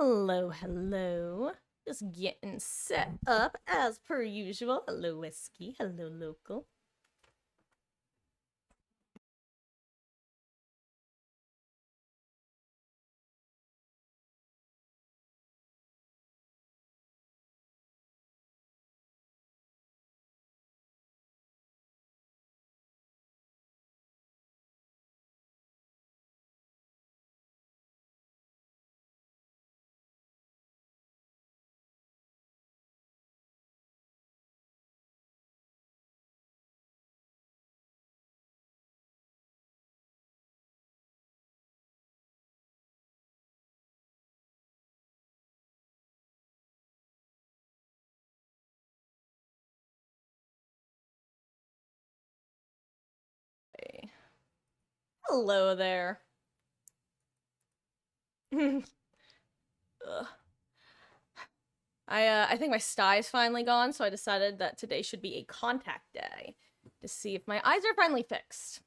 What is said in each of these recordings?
Hello, hello. Just getting set up as per usual. Hello, Whiskey. Hello, Local. Hey. Hello there. Ugh. I think my stye's finally gone, so I decided that today should be a contact day to see if my eyes are finally fixed.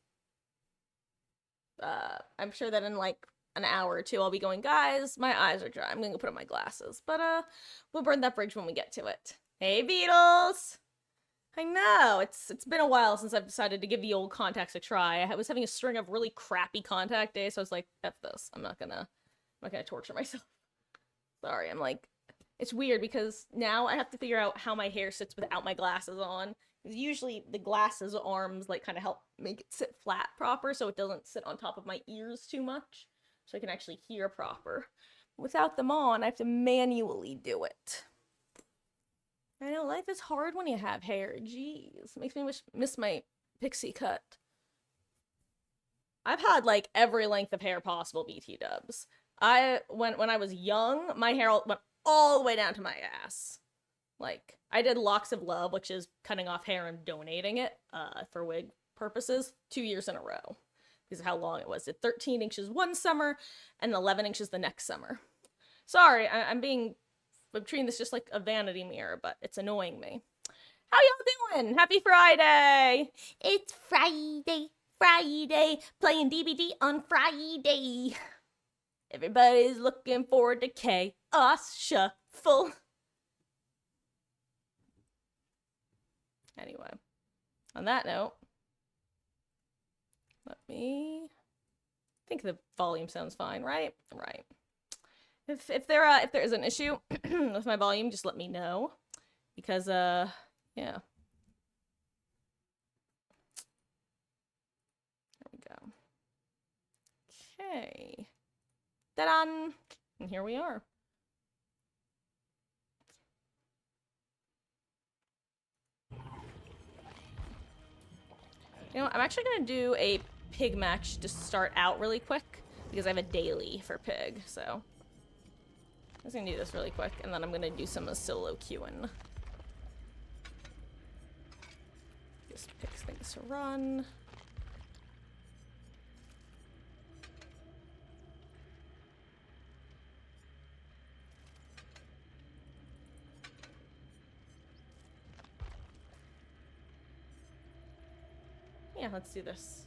I'm sure that in like an hour or two I'll be going, guys, my eyes are dry. I'm gonna put on my glasses. But we'll burn that bridge when we get to it. Hey, Beatles! I know, it's been a while since I've decided to give the old contacts a try. I was having a string of really crappy contact days, so I was like, F this. I'm not gonna torture myself. Sorry, I'm like, it's weird because now I have to figure out how my hair sits without my glasses on. Because usually the glasses arms like kind of help make it sit flat proper so it doesn't sit on top of my ears too much. So I can actually hear proper. Without them on, I have to manually do it. I know, life is hard when you have hair. Jeez. Makes me miss my pixie cut. I've had like every length of hair possible, BT dubs. When I was young, my hair went all the way down to my ass. Like, I did locks of love, which is cutting off hair and donating it for wig purposes, 2 years in a row because of how long it was. It 13 inches one summer and 11 inches the next summer. Sorry, I'm treating this just like a vanity mirror, but it's annoying me. How y'all doing? Happy Friday! It's Friday, playing DBD on Friday. Everybody's looking forward to Chaos Shuffle. Anyway, on that note, let me I think the volume sounds fine, right? Right. If there is an issue with my volume, just let me know because yeah. There we go. Okay. Ta-da! And here we are. You know, I'm actually gonna do a pig match to start out really quick because I have a daily for pig, so I'm just gonna do this really quick and then I'm gonna do some solo queuing. Just picks things to run. Yeah, let's do this.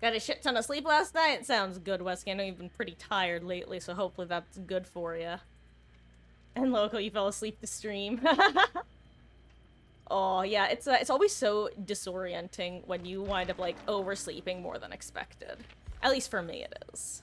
Got a shit ton of sleep last night? Sounds good, Wesky. I know you've been pretty tired lately, so hopefully that's good for you. And Local, you fell asleep to stream. Oh, yeah, it's always so disorienting when you wind up, like, oversleeping more than expected. At least for me it is.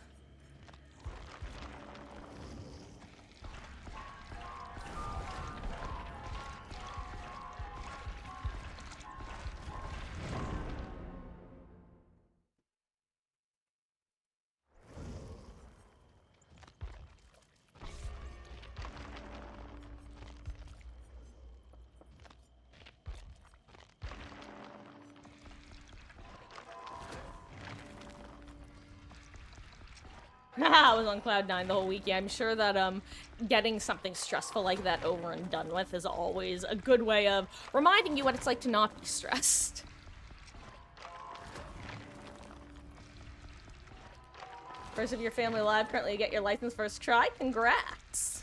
I was on cloud 9 the whole week. Yeah, I'm sure that getting something stressful like that over and done with is always a good way of reminding you what it's like to not be stressed. First of your family alive, currently get your license first try. Congrats.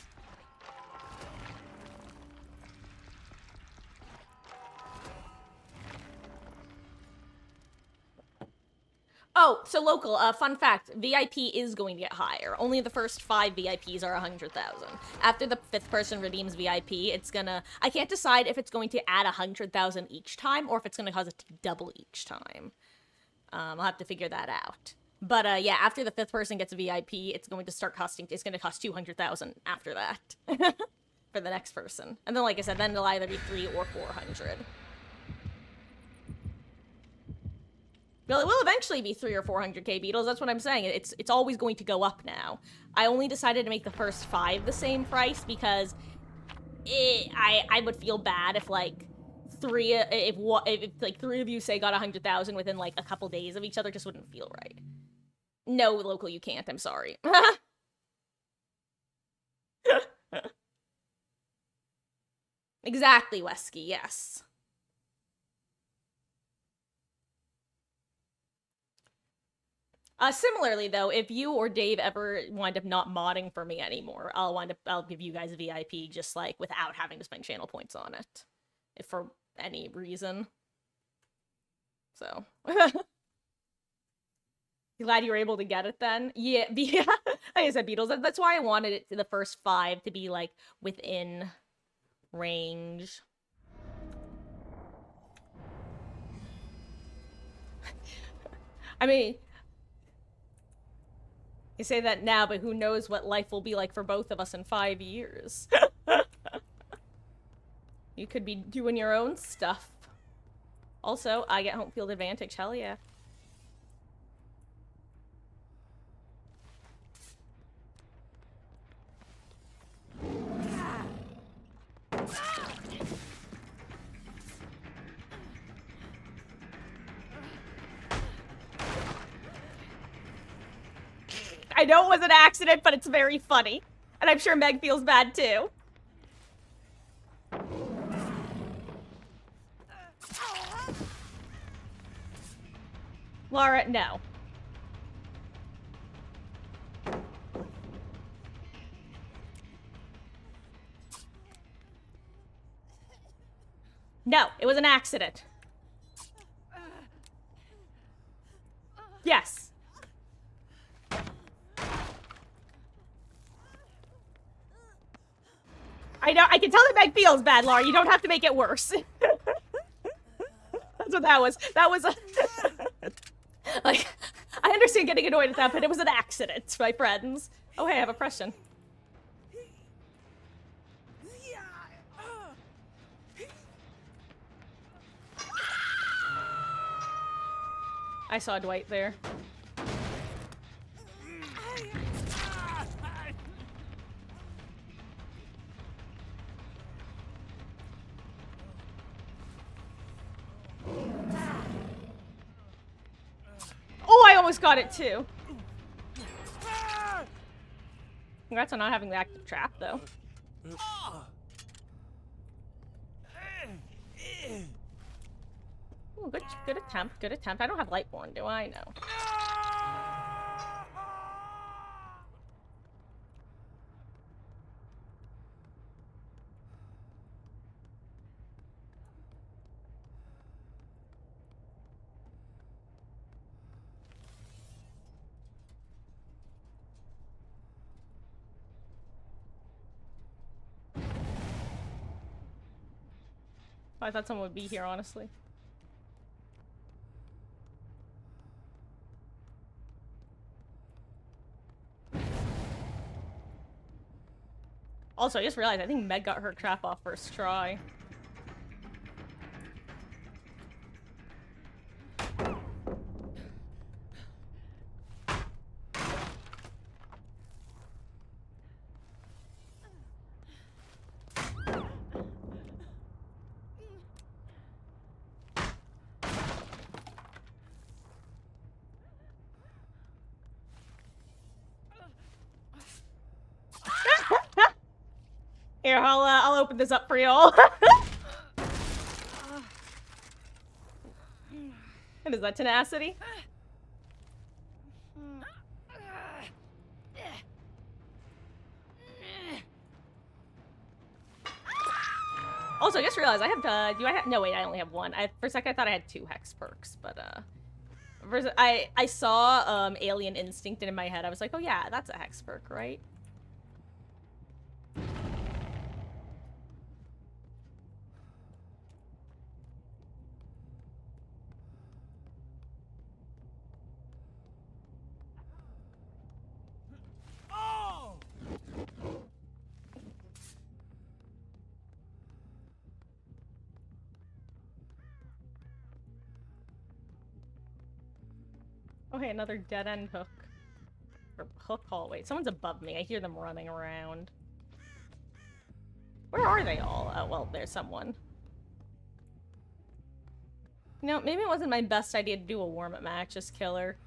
Oh, so local, fun fact, VIP is going to get higher. Only the first 5 VIPs are 100,000. After the 5th person redeems VIP, it's gonna... I can't decide if it's going to add 100,000 each time, or if it's gonna cause it to double each time. I'll have to figure that out. But, yeah, after the 5th person gets a VIP, it's going to start costing... It's gonna cost 200,000 after that. For the next person. And then, like I said, then it'll either be 3 or 400. Well, it will eventually be 3 or 400k beetles. That's what I'm saying. It's always going to go up now. I only decided to make the first 5 the same price because I would feel bad if like if like 3 of you say got 100,000 within like a couple days of each other. Just wouldn't feel right. No, local, you can't. I'm sorry. Exactly, Wesky. Yes. Similarly, though, if you or Dave ever wind up not modding for me anymore, I'll give you guys a VIP just, like, without having to spend channel points on it. If for any reason. So. Glad you were able to get it then? Yeah, like I said, Beatles, that's why I wanted it to the first 5 to be, like, within range. I mean... You say that now, but who knows what life will be like for both of us in 5 years. You could be doing your own stuff. Also, I get home field advantage. Hell yeah. I know it was an accident, but it's very funny. And I'm sure Meg feels bad too. Laura, no. No, it was an accident. Yes. I know, I can tell that Meg feels bad, Laura. You don't have to make it worse. That's what that was. That was a... like, I understand getting annoyed at that, but it was an accident, my friends. Oh, hey, I have a question. I saw Dwight there. Oh, I almost got it too. Congrats on not having the active trap, though. Ooh, good attempt, good attempt. I don't have Lightborn, do I? No. I thought someone would be here, honestly. Also, I just realized I think Meg got her trap off first try. Here, I'll open this up for y'all. And is that tenacity? Also, I just realized I have, no wait, I only have one. For a second I thought I had 2 hex perks, but, I saw Alien Instinct, and in my head I was like, oh yeah, that's a hex perk, right? Oh hey, another dead-end hook. Or hook hallway. Someone's above me. I hear them running around. Where are they all? Oh, well, there's someone. You know, maybe it wasn't my best idea to do a warm-up matches killer.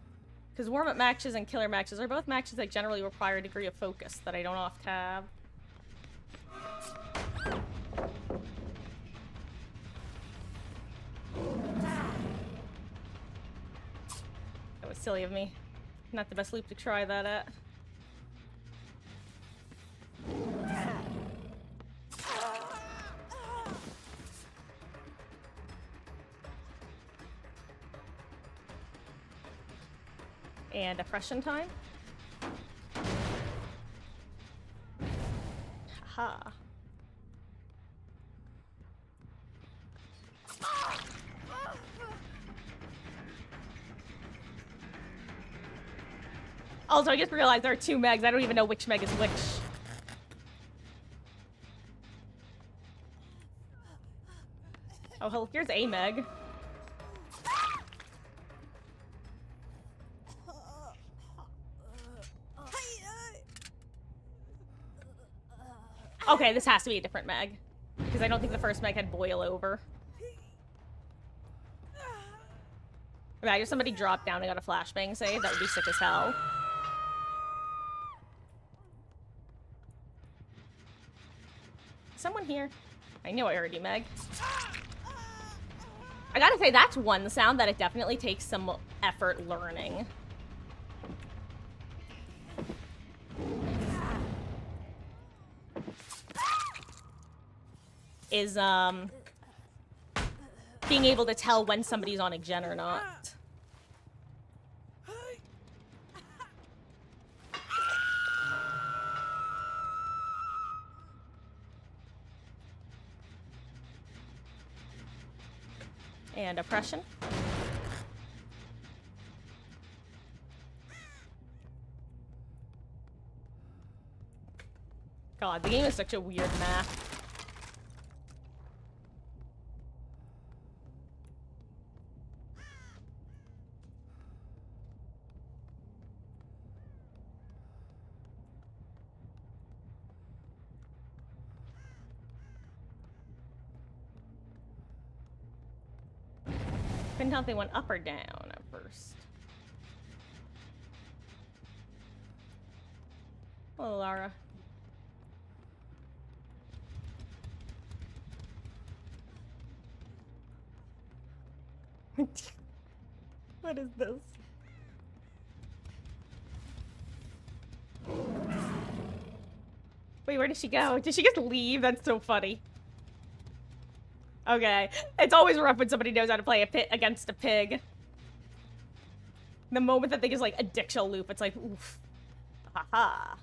Because warm-up matches and killer matches are both matches that generally require a degree of focus that I don't oft have. That was silly of me. Not the best loop to try that at. And oppression time. Haha. Also, I just realized there are two Megs. I don't even know which Meg is which. Oh, hell, here's a Meg. Okay, this has to be a different Meg. Because I don't think the first Meg had boil over. Okay, if somebody dropped down and got a flashbang save, that would be sick as hell. Someone here. I knew I heard you, Meg. I gotta say, that's one sound that it definitely takes some effort learning. Is, being able to tell when somebody's on a gen or not. And oppression. God, the game is such a weird map. Couldn't tell if they went up or down at first. Hello, Lara. What is this? Wait, where did she go? Did she just leave? That's so funny. Okay. It's always rough when somebody knows how to play a pit against a pig. The moment that they just, like, a dick shell loop, it's like, oof. Haha.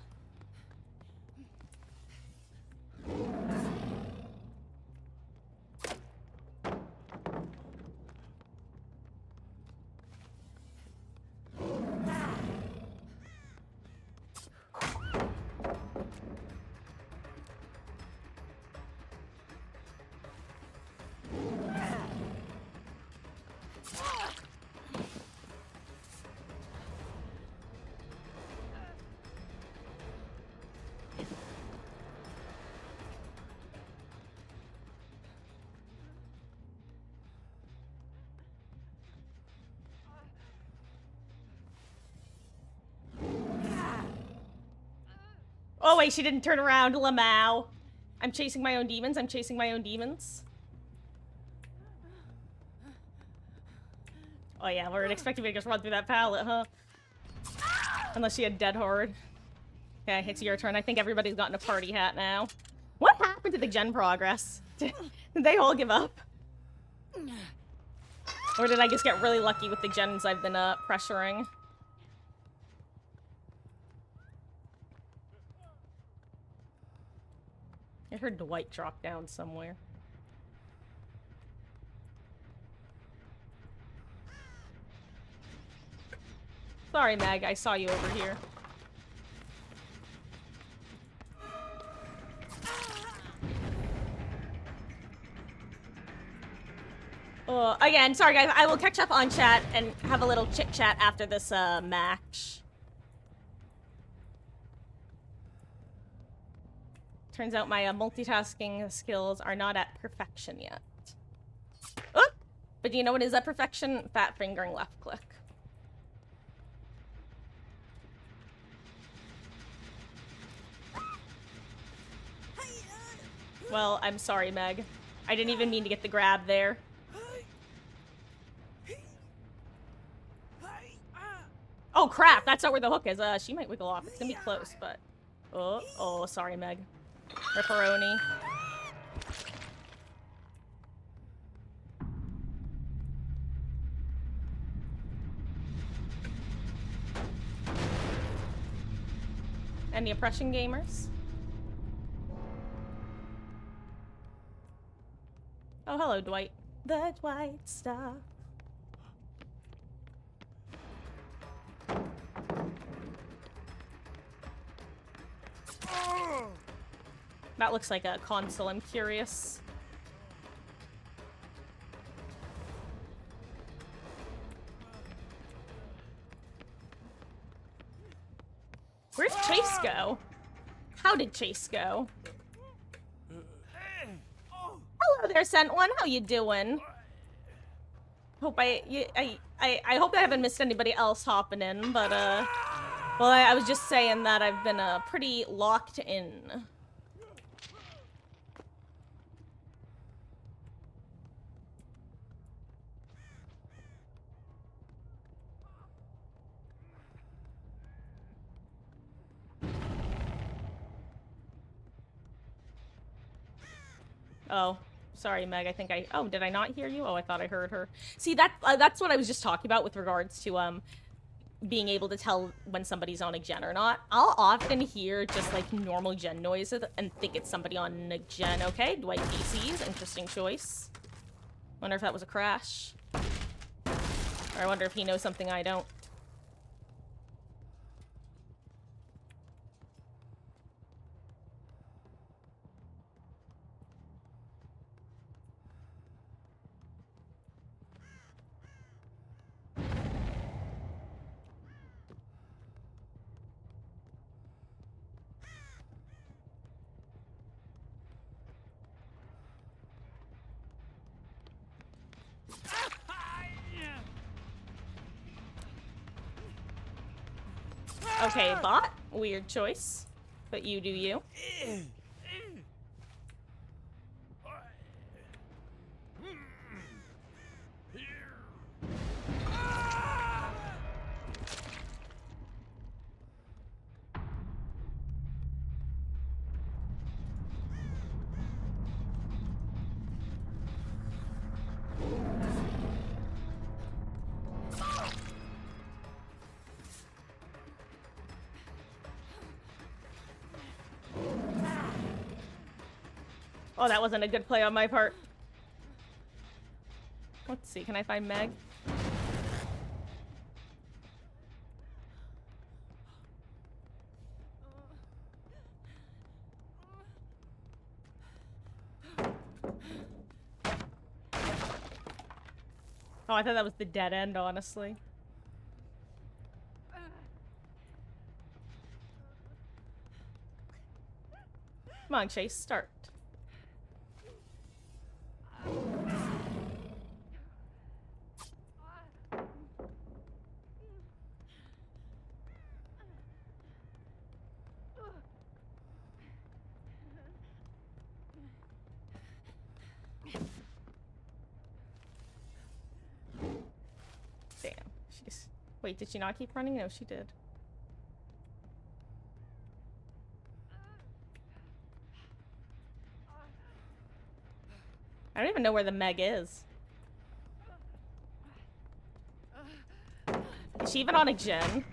Oh, wait, she didn't turn around, Lamau. I'm chasing my own demons. I'm chasing my own demons. Oh, yeah, weren't expecting me to just run through that pallet, huh? Unless she had dead hard. Okay, it's your turn. I think everybody's gotten a party hat now. What happened to the gen progress? Did they all give up? Or did I just get really lucky with the gens I've been, pressuring? I heard Dwight drop down somewhere. Sorry, Meg, I saw you over here. Again, sorry guys, I will catch up on chat and have a little chit-chat after this, match. Turns out my multitasking skills are not at perfection yet. Oh! But you know what is at perfection? Fat fingering left click. Well, I'm sorry, Meg. I didn't even mean to get the grab there. Oh crap, that's not where the hook is. She might wiggle off. It's gonna be close, but... Oh, sorry, Meg. Ripperoni. Any oppression gamers? Oh, hello, Dwight. The Dwight stuff. That looks like a console, I'm curious. Where'd Chase go? How did Chase go? Hello there, Sent One. How you doing? Hope I hope I haven't missed anybody else hopping in, but well, I was just saying that I've been pretty locked in. Oh, sorry, Meg. I think oh, did I not hear you? Oh, I thought I heard her. See, that's what I was just talking about with regards to, being able to tell when somebody's on a gen or not. I'll often hear just, like, normal gen noises and think it's somebody on a gen. Okay, Dwight PCs. Interesting choice. Wonder if that was a crash. Or I wonder if he knows something I don't. Okay, bot. Weird choice. But you do you. Oh, that wasn't a good play on my part. Let's see, can I find Meg? Oh, I thought that was the dead end, honestly. Come on, Chase, start. Damn. She's... Wait, did she not keep running? No, she did. I don't even know where the Meg is. Is she even on a gen?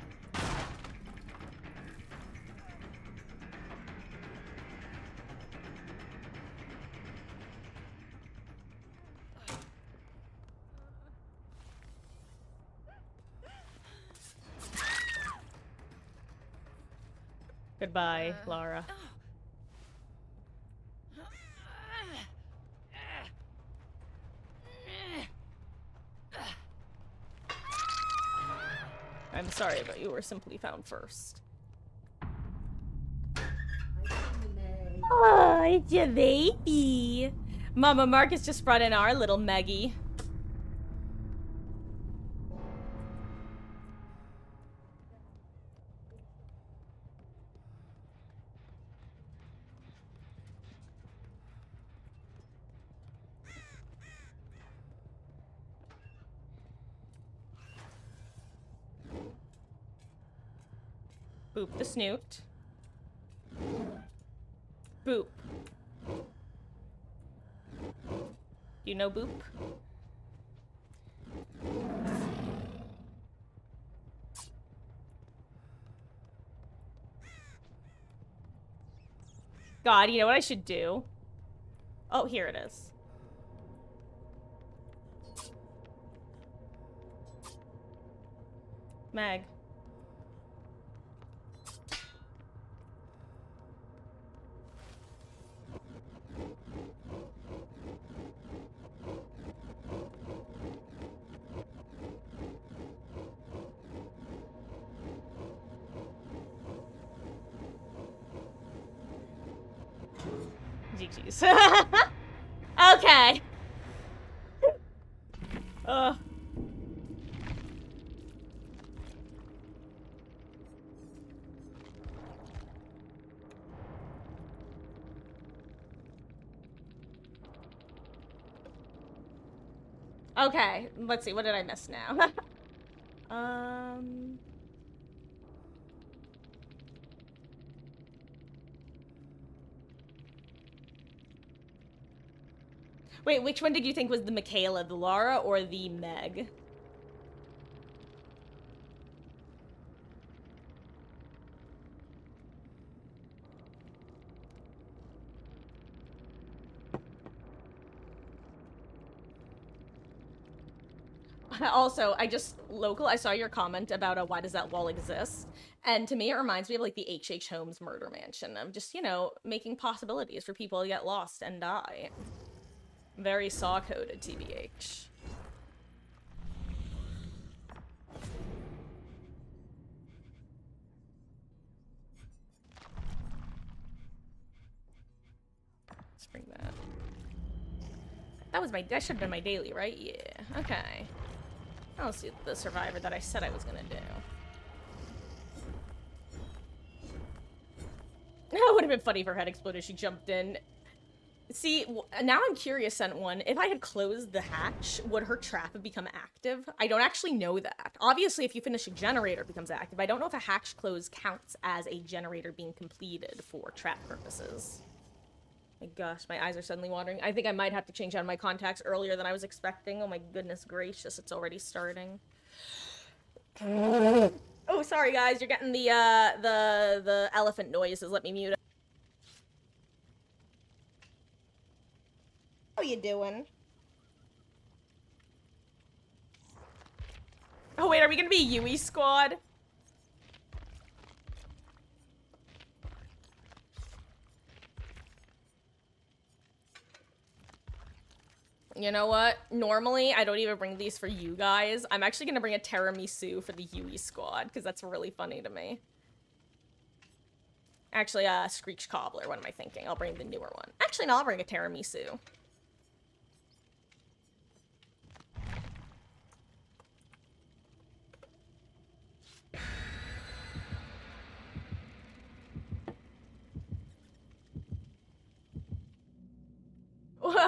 Goodbye, Lara. I'm sorry, but you were simply found first. Oh, it's your baby. Mama Marcus just brought in our little Meggie. Boop the snoot. Boop. You know Boop? God, you know what I should do? Oh, here it is. Meg. GG's. Okay. Okay, let's see. What did I miss now? Wait, which one did you think was the Michaela, the Lara, or the Meg? Also, I saw your comment about why does that wall exist? And to me, it reminds me of like the H.H. Holmes murder mansion. I'm just, you know, making possibilities for people to get lost and die. Very saw-coded, TBH. Let's bring that. That should have been my daily, right? Yeah, okay. I'll see the survivor that I said I was gonna do. That would have been funny if her head exploded. She jumped in. See, now I'm curious, Sent One. If I had closed the hatch, would her trap have become active? I don't actually know that. Obviously, if you finish a generator, it becomes active. I don't know if a hatch close counts as a generator being completed for trap purposes. My gosh, my eyes are suddenly watering. I think I might have to change out my contacts earlier than I was expecting. Oh my goodness gracious, it's already starting. Oh, sorry guys, you're getting the elephant noises. Let me mute it. How you doing? Oh wait, are we gonna be Yui squad? You know what? Normally, I don't even bring these for you guys. I'm actually gonna bring a tiramisu for the Yui squad, because that's really funny to me. Actually, Screech Cobbler, what am I thinking? I'll bring the newer one. Actually, no, I'll bring a tiramisu.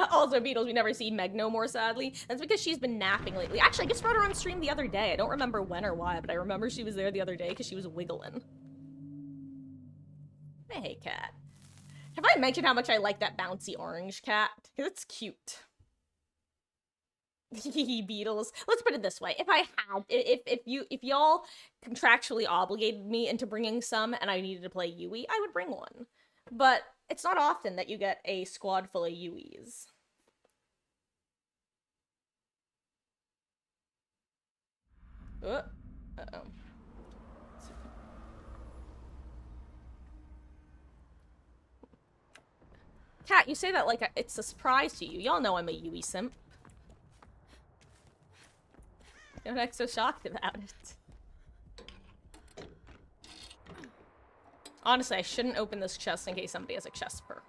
Also, Beatles, we never see Meg no more, sadly. That's because she's been napping lately. Actually, I just brought her on stream the other day. I don't remember when or why, but I remember she was there the other day because she was wiggling. Hey, cat. Have I mentioned how much I like that bouncy orange cat? Because it's cute. Beatles. Let's put it this way: if I had, if y'all contractually obligated me into bringing some, and I needed to play Yui, I would bring one. But it's not often that you get a squad full of Yuis. Uh-oh. Kat, you say that like it's a surprise to you. Y'all know I'm a Yui simp. Don't act so shocked about it. Honestly, I shouldn't open this chest in case somebody has a chest perk.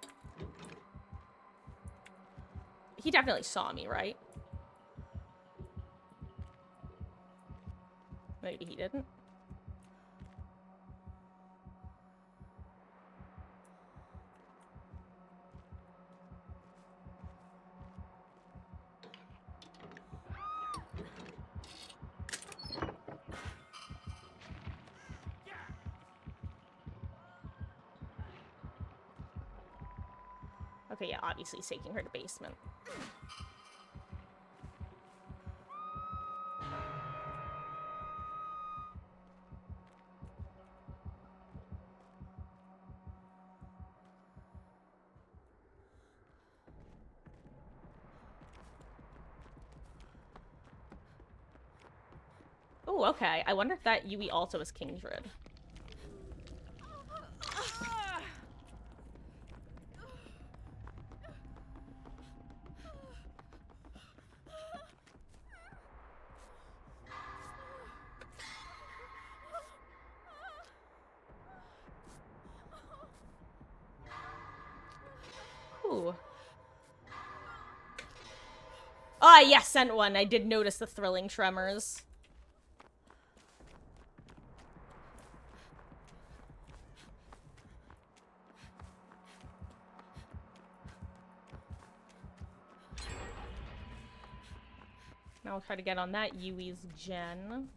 He definitely saw me, right? Maybe he didn't. Okay, yeah, obviously he's taking her to basement. Oh, okay. I wonder if that Yui also is Kindred. Ooh. Ah, yes, sent one. I did notice the thrilling tremors. Now I'll try to get on that Yui's gen.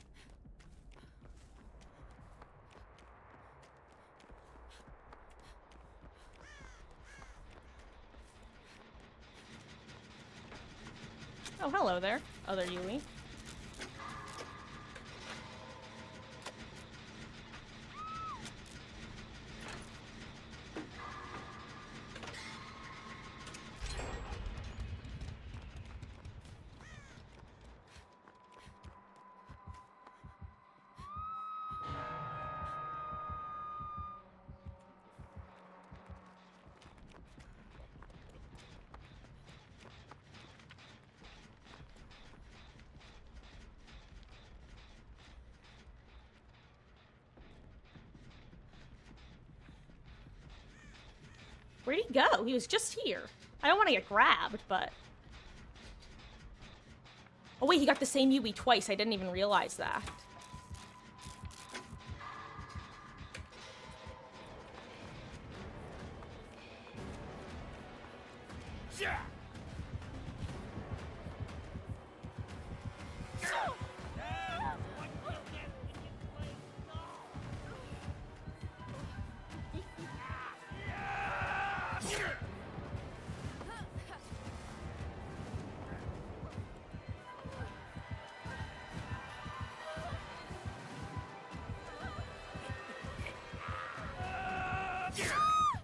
Oh, hello there, other Yui. Where'd he go? He was just here. I don't want to get grabbed, but... Oh wait, he got the same Yui twice. I didn't even realize that.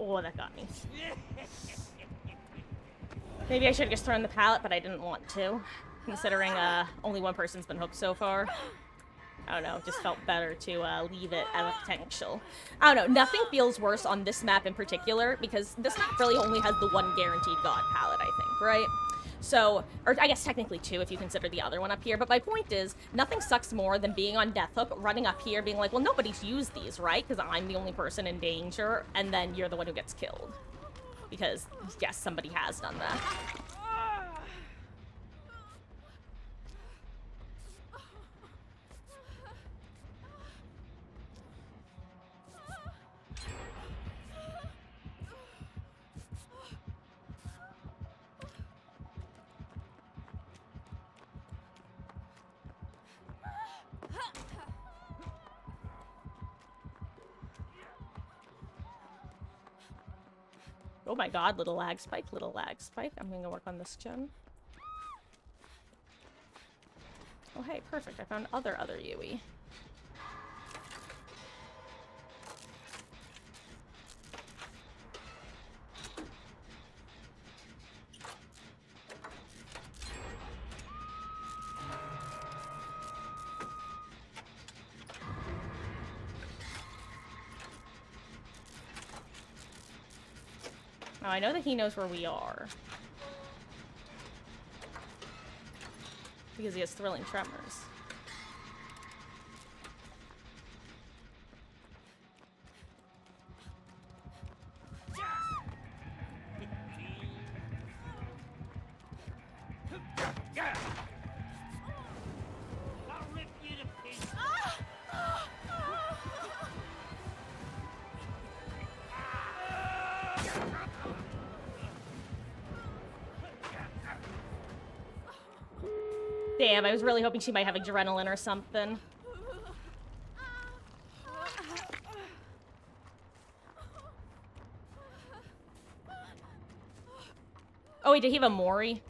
Oh, that got me. Maybe I should have just thrown the pallet, but I didn't want to, considering only one person's been hooked so far. I don't know, it just felt better to leave it at a potential. I don't know, nothing feels worse on this map in particular, because this map really only has the one guaranteed god pallet, I think, right? So, or I guess technically two if you consider the other one up here, but my point is, nothing sucks more than being on Death Hook, running up here, being like, well, nobody's used these, right? Because I'm the only person in danger, and then you're the one who gets killed. Because, yes, somebody has done that. Oh my god, little lag spike, little lag spike. I'm gonna work on this gen. Oh, hey, perfect. I found other Yui. Now, I know that he knows where we are. Because he has thrilling tremors. Damn, I was really hoping she might have adrenaline or something. Oh wait, did he have a Mori?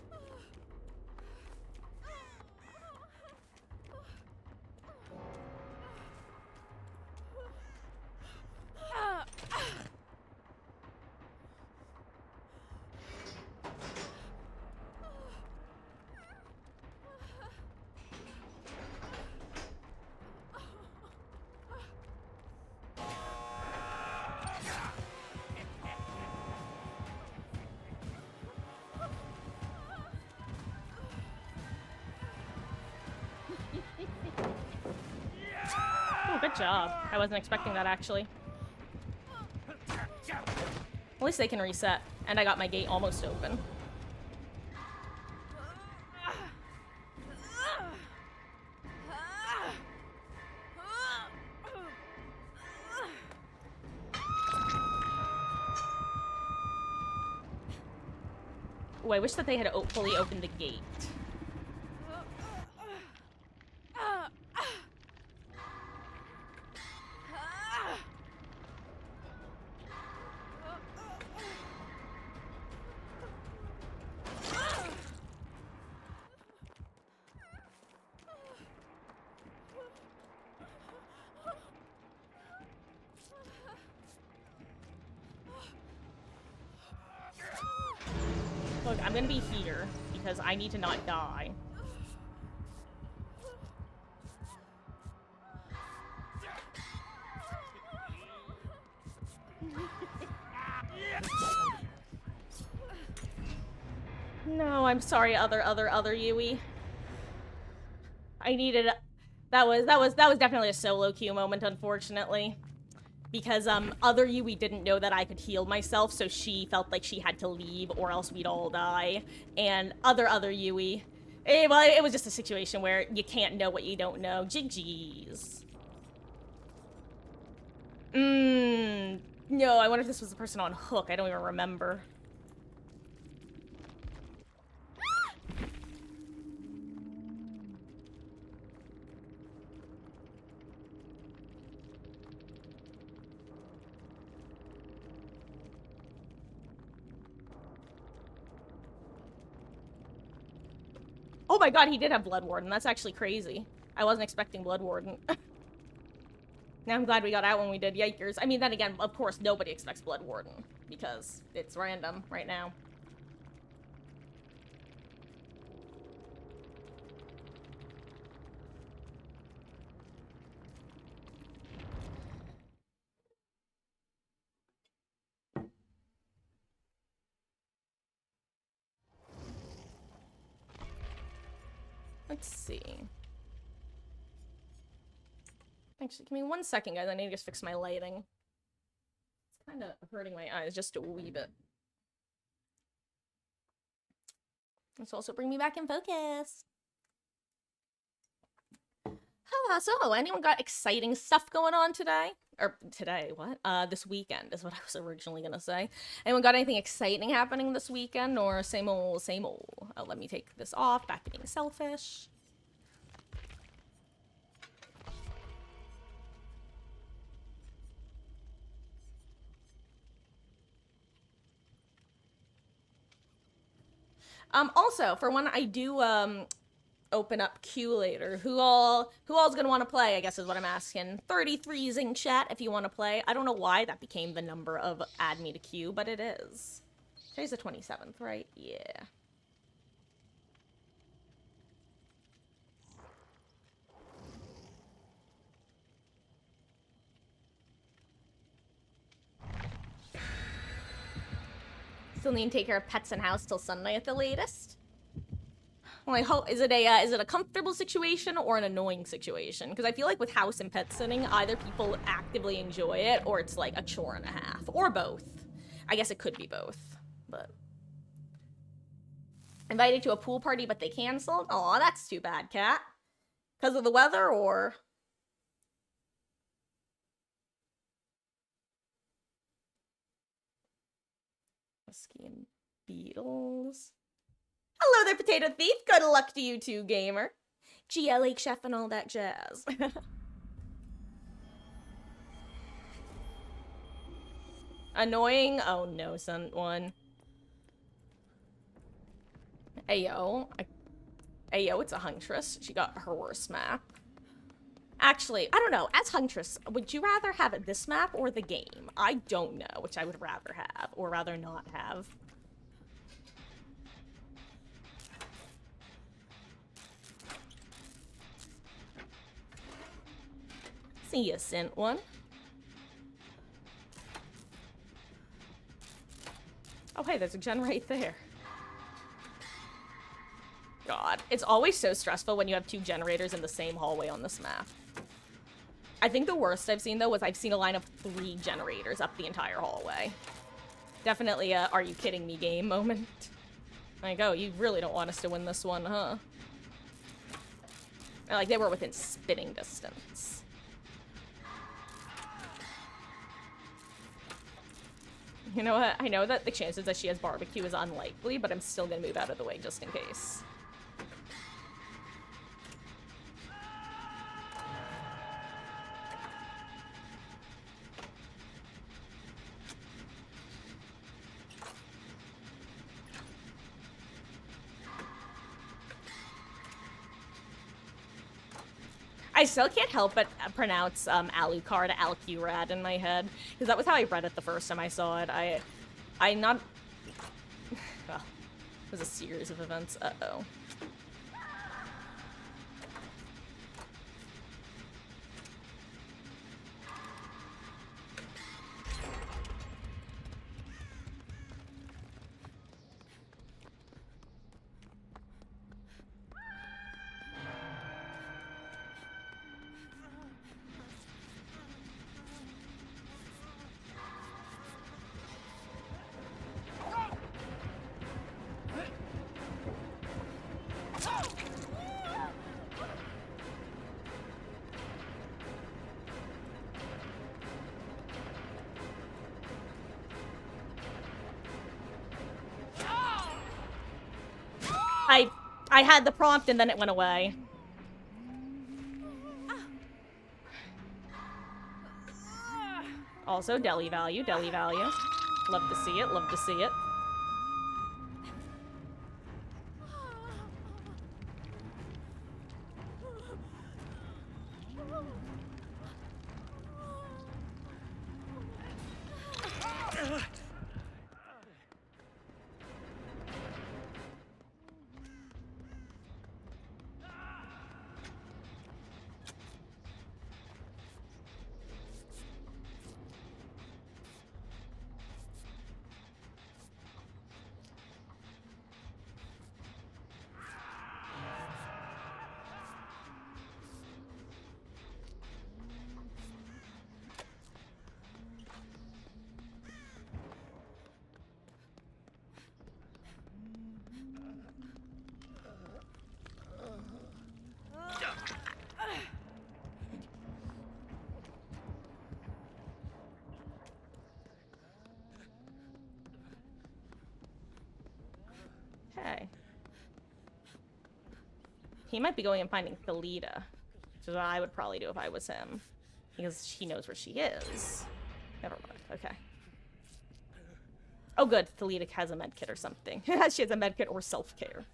Oh, good job. I wasn't expecting that, actually. At least they can reset. And I got my gate almost open. Oh, I wish that they had fully opened the gate. Look, I'm gonna be here because I need to not die. No, I'm sorry, other Yui. I needed that was definitely a solo queue moment, unfortunately. Because other Yui didn't know that I could heal myself, so she felt like she had to leave or else we'd all die. And other Yui, well, it was just a situation where you can't know what you don't know. GG's. No, I wonder if this was the person on Hook. I don't even remember. Oh my god, he did have Blood Warden. That's actually crazy. I wasn't expecting Blood Warden. Now I'm glad we got out when we did. Yikers. I mean, then again, of course, nobody expects Blood Warden. Because it's random right now. Let's see. Actually, give me 1 second, guys. I need to just fix my lighting. It's kind of hurting my eyes just a wee bit. Let's also bring me back in focus. So, anyone got exciting stuff going on today? Or today, what? This weekend is what I was originally gonna say. Anyone got anything exciting happening this weekend, or same old, same old? Oh, let me take this off, back to being selfish. Also, for when I do, open up queue later. Who all's gonna want to play, I guess is what I'm asking. 33's in chat if you want to play. I don't know why that became the number of add me to queue, but it is. Today's the 27th, right? Yeah. Still need to take care of pets in house till Sunday at the latest. Well, I hope is it a comfortable situation or an annoying situation? Because I feel like with house and pet sitting, either people actively enjoy it or it's like a chore and a half, or both. I guess it could be both, but invited to a pool party, but they canceled. Aw, that's too bad, Cat. Because of the weather, or whiskey and beetles. Hello there, Potato Thief. Good luck to you too, gamer. GLH chef and all that jazz. Annoying? Oh no, son one. Ayo. Ayo, it's a Huntress. She got her worst map. Actually, I don't know. As Huntress, would you rather have this map or the game? I don't know which I would rather have, or rather not have. See ya, sent one. Oh, hey, there's a gen right there. God, it's always so stressful when you have two generators in the same hallway on this map. I think the worst I've seen, though, was I've seen a line of 3 generators up the entire hallway. Definitely a are you kidding me game moment. Like, oh, you really don't want us to win this one, huh? Like, they were within spitting distance. You know what? I know that the chances that she has barbecue is unlikely, but I'm still gonna move out of the way just in case. I still can't help but pronounce Alucard Alcurad in my head, because that was how I read it the first time I saw it. I not... Well, it was a series of events. Uh-oh. I had the prompt and then it went away. Also, deli value, deli value. Love to see it, love to see it. Okay. He might be going and finding Thalita, which is what I would probably do if I was him, because he knows where she is. Never mind. Okay. Oh, good. Thalita has a medkit or something. She has a medkit or self-care.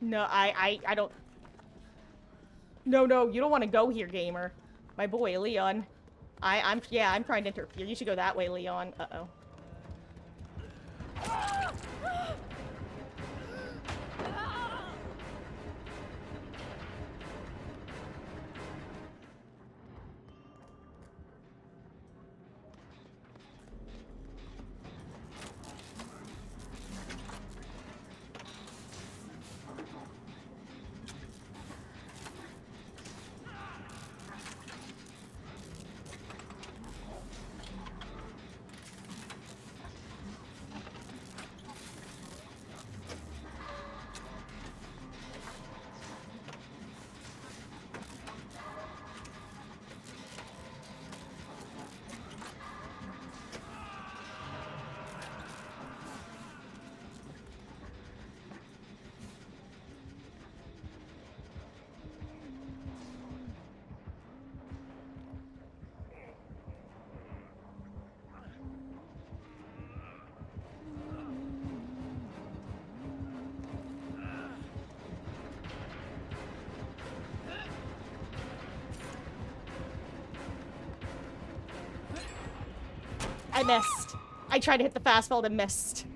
No, I don't... No, no, you don't want to go here, gamer. My boy, Leon. I'm trying to interfere. You should go that way, Leon. Uh-oh. I missed. I tried to hit the fastball and missed.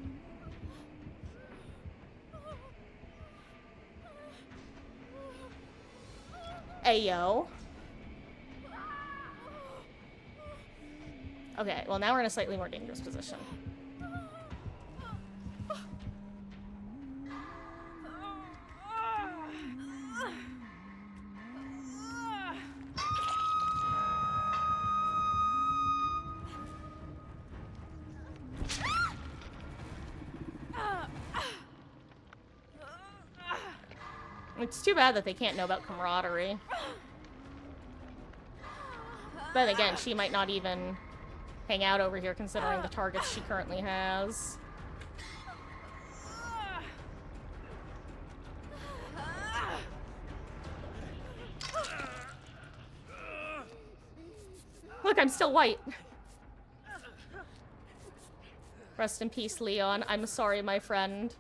Ayo. Okay, well now we're in a slightly more dangerous position. It's too bad that they can't know about camaraderie. But again, she might not even hang out over here considering the targets she currently has. Look, I'm still white. Rest in peace, Leon. I'm sorry, my friend.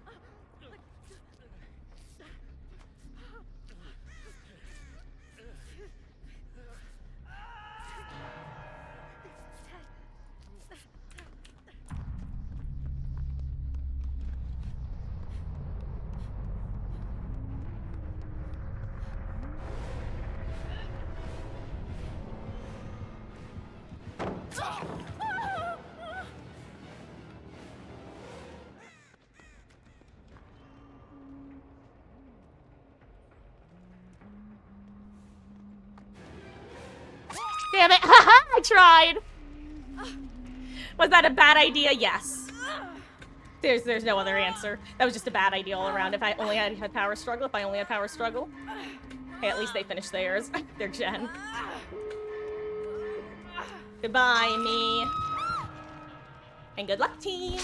Damn it! Haha! I tried! Was that a bad idea? Yes. There's no other answer. That was just a bad idea all around. If I only had power struggle, Hey, at least they finished theirs. Their gen. Goodbye, me. And good luck, team.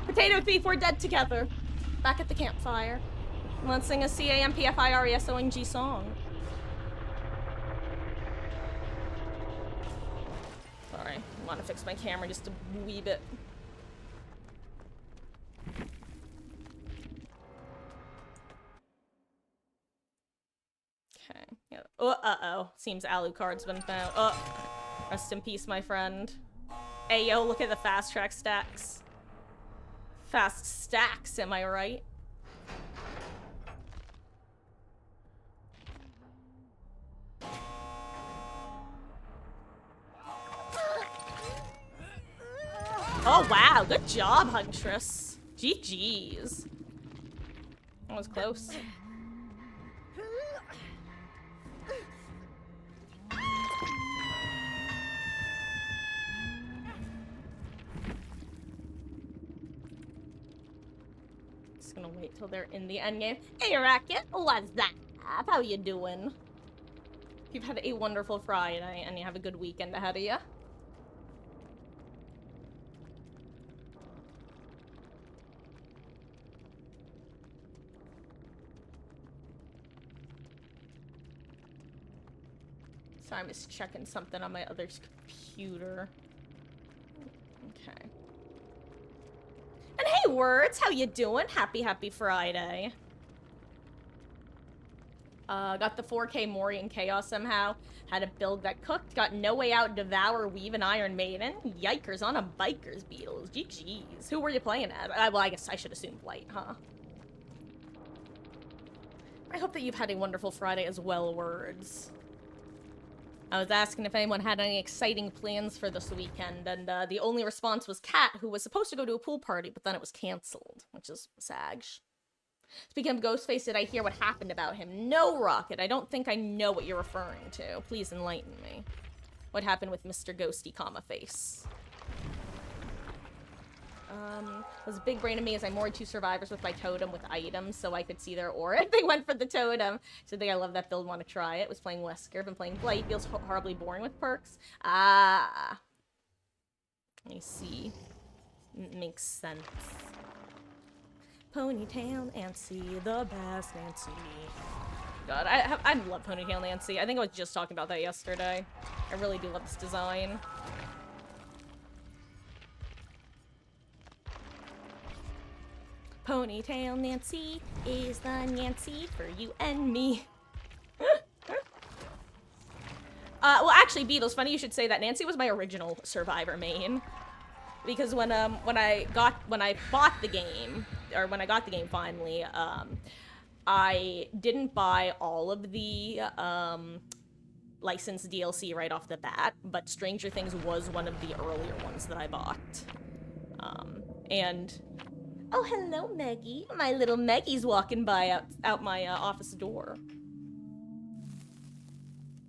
Potato Thief, we're dead together. Back at the campfire. Let's sing a CAMPFIRESONG song. Sorry, I want to fix my camera just a wee bit. Okay. Yeah. Oh, uh-oh. Seems Alucard's been found. Oh. Rest in peace, my friend. Hey, yo, look at the fast track stacks. Fast stacks, am I right? Oh, wow. Good job, Huntress. GG's. That was close. Just gonna wait till they're in the endgame. Hey, Racket. What's that? How you doing? You've had a wonderful Friday and you have a good weekend ahead of you. So I'm just checking something on my other computer. Okay. And hey, Words, how you doing? Happy Friday. Got the 4K Mori and Chaos somehow. Had a build that cooked. Got No Way Out, Devour, Weave, and Iron Maiden. Yikers on a bikers, Beatles. GG's. Who were you playing as? Well, I guess I should assume Blight, huh? I hope that you've had a wonderful Friday as well, Words. I was asking if anyone had any exciting plans for this weekend, and the only response was Kat, who was supposed to go to a pool party, but then it was cancelled, which is sag. Speaking of Ghostface, did I hear what happened about him? No, Rocket, I don't think I know what you're referring to. Please enlighten me. What happened with Mr. Ghosty, face? Was a big brain of me as I moored 2 survivors with my totem with items so I could see their aura. They went for the totem. So I love that build, want to try it. Was playing Wesker, been playing Blight. Feels horribly boring with perks. Ah. Let me see. Makes sense. Ponytail Nancy, the best Nancy. God, I love Ponytail Nancy. I think I was just talking about that yesterday. I really do love this design. Ponytail Nancy is the Nancy for you and me. Well, actually, Beatles, funny you should say that. Nancy was my original Survivor main. Because when I bought the game, or when I got the game finally, I didn't buy all of the licensed DLC right off the bat, but Stranger Things was one of the earlier ones that I bought. And oh, hello, Meggie. My little Meggie's walking by out my office door.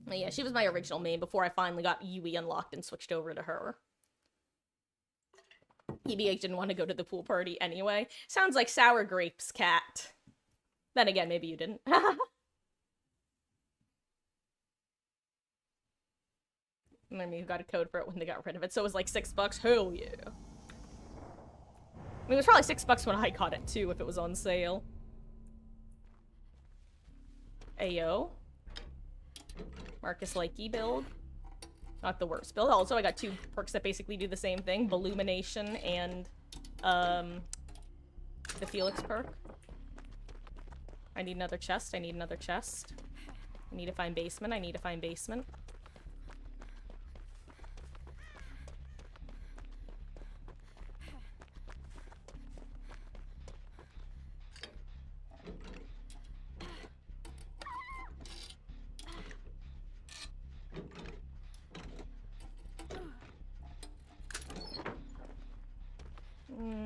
But yeah, she was my original main before I finally got Yui unlocked and switched over to her. EBH didn't want to go to the pool party anyway. Sounds like sour grapes, Cat. Then again, maybe you didn't. And then you got a code for it when they got rid of it, so it was like $6. Hell yeah. I mean, it was probably $6 when I got it too, if it was on sale. Ayo. Marcus Likey build. Not the worst build. Also, I got 2 perks that basically do the same thing. Illumination and, the Felix perk. I need another chest. I need another chest. I need to find basement. I need to find basement.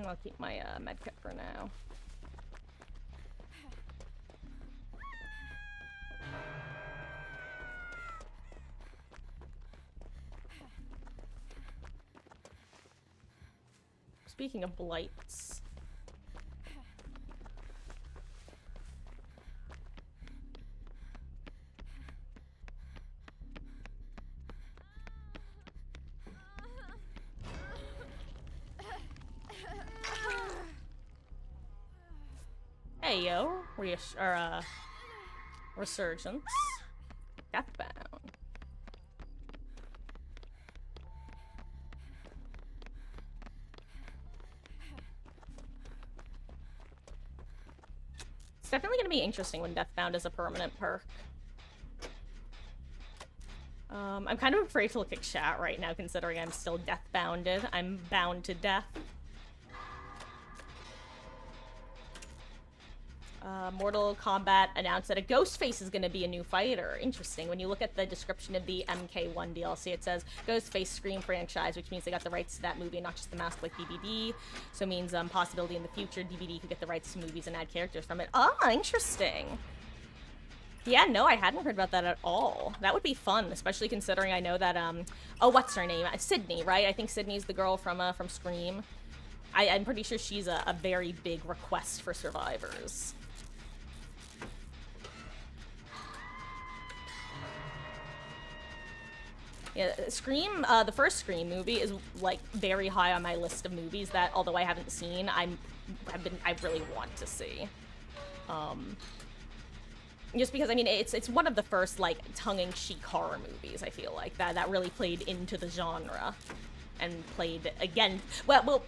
I'll keep my medkit for now. Speaking of blights. Hey yo, resurgence. Deathbound. It's definitely gonna be interesting when Deathbound is a permanent perk. I'm kind of afraid to look at chat right now, considering I'm still death-bounded. I'm bound to death. Mortal Kombat announced that a Ghostface is going to be a new fighter. Interesting. When you look at the description of the MK1 DLC, it says Ghostface Scream franchise, which means they got the rights to that movie and not just the mask like DBD. So it means possibility in the future DBD could get the rights to movies and add characters from it. Ah, interesting. Yeah, no, I hadn't heard about that at all. That would be fun, especially considering I know that, oh, what's her name? Sydney, right? I think Sydney's the girl from Scream. I'm pretty sure she's a very big request for survivors. Yeah, Scream, the first Scream movie is, like, very high on my list of movies that, although I haven't seen, I really want to see. Just because, I mean, it's one of the first, like, tongue-in-cheek horror movies, I feel like, that really played into the genre. And played, again, well,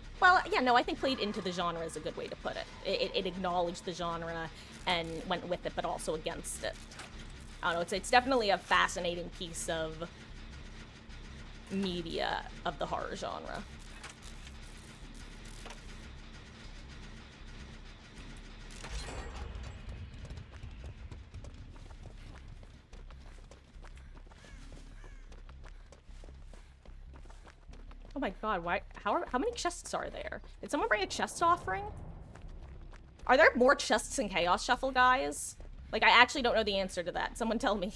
yeah, no, I think played into the genre is a good way to put it. It acknowledged the genre and went with it, but also against it. I don't know, it's definitely a fascinating piece of media of the horror genre. Oh my god, why? How many chests are there? Did someone bring a chest offering? Are there more chests in Chaos Shuffle, guys? Like, I actually don't know the answer to that. Someone tell me.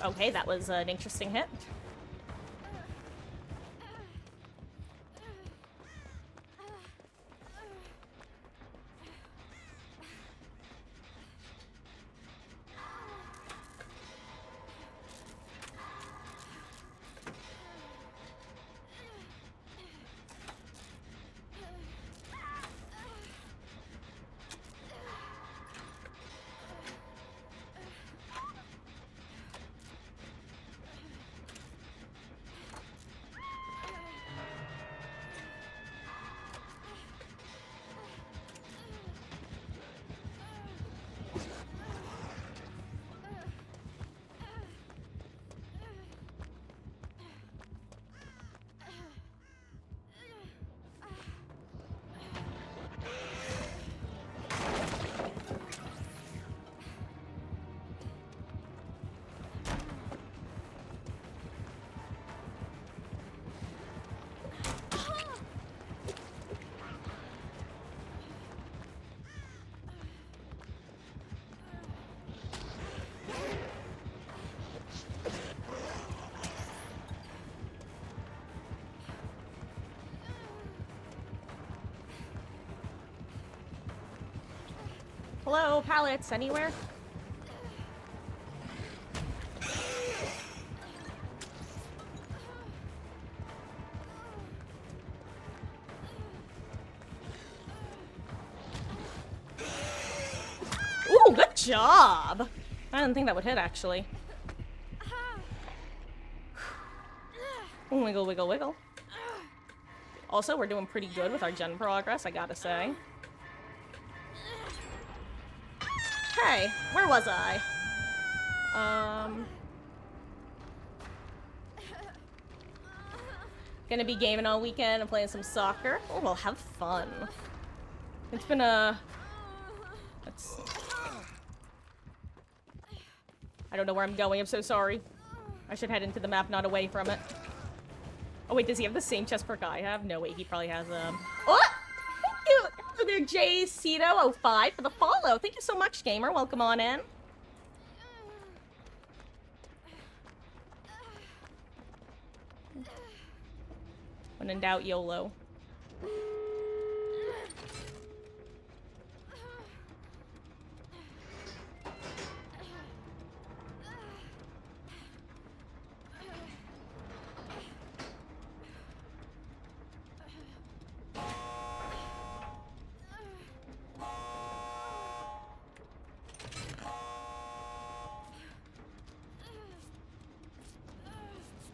Okay, that was an interesting hit. Hello, pallets, anywhere? Ooh, good job! I didn't think that would hit, actually. Wiggle, wiggle, wiggle. Also, we're doing pretty good with our gen progress, I gotta say. Hey, where was I? Gonna be gaming all weekend and playing some soccer. Oh, well, have fun. It's been a... Let's... I don't know where I'm going, I'm so sorry. I should head into the map, not away from it. Oh wait, does he have the same chest perk I have? No, wait, he probably has, Oh! Thank you! Hello there, JCito05 for the follow. Thank you so much, gamer. Welcome on in. When in doubt, YOLO.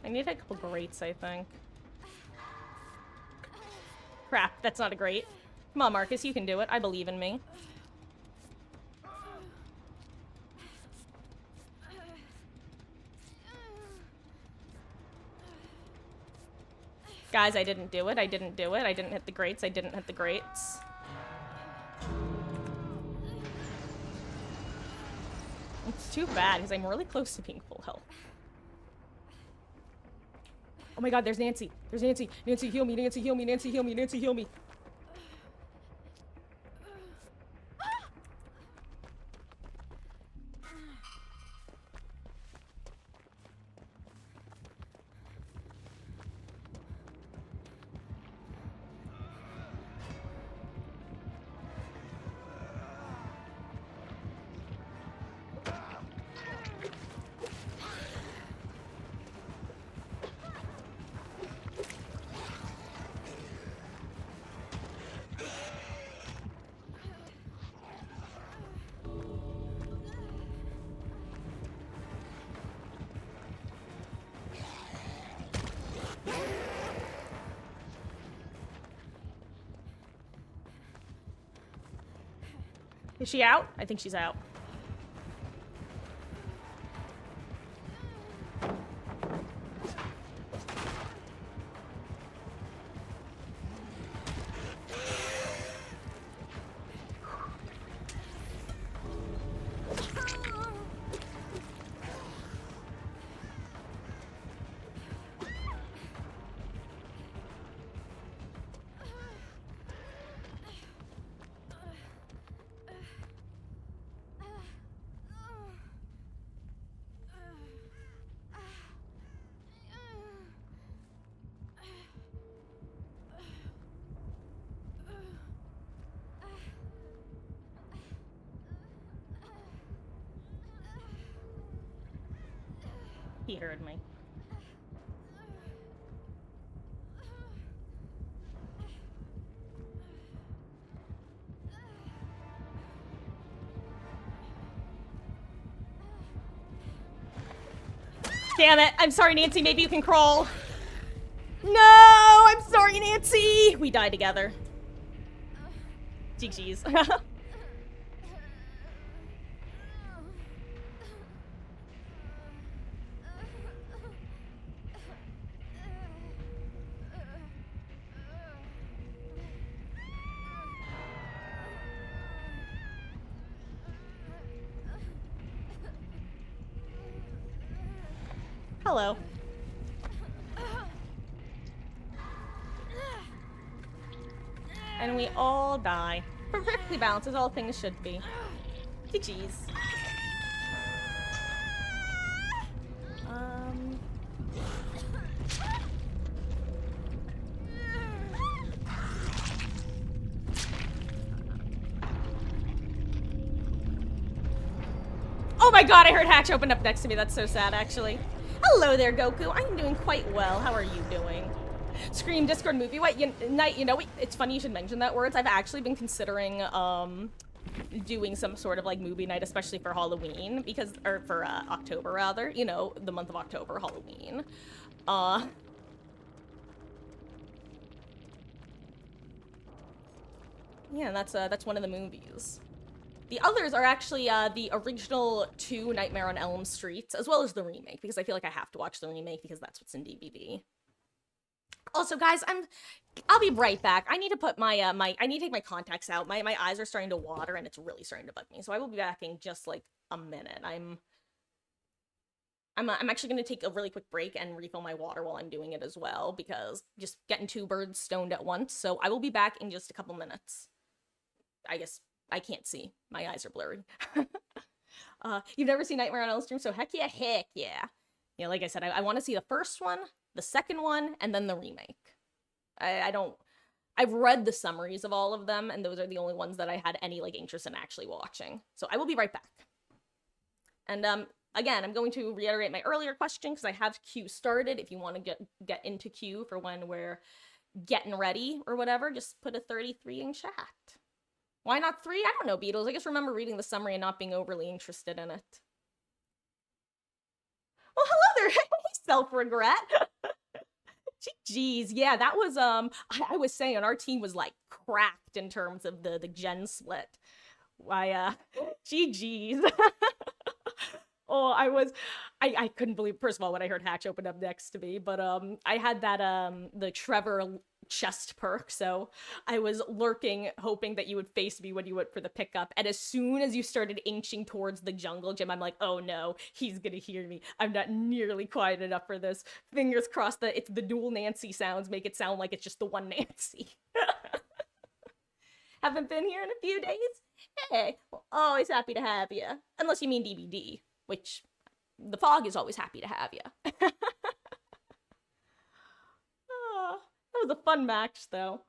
I need a couple grates, I think. Crap, that's not a grate. Come on, Marcus, you can do it. I believe in me. Guys, I didn't do it. I didn't do it. I didn't hit the grates. I didn't hit the grates. It's too bad, because I'm really close to being full health. Oh my god, there's Nancy. There's Nancy. Nancy, heal me. Nancy, heal me. Nancy, heal me. Nancy, heal me. Is she out? I think she's out. He heard me. Damn it. I'm sorry, Nancy. Maybe you can crawl. No, I'm sorry, Nancy. We die together. GG's. Hello. And we all die. Perfectly balanced, as all things should be. GG's. Oh my god, I heard Hatch open up next to me. That's so sad, actually. Hello there, Goku. I'm doing quite well. How are you doing? Scream Discord movie. What, Night, you know, it's funny you should mention that words. I've actually been considering, doing some sort of, like, movie night, especially for Halloween, because, or for, October, rather. You know, the month of October, Halloween. Yeah, that's one of the movies. The others are actually the original 2 Nightmare on Elm Street, as well as the remake, because I feel like I have to watch the remake because that's what's in DVD. Also, guys, I'll be right back. I need to put my I need to take my contacts out. My eyes are starting to water and it's really starting to bug me. So I will be back in just like a minute. I'm actually going to take a really quick break and refill my water while I'm doing it as well, because just getting 2 birds stoned at once. So I will be back in just a couple minutes. I guess I can't see. My eyes are blurry. You've never seen Nightmare on Elm Street, so heck yeah. Yeah, like I said, I want to see the first one, the second one, and then the remake. I've read the summaries of all of them, and those are the only ones that I had any, like, interest in actually watching. So I will be right back. And, again, I'm going to reiterate my earlier question, because I have Q started. If you want to get into Q for when we're getting ready or whatever, just put a 33 in chat. Why not 3? I don't know, Beatles. I just remember reading the summary and not being overly interested in it. Well, hello there. Self-regret. Jeez, yeah, that was, I was saying, our team was, like, cracked in terms of the gen split. Why, GG's. Oh, I couldn't believe, first of all, when I heard Hatch open up next to me, but, I had that, the Trevor chest perk, so I was lurking, hoping that you would face me when you went for the pickup, and as soon as you started inching towards the jungle gym, I'm like, oh no, he's gonna hear me. I'm not nearly quiet enough for this. Fingers crossed that it's the dual Nancy sounds make it sound like it's just the one Nancy. Haven't been here in a few days? Hey, well, always happy to have you. Unless you mean DBD, which the fog is always happy to have you. That was a fun match, though.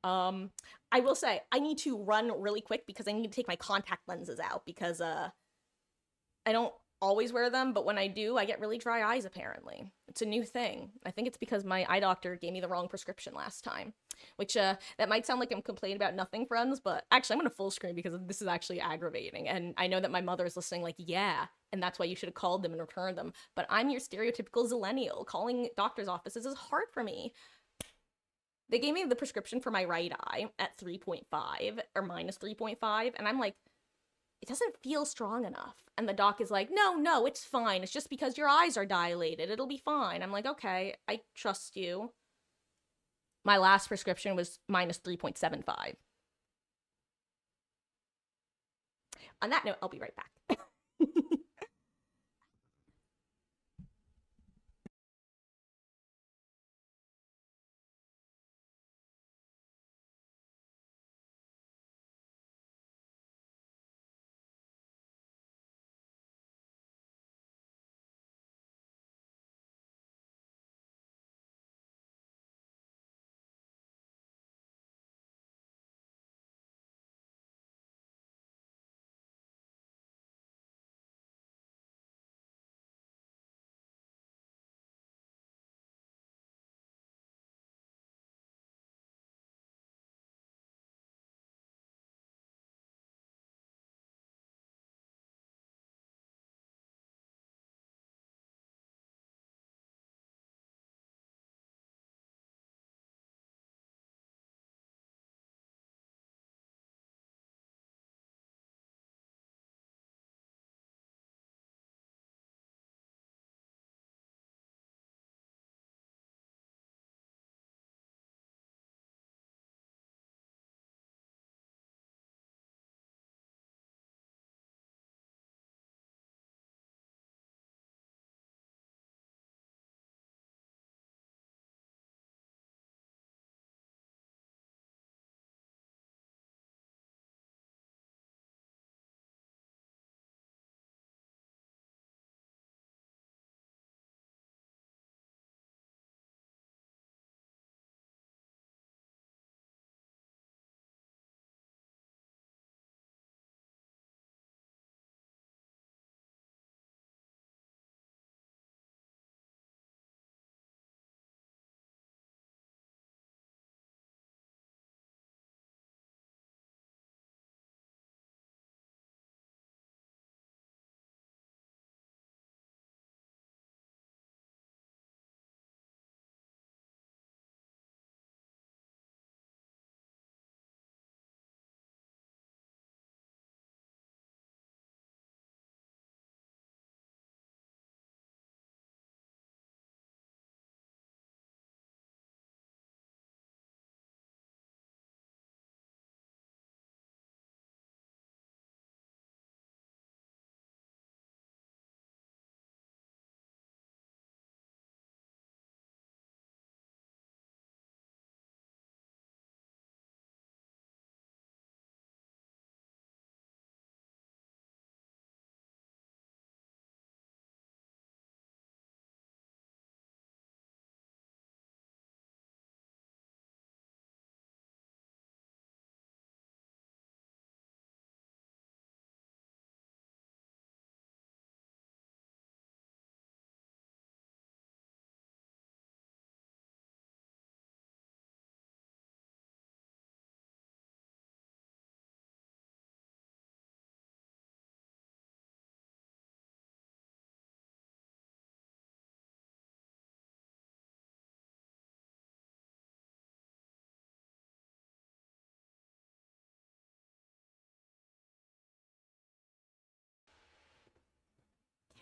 I will say, I need to run really quick because I need to take my contact lenses out because, I don't always wear them, but when I do, I get really dry eyes, apparently. It's a new thing. I think it's because my eye doctor gave me the wrong prescription last time, which, that might sound like I'm complaining about nothing, friends, but actually, I'm gonna full screen because this is actually aggravating, and I know that my mother is listening like, yeah, and that's why you should have called them and returned them, but I'm your stereotypical zillennial. Calling doctor's offices is hard for me. They gave me the prescription for my right eye at 3.5 or minus 3.5, and I'm like, it doesn't feel strong enough. And the doc is like, no, it's fine. It's just because your eyes are dilated. It'll be fine. I'm like, okay, I trust you. My last prescription was minus 3.75. On that note, I'll be right back.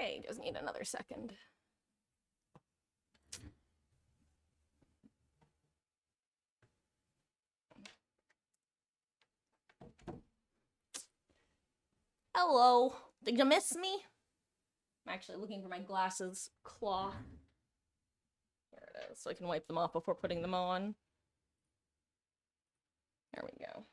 Okay, just need another second. Hello. Did you miss me? I'm actually looking for my glasses cloth. Here it is, so I can wipe them off before putting them on. There we go.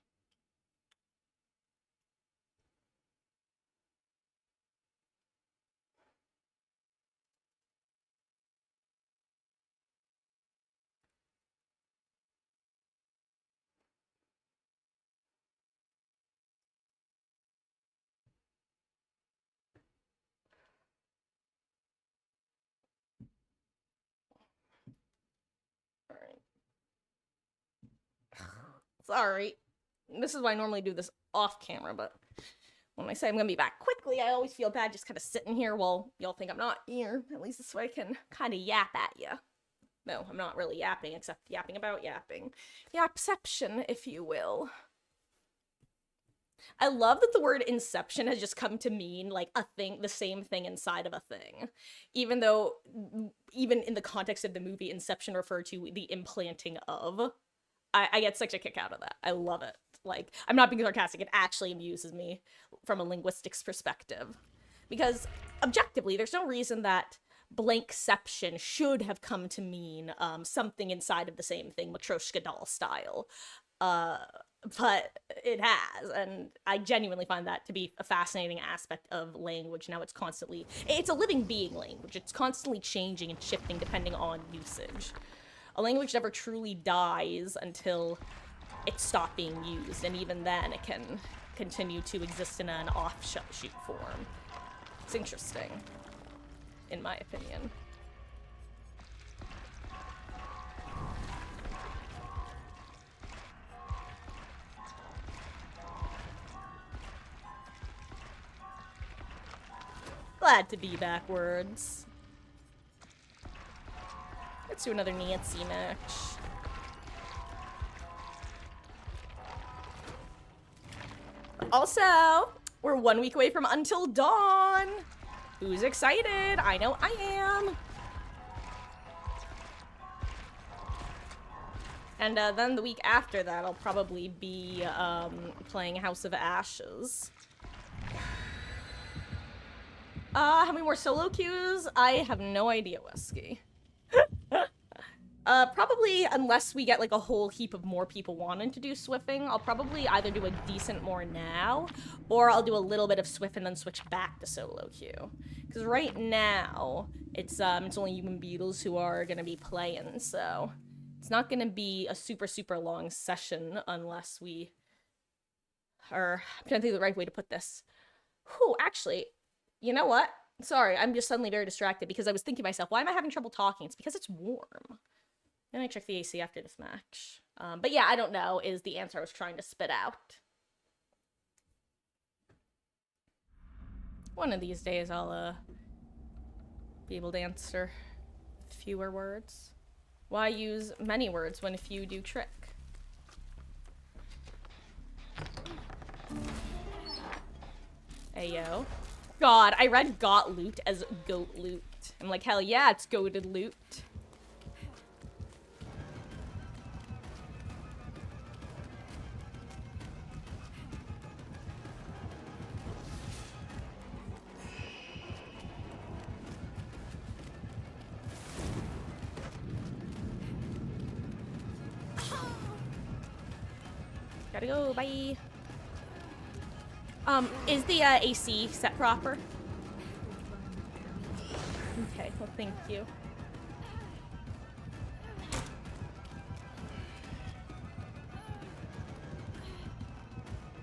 Alright. Sorry. This is why I normally do this off camera, but when I say I'm gonna be back quickly, I always feel bad just kind of sitting here while y'all think I'm not here. At least this way I can kind of yap at you. No, I'm not really yapping, except yapping about yapping. Yapception, if you will. I love that the word inception has just come to mean, like, a thing, the same thing inside of a thing. Even though, even in the context of the movie, inception referred to the implanting of. I get such a kick out of that. I love it. Like, I'm not being sarcastic, it actually amuses me from a linguistics perspective. Because, objectively, there's no reason that blankception should have come to mean something inside of the same thing, Matryoshka doll style. But it has, and I genuinely find that to be a fascinating aspect of language. Now it's a living being language. It's constantly changing and shifting depending on usage. A language never truly dies until it stops being used, and even then it can continue to exist in an offshoot form. It's interesting, in my opinion. Glad to be backwards. Let's do another Nancy match. Also, we're 1 week away from Until Dawn. Who's excited? I know I am. And then the week after that, I'll probably be playing House of Ashes. How many more solo queues? I have no idea, Wesky. Probably, unless we get, like, a whole heap of more people wanting to do Swiffing, I'll probably either do a decent more now, or I'll do a little bit of Swift and then switch back to solo queue. Because right now, it's only you and Beatles who are gonna be playing, so it's not gonna be a super, super long session unless we are... I'm trying to think of the right way to put this. Whew, actually, you know what? Sorry, I'm just suddenly very distracted because I was thinking to myself, why am I having trouble talking? It's because it's warm. Then I check the AC after this match. But yeah, I don't know is the answer I was trying to spit out. One of these days I'll be able to answer fewer words. Why use many words when few do trick? Ayo. God, I read got loot as goat loot. I'm like, hell yeah, it's goated loot. Gotta go, bye. Is the AC set proper? Okay, well, thank you.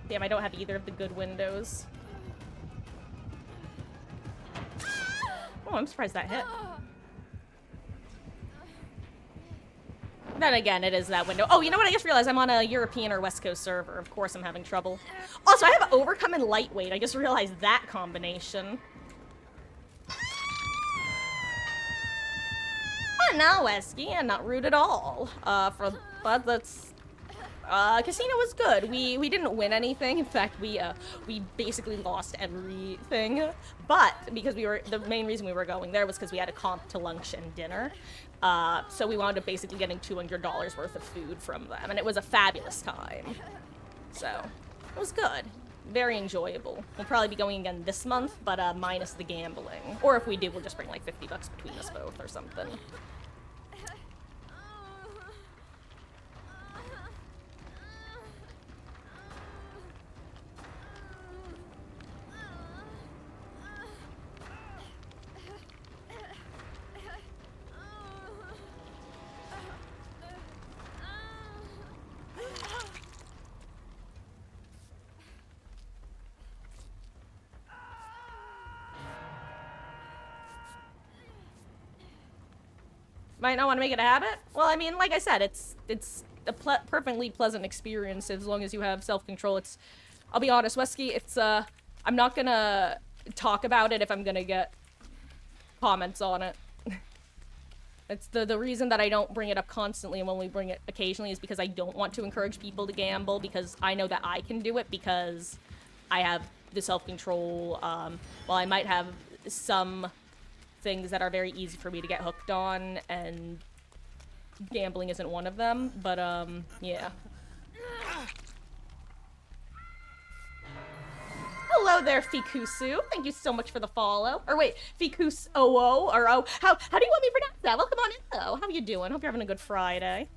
Damn, I don't have either of the good windows. Oh, I'm surprised that hit. Then again, it is that window. Oh, you know what? I just realized I'm on a European or West Coast server. Of course I'm having trouble. Also, I have Overcome and Lightweight. I just realized that combination. Oh, no, Wesky. I'm not rude at all. But that's... Casino was good. We didn't win anything. In fact, we basically lost everything. But because the main reason we were going there was because we had a comp to lunch and dinner. So we wound up basically getting $200 worth of food from them, and it was a fabulous time. So it was good. Very enjoyable. We'll probably be going again this month, but minus the gambling. Or if we do, we'll just bring like $50 between us both or something. Might not want to make it a habit? Well, I mean, like I said, it's a perfectly pleasant experience as long as you have self-control. I'll be honest, Wesky, I'm not gonna talk about it if I'm gonna get comments on it. It's the reason that I don't bring it up constantly, and when we bring it occasionally is because I don't want to encourage people to gamble, because I know that I can do it because I have the self-control. While I might have some things that are very easy for me to get hooked on, and gambling isn't one of them, but yeah. Hello there, Fikusu. Thank you so much for the follow. Or wait, Fikus OO or O. How do you want me to pronounce that? Welcome on in, though. How you doing? Hope you're having a good Friday.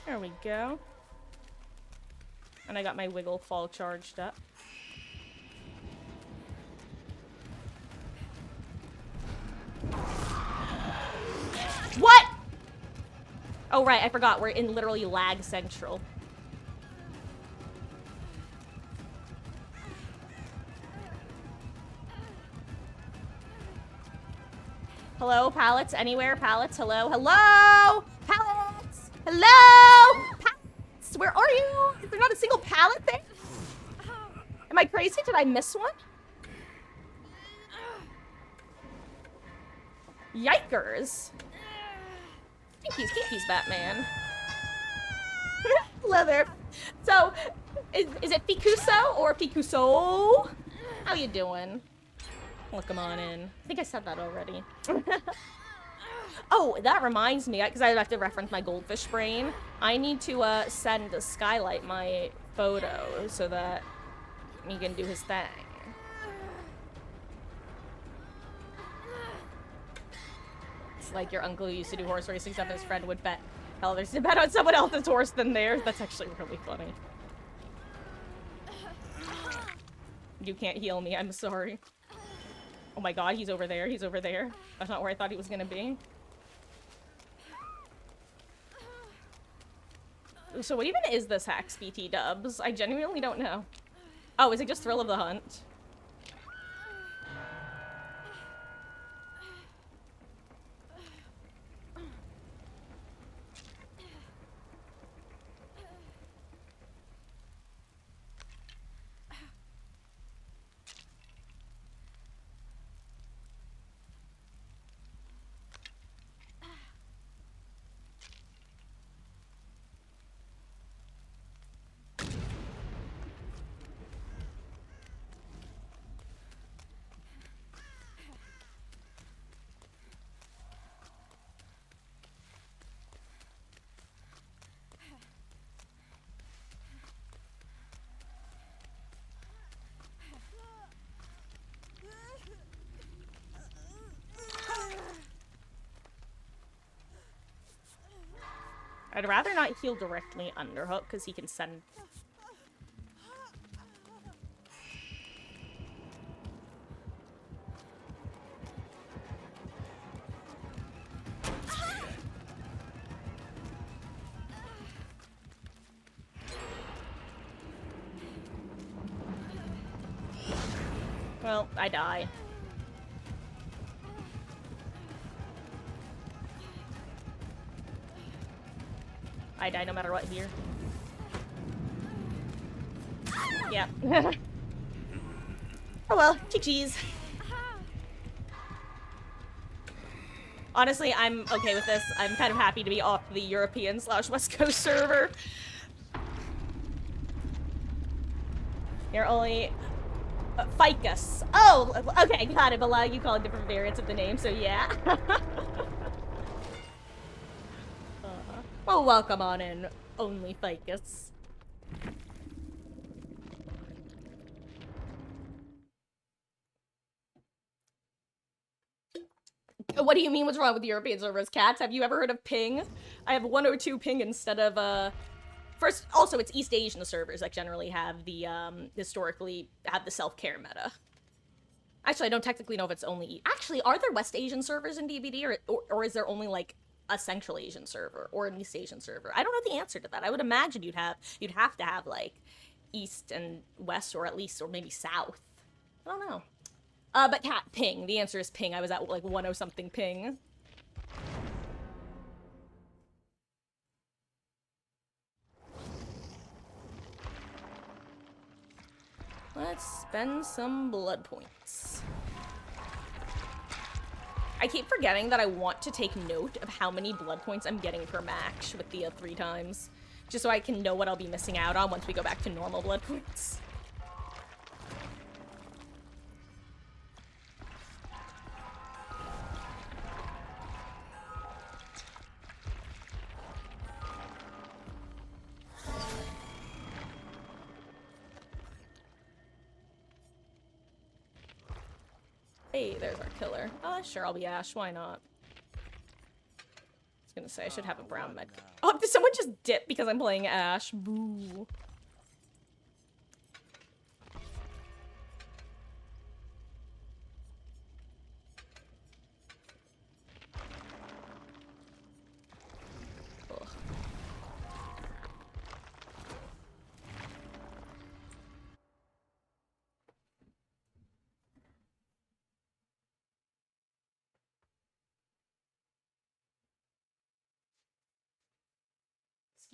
There we go. And I got my Wiggle Fall charged up. What? Oh, right, I forgot. We're in literally lag central. Hello, pallets? Anywhere? Pallets? Hello? Hello? Pallets? Hello? Pallets? Where are you? Is there not a single pallet there? Am I crazy? Did I miss one? Yikers. Kinkies, Batman. Hello there. So, is it Fikuso or Fikuso? How you doing? Welcome on in. I think I said that already. Oh, that reminds me, because I have to reference my goldfish brain. I need to send Skylight my photo so that he can do his thing. It's like your uncle who used to do horse racing stuff, his friend would bet. Hell, there's a bet on someone else's horse than theirs. That's actually really funny. You can't heal me, I'm sorry. Oh my god, he's over there, he's over there. That's not where I thought he was gonna be. So what even is this Hacks BT dubs? I genuinely don't know. Oh, is it just Thrill of the Hunt? I'd rather not heal directly underhook, because he can send... Well, I die. I die no matter what here. Yeah. Oh well, GG's. Honestly, I'm okay with this. I'm kind of happy to be off the European/West Coast server. You're only... Ficus. Oh, okay, got it. But a lot of you call it different variants of the name, so yeah. Well, welcome on in, only Ficus. What do you mean what's wrong with European servers? Cats, have you ever heard of ping? I have 102 ping instead of, First, also, it's East Asian servers that generally have the, historically have the self-care meta. Actually, I don't technically know if it's only... Actually, are there West Asian servers in DBD, or is there only, like, a Central Asian server or an East Asian server? I don't know the answer to that. I would imagine you'd have to have like East and West, or at least, or maybe South. I don't know. But cat ping. The answer is ping. I was at like 10 something ping. Let's spend some blood points. I keep forgetting that I want to take note of how many blood points I'm getting per match with the 3 times. Just so I can know what I'll be missing out on once we go back to normal blood points. Hey, there's our killer. Sure, I'll be Ash. Why not? I was gonna say, I should have a brown med. Oh, did someone just dip because I'm playing Ash? Boo. Ugh.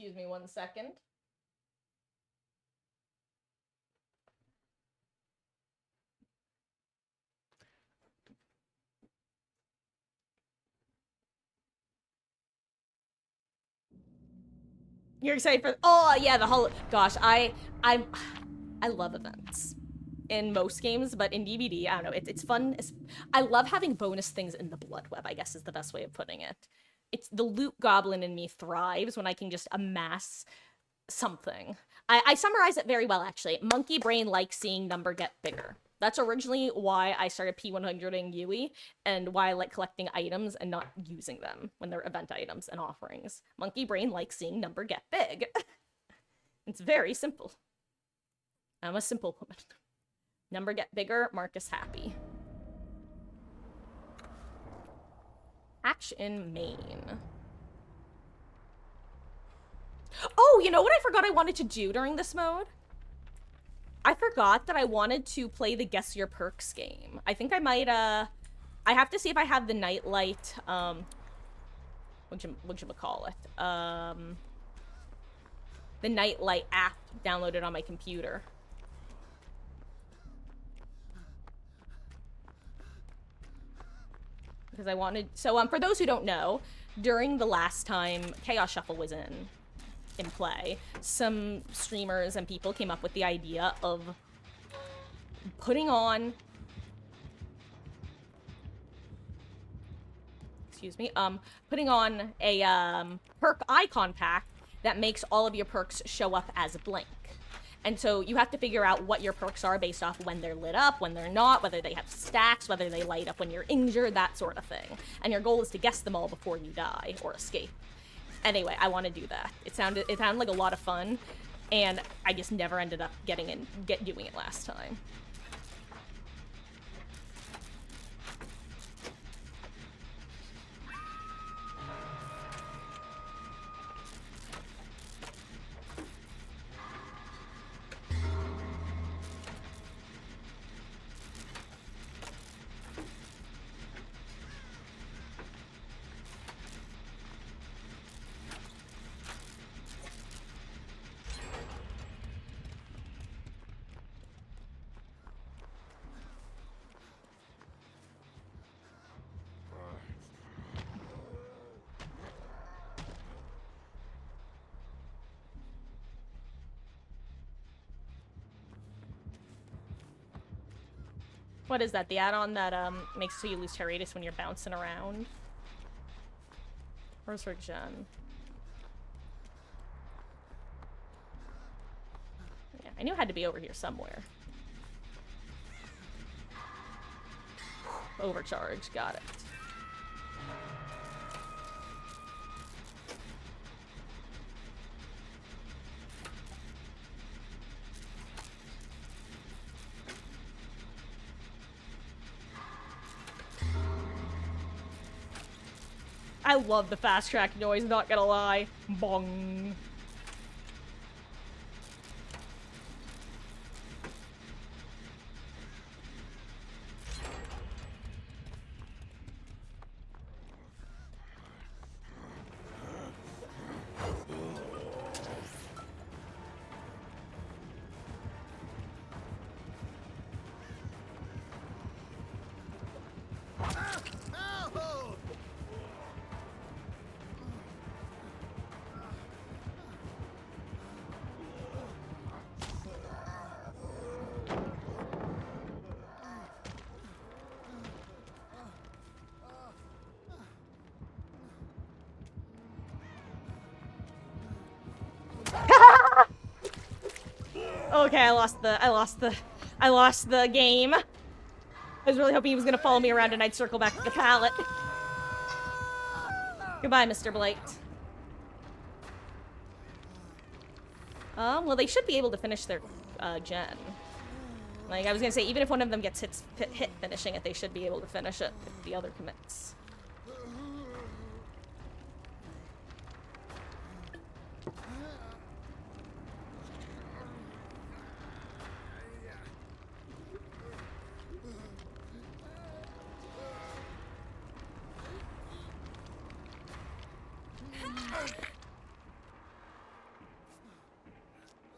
Excuse me 1 second. You're excited for— oh yeah, the whole— gosh, I love events in most games, but in DBD, I don't know, it's fun. I love having bonus things in the blood web, I guess is the best way of putting it. It's the loot goblin in me thrives when I can just amass something. I summarize it very well, actually. Monkey brain likes seeing number get bigger. That's originally why I started P100ing Yui, and why I like collecting items and not using them when they're event items and offerings. Monkey brain likes seeing number get big. It's very simple. I'm a simple woman. Number get bigger, Marcus happy. Hatch in main. Oh, you know what I forgot I wanted to do during this mode? I forgot that I wanted to play the Guess Your Perks game. I think I might, I have to see if I have the Nightlight, whatchamacallit? The Nightlight app downloaded on my computer. Because I wanted— so, for those who don't know, during the last time Chaos Shuffle was in play, some streamers and people came up with the idea of putting on— excuse me, putting on a, perk icon pack that makes all of your perks show up as blank. And so you have to figure out what your perks are based off when they're lit up, when they're not, whether they have stacks, whether they light up when you're injured, that sort of thing. And your goal is to guess them all before you die or escape. Anyway, I want to do that. It sounded like a lot of fun, and I just never ended up doing it last time. What is that? The add-on that makes so you lose hair radius when you're bouncing around? Where's her gen? Yeah, I knew it had to be over here somewhere. Overcharge, got it. I love the fast track noise, not gonna lie. Bong. Okay, I lost the game. I was really hoping he was gonna follow me around and I'd circle back to the pallet. Goodbye, Mr. Blake. Well, they should be able to finish their gen. Like, I was gonna say, even if one of them gets hit finishing it, they should be able to finish it if the other commits.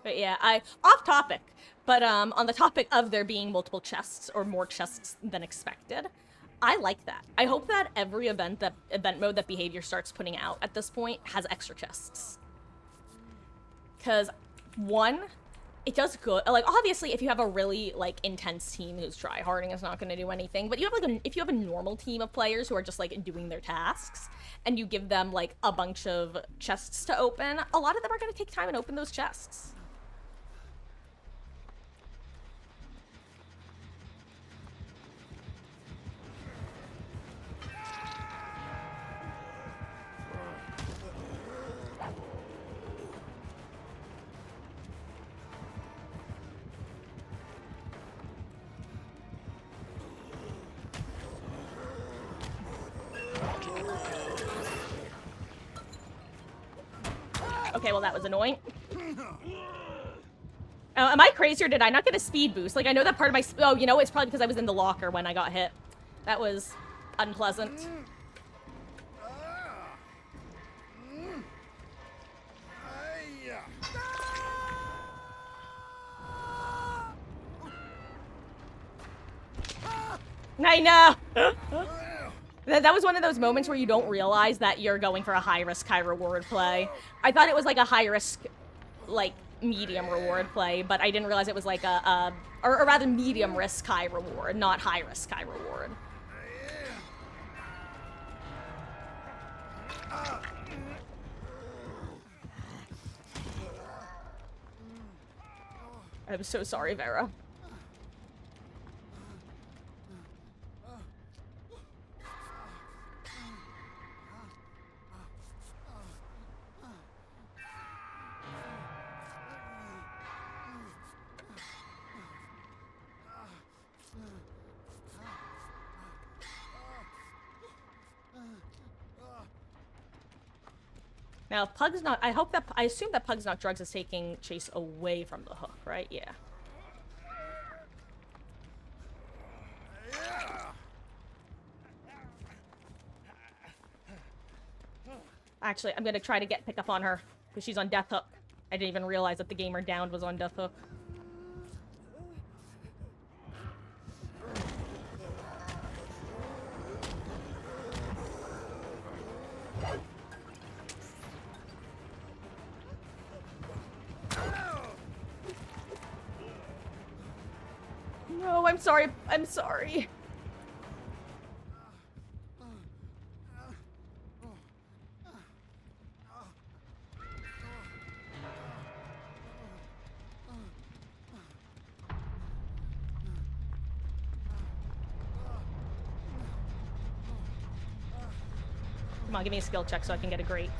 But yeah, off topic, but on the topic of there being multiple chests or more chests than expected, I like that. I hope that every event mode that Behavior starts putting out at this point has extra chests. Cause one, it does good. Like, obviously, if you have a really like intense team who's tryharding, it's not going to do anything. But you have like if you have a normal team of players who are just like doing their tasks, and you give them like a bunch of chests to open, a lot of them are going to take time and open those chests. Okay, well that was annoying. Am I crazy or did I not get a speed boost? Like, I know that part of my... Oh, you know, it's probably because I was in the locker when I got hit. That was unpleasant. I know! That was one of those moments where you don't realize that you're going for a high-risk, high-reward play. I thought it was like a high-risk, like, medium reward play, but I didn't realize it was like or rather medium-risk, high-reward, not high-risk, high-reward. I'm so sorry, Vera. Now, if Pug's not... I assume that Pug's Not Drugs is taking Chase away from the hook, right? Yeah. Actually, I'm gonna try to pick up on her, because she's on Death Hook. I didn't even realize that the gamer downed was on Death Hook. No, I'm sorry. I'm sorry. Come on, give me a skill check so I can get a great.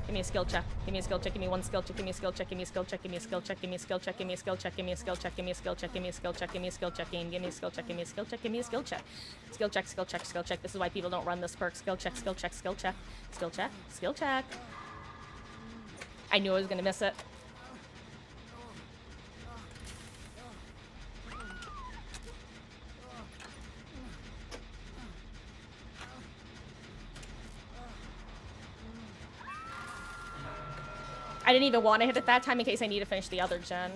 Give me a skill check. Give me a skill check. Give me one skill check. Give me a skill check. Give me a skill check. Give me a skill check. Give me a skill check. Give me a skill check. Give me a skill check. Give me a skill check. Give me a skill check. Give me a skill check. Give me a skill check. Give me a skill check. Give me a skill check. Skill check. Skill check. Skill check. This is why people don't run this perk. Skill check. Skill check. Skill check. Skill check. Skill check. I knew I was gonna miss it. I didn't even want to hit it that time in case I need to finish the other gen.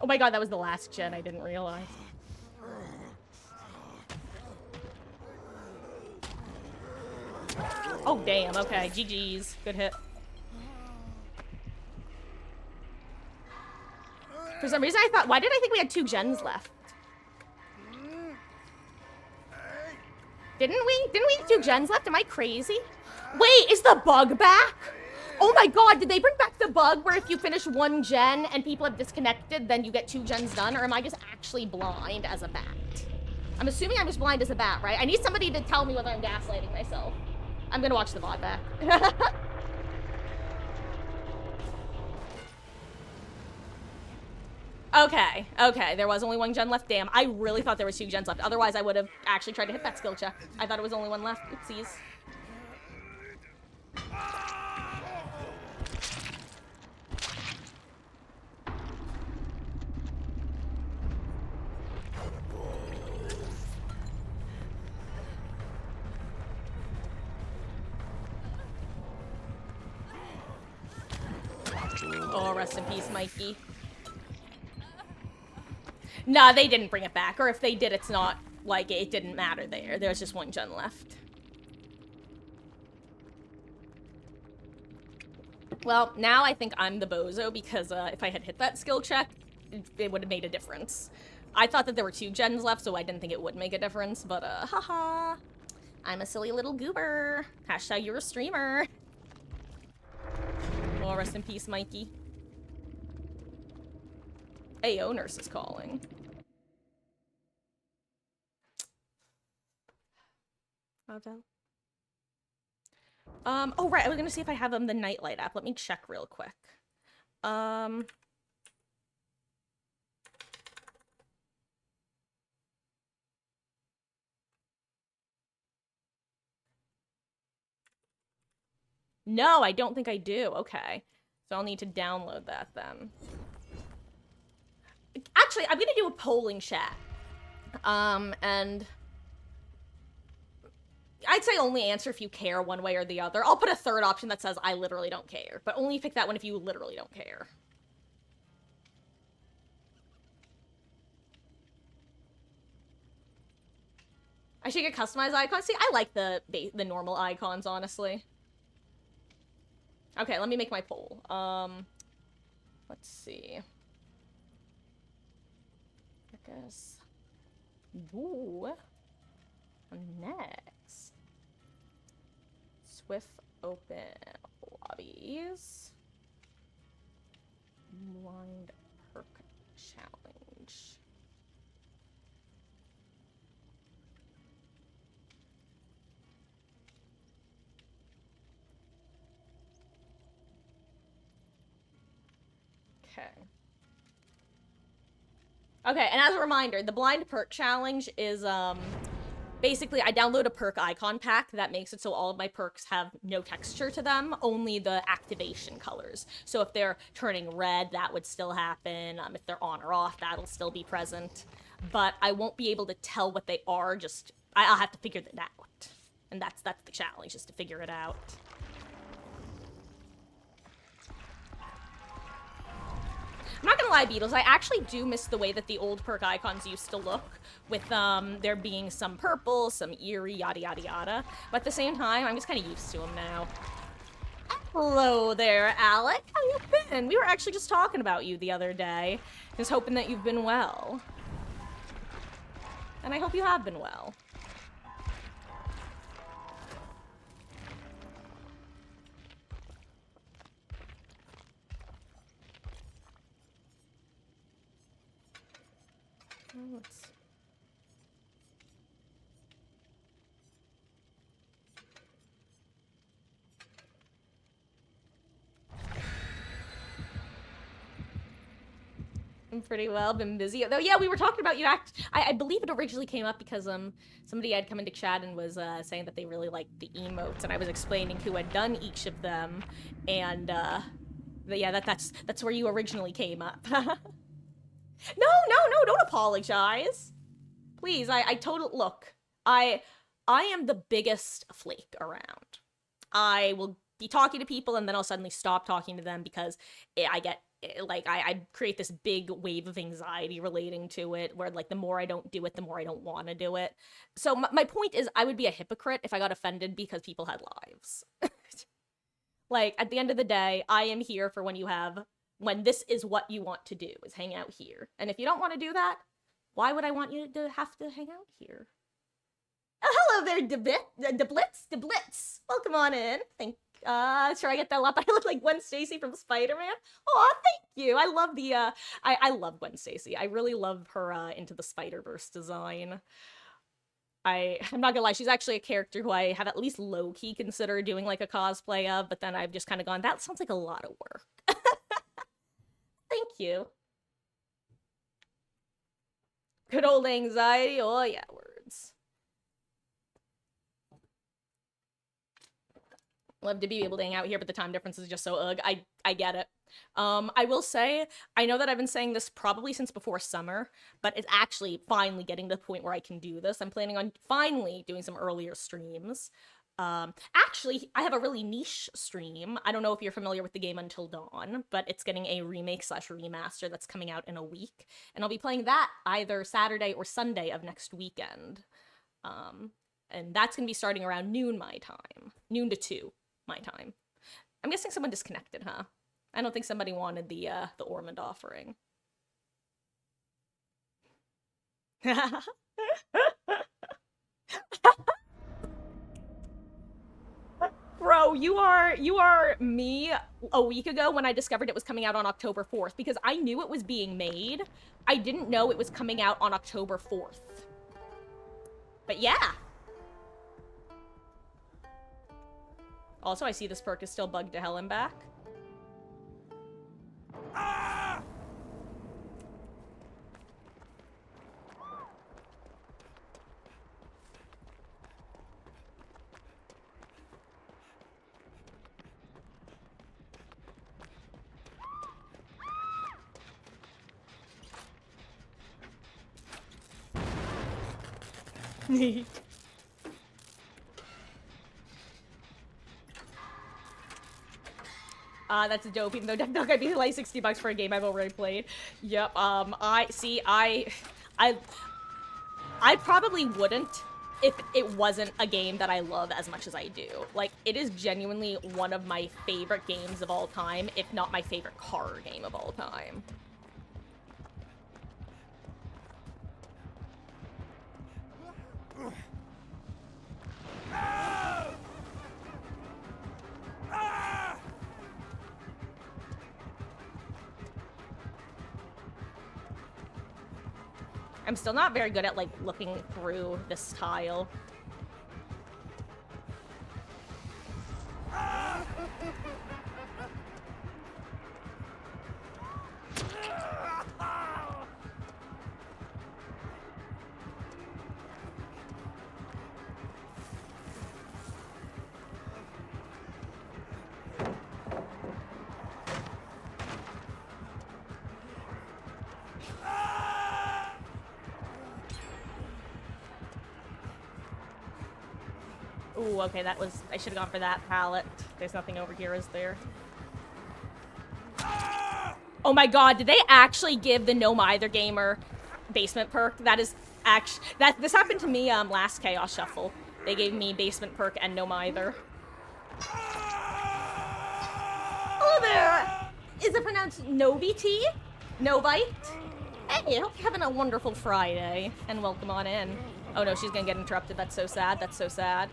Oh my god, that was the last gen, I didn't realize. Oh damn, okay, GG's. Good hit. For some reason I thought, why did I think we had 2 gens left? Didn't we? Didn't we have 2 gens left? Am I crazy? Wait, is the bug back? Oh my god, did they bring back the bug where if you finish 1 gen and people have disconnected, then you get 2 gens done? Or am I just actually blind as a bat? I'm assuming I'm just blind as a bat, right? I need somebody to tell me whether I'm gaslighting myself. I'm gonna watch the VOD back. Okay, okay, there was only 1 gen left. Damn, I really thought there was 2 gens left. Otherwise, I would have actually tried to hit that skill check. I thought it was only 1 left. Oopsies. Oh, rest in peace, Mikey. Nah, they didn't bring it back. Or if they did, it's not like it didn't matter there. There's just 1 gen left. Well, now I think I'm the bozo because if I had hit that skill check, it would have made a difference. I thought that there were 2 gens left, so I didn't think it would make a difference, but haha. I'm a silly little goober. Hashtag you're a streamer. Oh, rest in peace, Mikey. AO nurse is calling. Hotel. Oh right, I was gonna see if I have the nightlight app. Let me check real quick. No, I don't think I do. Okay. So I'll need to download that then. Actually, I'm gonna do a polling chat. And I'd say only answer if you care one way or the other. I'll put a third option that says I literally don't care, but only pick that one if you literally don't care. I should get customized icons. See, I like the normal icons, honestly. Okay, let me make my poll. Let's see. I guess. Ooh. Next. Swift open lobbies. Blind perk challenge. Okay. Okay, and as a reminder, the blind perk challenge is, basically, I download a perk icon pack that makes it so all of my perks have no texture to them, only the activation colors. So if they're turning red, that would still happen. If they're on or off, that'll still be present. But I won't be able to tell what they are, just, I'll have to figure that out. And that's the challenge, is to figure it out. I'm not gonna lie, Beatles, I actually do miss the way that the old perk icons used to look, with there being some purple, some eerie, yada yada yada. But at the same time, I'm just kind of used to them now. Hello there, Alec. How you been? We were actually just talking about you the other day. Just hoping that you've been well. And I hope you have been well. Let's see. I'm pretty well, been busy. Though, yeah, we were talking about you I believe it originally came up because somebody had come into chat and was saying that they really liked the emotes, and I was explaining who had done each of them, and yeah, that's where you originally came up. No, don't apologize. Please, I totally, look, I am the biggest flake around. I will be talking to people and then I'll suddenly stop talking to them because I get, like, I create this big wave of anxiety relating to it, where, like, the more I don't do it, the more I don't want to do it. So my point is, I would be a hypocrite if I got offended because people had lives. Like, at the end of the day, I am here for when you have when this is what you want to do, is hang out here. And if you don't want to do that, why would I want you to have to hang out here? Oh, hello there, Deblitz. Welcome on in. Sure I get that a lot, but I look like Gwen Stacy from Spider-Man. Oh, thank you. I love the, I love Gwen Stacy. I really love her, Into the Spider-Verse design. I'm not gonna lie, she's actually a character who I have at least low-key considered doing, like, a cosplay of, but then I've just kind of gone, that sounds like a lot of work. Thank you. Good old anxiety. Oh, yeah, words. Love to be able to hang out here, but the time difference is just so ugh. I get it. I will say, I know that I've been saying this probably since before summer, but it's actually finally getting to the point where I can do this. I'm planning on finally doing some earlier streams. Actually, I have a really niche stream. I don't know if you're familiar with the game Until Dawn, but it's getting a remake/remaster that's coming out in a week, and I'll be playing that either Saturday or Sunday of next weekend. And that's gonna be starting around noon my time. Noon to 2 my time. I'm guessing someone disconnected, huh? I don't think somebody wanted the Ormond offering. Bro, you are me a week ago when I discovered it was coming out on October 4th, because I knew it was being made. I didn't know it was coming out on October 4th. But yeah. Also, I see this perk is still bugged to hell and back. Ah! That's dope, even though definitely gonna be like $60 for a game I've already played. Yep, I probably wouldn't if it wasn't a game that I love as much as I do. Like, it is genuinely one of my favorite games of all time, if not my favorite car game of all time. I'm still not very good at, like, looking through this tile. Ooh, okay, that was... I should have gone for that pallet. There's nothing over here, is there? Oh my god, did they actually give the Gnome Either Gamer basement perk? That is actually... This happened to me, last Chaos Shuffle. They gave me basement perk and Gnome Either. Hello there! Is it pronounced Novite? Novite? Hey, I hope you're having a wonderful Friday. And welcome on in. Oh no, she's gonna get interrupted. That's so sad. That's so sad.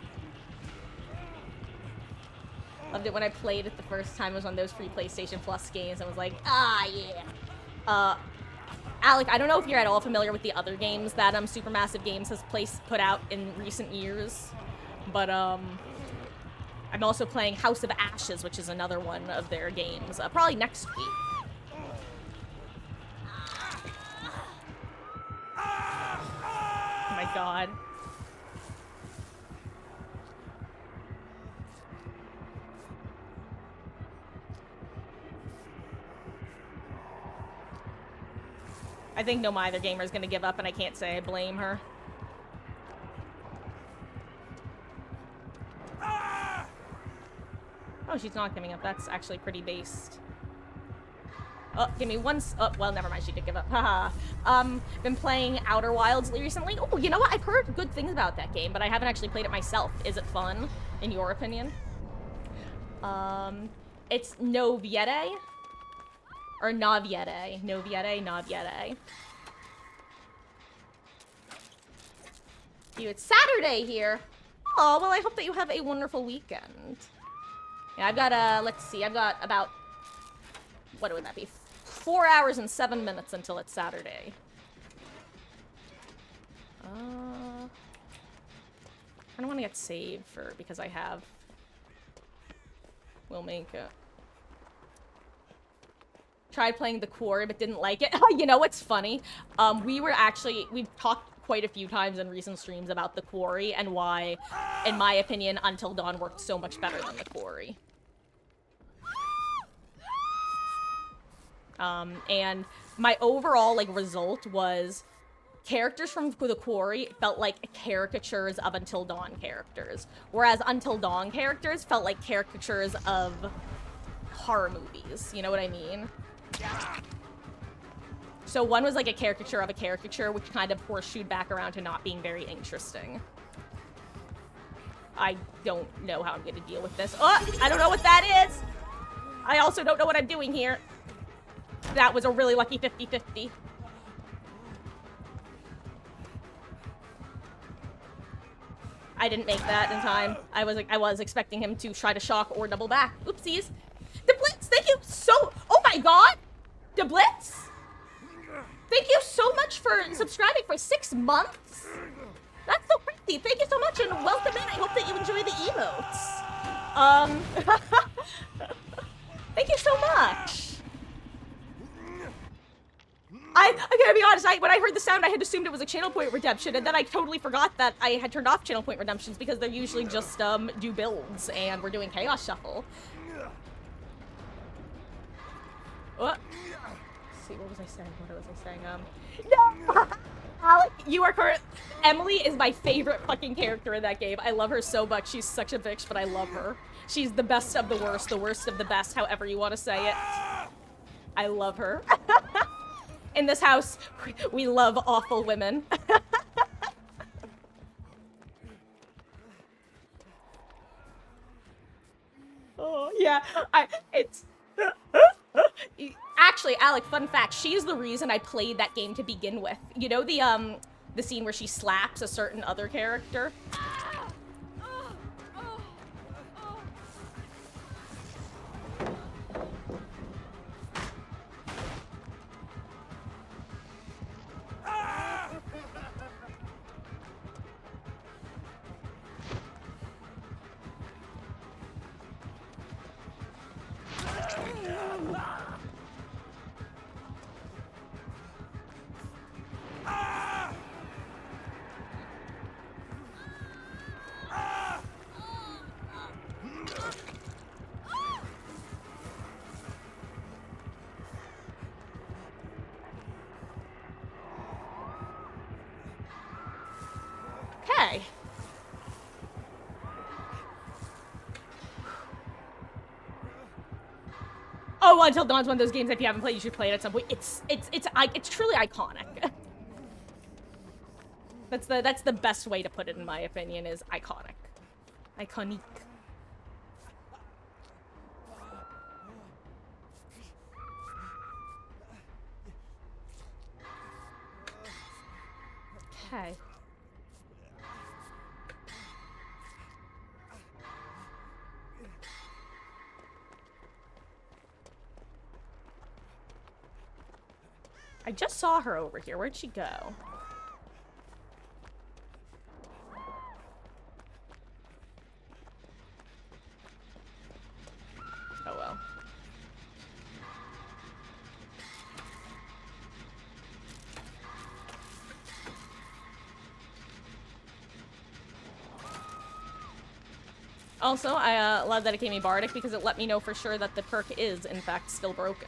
Loved it when I played it the first time. It was one of those free PlayStation Plus games. I was like, ah, yeah. Alec, I don't know if you're at all familiar with the other games that Supermassive Games has put out in recent years, but I'm also playing House of Ashes, which is another one of their games, probably next week. Oh my god. I think No Either Gamer is going to give up, and I can't say I blame her. Oh, she's not coming up. That's actually pretty based. Oh, give me one... Oh, well, never mind. She did give up. Haha. Been playing Outer Wilds recently. Oh, you know what? I've heard good things about that game, but I haven't actually played it myself. Is it fun, in your opinion? It's No Viete. Or Naviete. Noviete, Naviete. It's Saturday here. Oh, well, I hope that you have a wonderful weekend. Yeah, I've got, let's see, I've got about, what would that be? 4 hours and 7 minutes until it's Saturday. I don't want to get saved because I have. We'll make it. Tried playing the Quarry, but didn't like it. You know what's funny? We've talked quite a few times in recent streams about the Quarry and why, in my opinion, Until Dawn worked so much better than the Quarry. And my overall, like, result was characters from the Quarry felt like caricatures of Until Dawn characters, whereas Until Dawn characters felt like caricatures of horror movies. You know what I mean? So one was like a caricature of a caricature, which kind of horseshoed back around to not being very interesting. I don't know how I'm going to deal with this. Oh, I don't know what that is. I also don't know what I'm doing here. That was a really lucky 50-50. I didn't make that in time. I was expecting him to try to shock or double back. Oopsies. The Blitz, thank you so... Oh my god! The Blitz? Thank you so much for subscribing for 6 months. That's so crazy. Thank you so much and welcome in. I hope that you enjoy the emotes. Thank you so much. I gotta be honest, when I heard the sound, I had assumed it was a channel point redemption, and then I totally forgot that I had turned off channel point redemptions because they're usually just, do builds, and we're doing Chaos Shuffle. What? Let's see, what was I saying? No! Alec, you are correct. Emily is my favorite fucking character in that game. I love her so much. She's such a bitch, but I love her. She's the best of the worst of the best, however you want to say it. I love her. In this house, we love awful women. Oh, yeah. Actually, Alec, fun fact, she's the reason I played that game to begin with. You know the scene where she slaps a certain other character? Okay. Oh, Until Dawn's one of those games that if you haven't played, you should play it at some point. It's truly iconic. That's the best way to put it, in my opinion, is iconic. Iconique. Okay. I just saw her over here. Where'd she go? Oh well. Also, I love that it gave me Bardic because it let me know for sure that the perk is, in fact, still broken.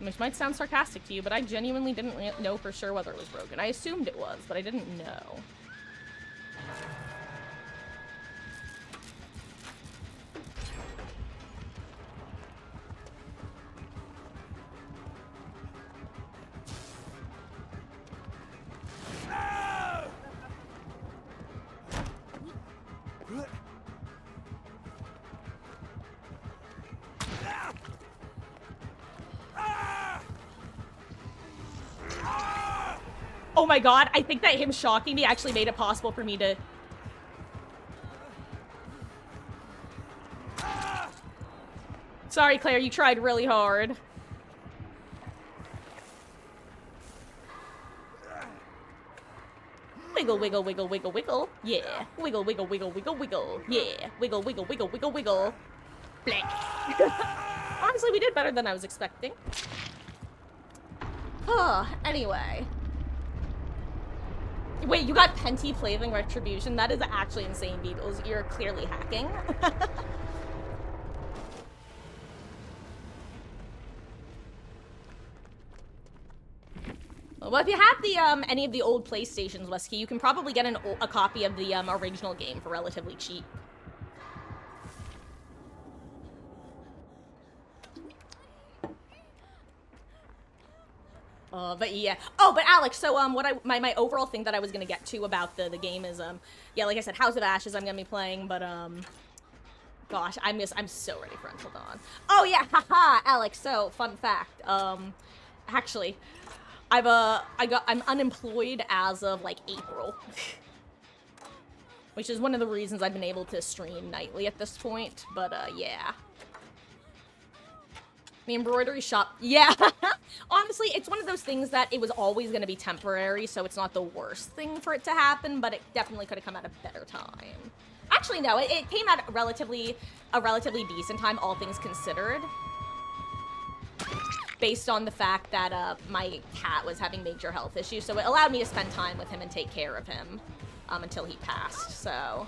Which might sound sarcastic to you, but I genuinely didn't know for sure whether it was broken. I assumed it was, but I didn't know. Oh my god, I think that him shocking me actually made it possible for me to... Sorry, Claire, you tried really hard. Wiggle, wiggle, wiggle, wiggle, wiggle. Yeah. Wiggle, wiggle, wiggle, wiggle, wiggle. Yeah. Wiggle, wiggle, wiggle, wiggle, wiggle. Blech. Honestly, we did better than I was expecting. Anyway. Wait, you got Penti Plaving Retribution? That is actually insane, Beatles. You're clearly hacking. Well, if you have the any of the old PlayStations, Wesky, you can probably get a copy of the original game for relatively cheap. But yeah. Oh, but Alex, so my overall thing that I was gonna get to about the game is yeah, like I said, House of Ashes I'm gonna be playing, but gosh, I'm so ready for Until Dawn. Oh yeah, haha, Alex. So fun fact, actually, I'm unemployed as of like April, which is one of the reasons I've been able to stream nightly at this point. But yeah. The embroidery shop, yeah. Honestly, it's one of those things that it was always going to be temporary, so it's not the worst thing for it to happen, but it definitely could have come at a better time. Actually, no, it came at a relatively decent time, all things considered. Based on the fact that my cat was having major health issues, so it allowed me to spend time with him and take care of him until he passed, so...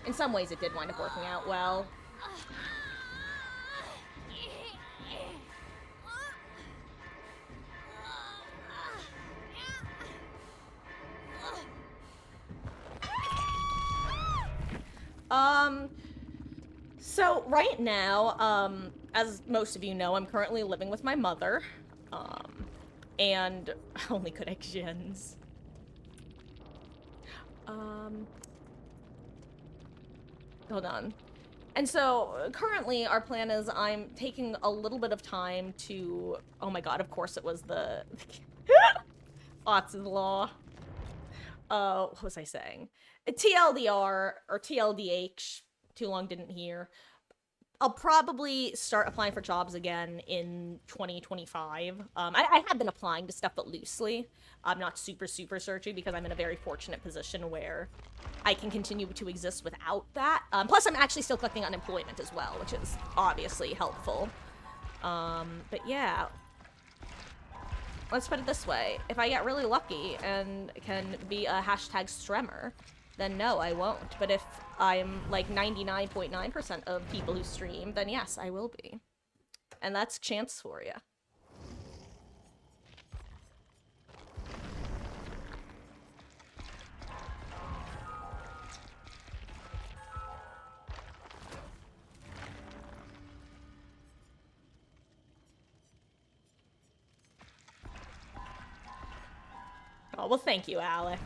In some ways, it did wind up working out well. So right now, as most of you know, I'm currently living with my mother, and only connections. Hold on. And so currently our plan is I'm taking a little bit of time to, oh my god, of course it was the Otts-in-law. What was I saying? TLDR, or TLDH, too long didn't hear. I'll probably start applying for jobs again in 2025. I have been applying to stuff, but loosely. I'm not super searching because I'm in a very fortunate position where I can continue to exist without that. Plus, I'm actually still collecting unemployment as well, which is obviously helpful. But yeah. Let's put it this way. If I get really lucky and can be a hashtag stremmer, then no, I won't. But if I'm like 99.9% of people who stream, then yes, I will be. And that's chance for you. Oh, well, thank you, Alec.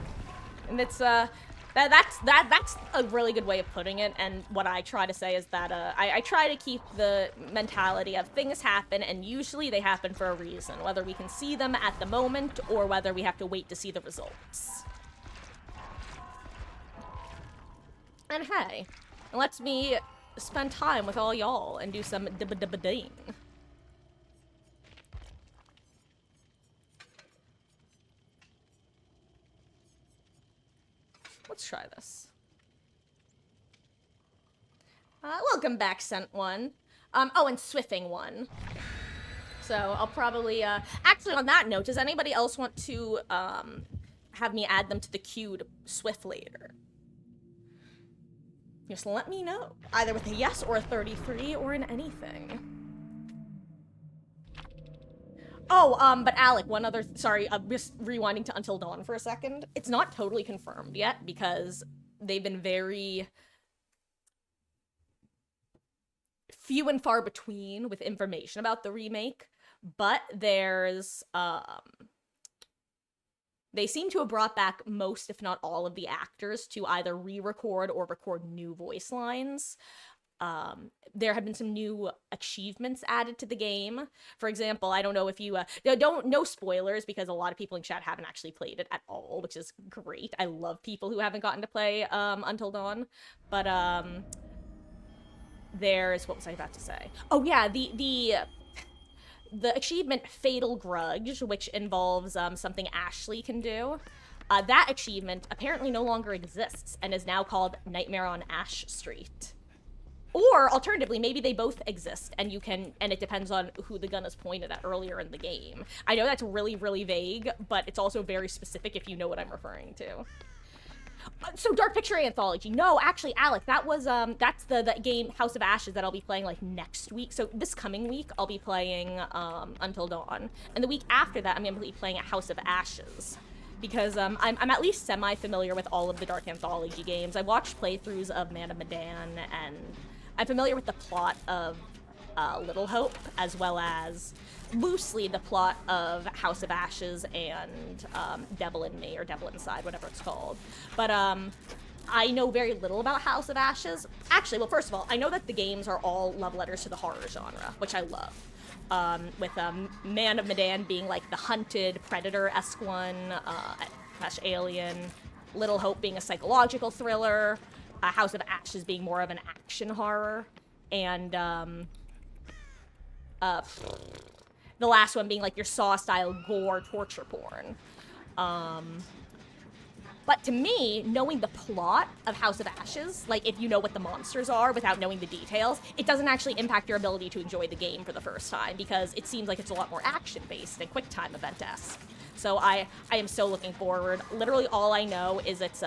And it's, that's a really good way of putting it, and what I try to say is that, I try to keep the mentality of things happen, and usually they happen for a reason, whether we can see them at the moment, or whether we have to wait to see the results. And hey, it lets me spend time with all y'all and do some ding. Let's try this. Welcome back, Sent One. Oh, and Swiffing One. So I'll probably, actually on that note, does anybody else want to, have me add them to the queue to Swift later? Just let me know. Either with a yes or a 33 or in anything. Oh, but Alec, one other, sorry, just rewinding to Until Dawn for a second. It's not totally confirmed yet because they've been very few and far between with information about the remake, but there's, they seem to have brought back most, if not all, of the actors to either re-record or record new voice lines. there have been some new achievements added to the game. For example, I don't know if you no spoilers, because a lot of people in chat haven't actually played it at all, which is great. I love people who haven't gotten to play Until Dawn. But there's, what was I about to say? Oh yeah, the achievement Fatal Grudge, which involves something Ashley can do. That achievement apparently no longer exists and is now called Nightmare on Ash Street. Or alternatively, maybe they both exist and you can, and it depends on who the gun is pointed at earlier in the game. I know that's really, really vague, but it's also very specific if you know what I'm referring to. So Dark Picture Anthology. No, actually, Alec, that was that's the game House of Ashes that I'll be playing like next week. So this coming week I'll be playing Until Dawn, and the week after that I'm gonna be playing a House of Ashes, because I'm at least semi-familiar with all of the Dark Anthology games. I watched playthroughs of Man of Medan, and I'm familiar with the plot of Little Hope, as well as loosely the plot of House of Ashes and Devil in Me, or Devil Inside, whatever it's called. But I know very little about House of Ashes. Actually, well, first of all, I know that the games are all love letters to the horror genre, which I love. With Man of Medan being like the hunted predator-esque one, / alien, Little Hope being a psychological thriller, House of Ashes being more of an action horror, and the last one being like your Saw-style gore torture porn. But to me, knowing the plot of House of Ashes, like if you know what the monsters are without knowing the details, it doesn't actually impact your ability to enjoy the game for the first time, because it seems like it's a lot more action-based and QuickTime event-esque. So I am so looking forward. Literally all I know is it's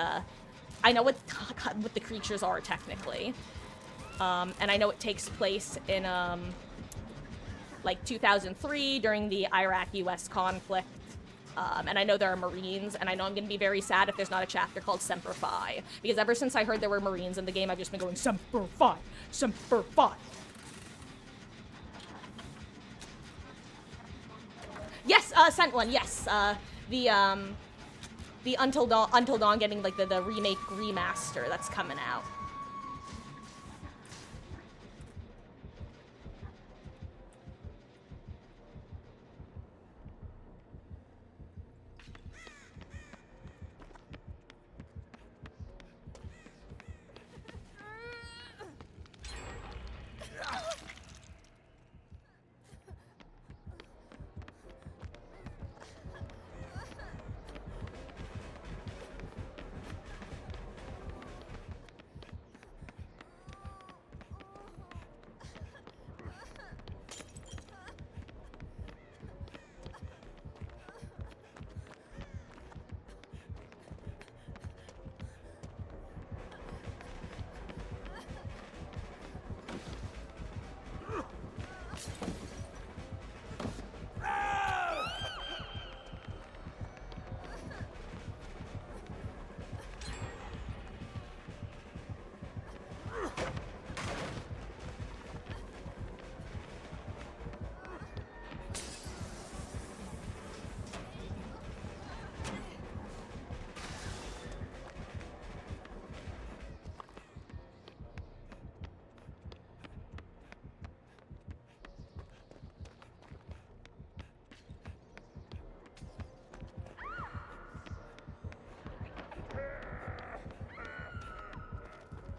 I know what the creatures are technically, and I know it takes place in like 2003 during the Iraq-US conflict, and I know there are Marines, and I know I'm gonna be very sad if there's not a chapter called Semper Fi, because ever since I heard there were Marines in the game, I've just been going Semper Fi, Semper Fi. Yes, sent one. Yes, the Until Dawn getting like the remake remaster that's coming out.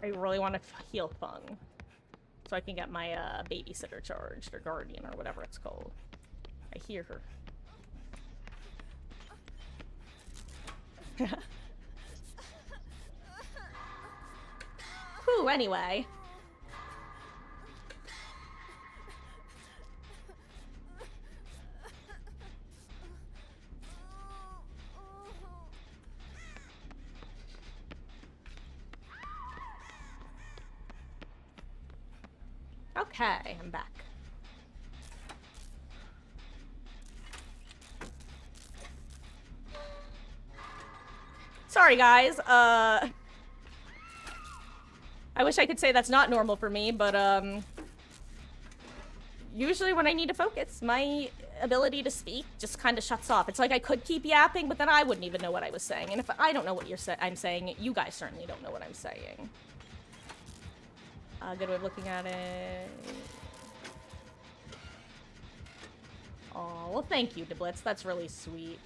I really want to heal Fung, so I can get my babysitter charged, or guardian, or whatever it's called. I hear her. Whew, anyway. Okay, I'm back. Sorry, guys. I wish I could say that's not normal for me, but, usually when I need to focus, my ability to speak just kind of shuts off. It's like I could keep yapping, but then I wouldn't even know what I was saying. And if I don't know what I'm saying, you guys certainly don't know what I'm saying. Good way of looking at it. Oh, well, thank you, Diblitz. That's really sweet.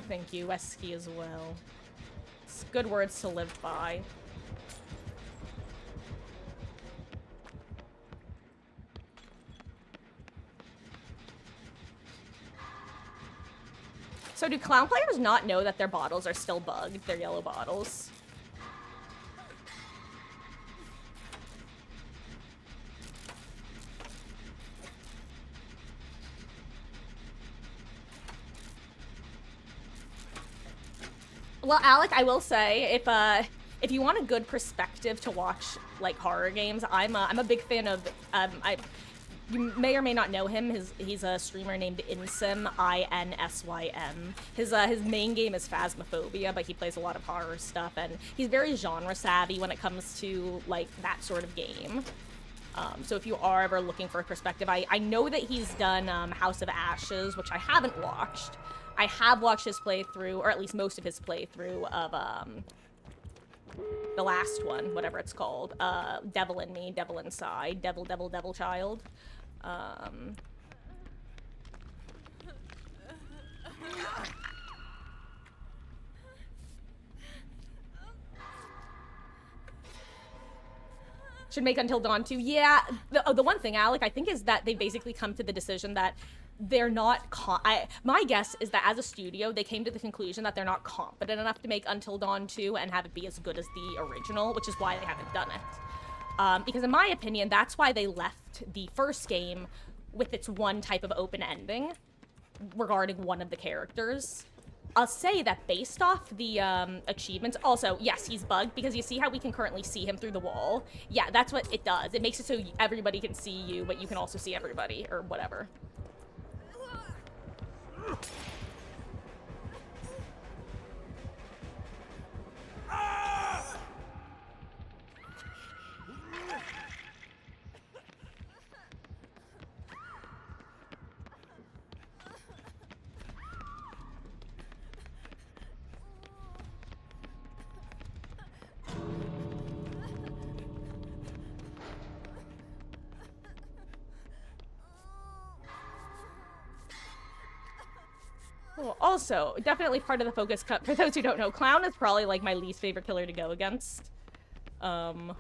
Thank you, Wesky, as well. It's good words to live by. So do clown players not know that their bottles are still bugged? Their yellow bottles? Well, Alec, I will say, if you want a good perspective to watch like horror games, I'm a big fan of you may or may not know him. He's a streamer named Insym, INSYM. His main game is Phasmophobia, but he plays a lot of horror stuff, and he's very genre savvy when it comes to like that sort of game. So if you are ever looking for a perspective, I know that he's done House of Ashes, which I haven't watched. I have watched his playthrough, or at least most of his playthrough of the last one, whatever it's called. Devil in Me, Devil Inside, Devil, Devil, Devil Child. Should make Until Dawn 2. Yeah, the one thing, Alec, I think is that they basically come to the decision that they're not my guess is that as a studio, they came to the conclusion that they're not competent enough to make Until Dawn 2 and have it be as good as the original, which is why they haven't done it. Because in my opinion, that's why they left the first game with its one type of open ending regarding one of the characters. I'll say that based off the achievements, also, yes, he's bugged, because you see how we can currently see him through the wall? Yeah, that's what it does. It makes it so everybody can see you, but you can also see everybody, or whatever. Well, also, definitely part of the focus cut, for those who don't know, Clown is probably like my least favorite killer to go against. Find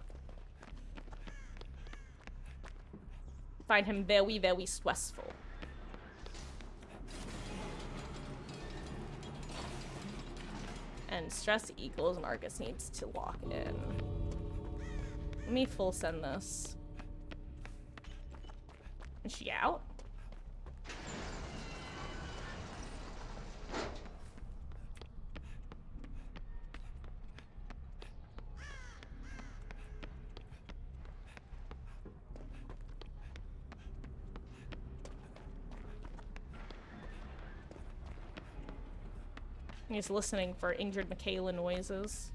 him very, very stressful. And stress equals Marcus needs to lock in. Let me full send this. Is she out? He's listening for injured Michaela noises.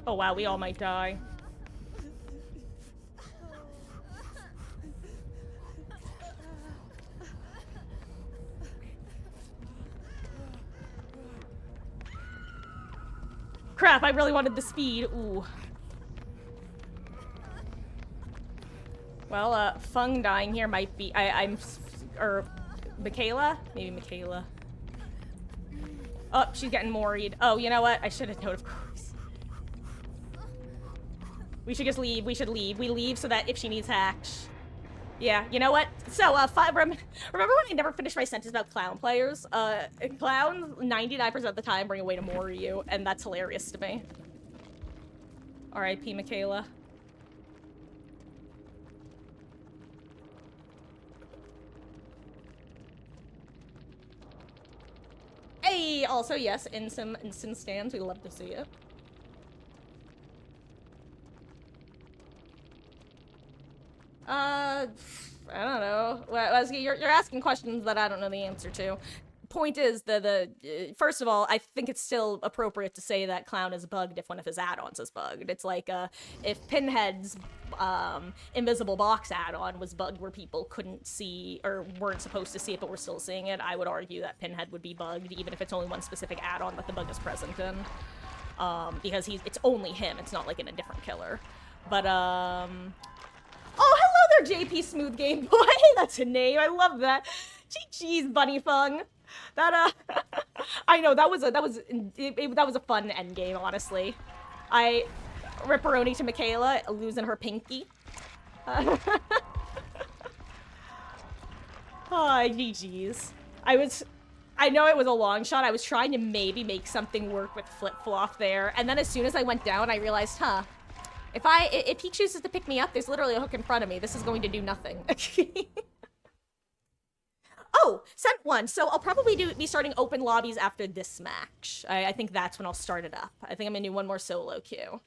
Oh wow, we all might die. Crap, I really wanted the speed. Ooh. Well, Fung dying here might be... or Michaela? Maybe Michaela. Oh, she's getting moried. Oh, you know what? I should have known, of course. We should just leave. We should leave. We leave so that if she needs hacks. Yeah, you know what? So, remember when I never finished my sentence about clown players? Clowns, 99% of the time, bring a way to mori you, and that's hilarious to me. R.I.P. Michaela. Hey, also, yes, in some instant stands, we love to see it. I don't know. Well, you're asking questions that I don't know the answer to. Point is, first of all, I think it's still appropriate to say that Clown is bugged if one of his add-ons is bugged. It's like, if Pinhead's, Invisible Box add-on was bugged where people couldn't see, or weren't supposed to see it but were still seeing it, I would argue that Pinhead would be bugged, even if it's only one specific add-on that the bug is present in. Because it's only him, it's not like in a different killer. But, oh, hello there, JP Smooth Game Boy! That's a name, I love that! GG's, Bunny Fung! That, I know, that was a fun endgame, honestly. Ripperoni to Michaela, losing her pinky. Oh, GG's. I know it was a long shot, I was trying to maybe make something work with flip-flop there, and then as soon as I went down, I realized, huh, if he chooses to pick me up, there's literally a hook in front of me, this is going to do nothing. Oh, sent one. So I'll probably be starting open lobbies after this match. I think that's when I'll start it up. I think I'm gonna do one more solo queue.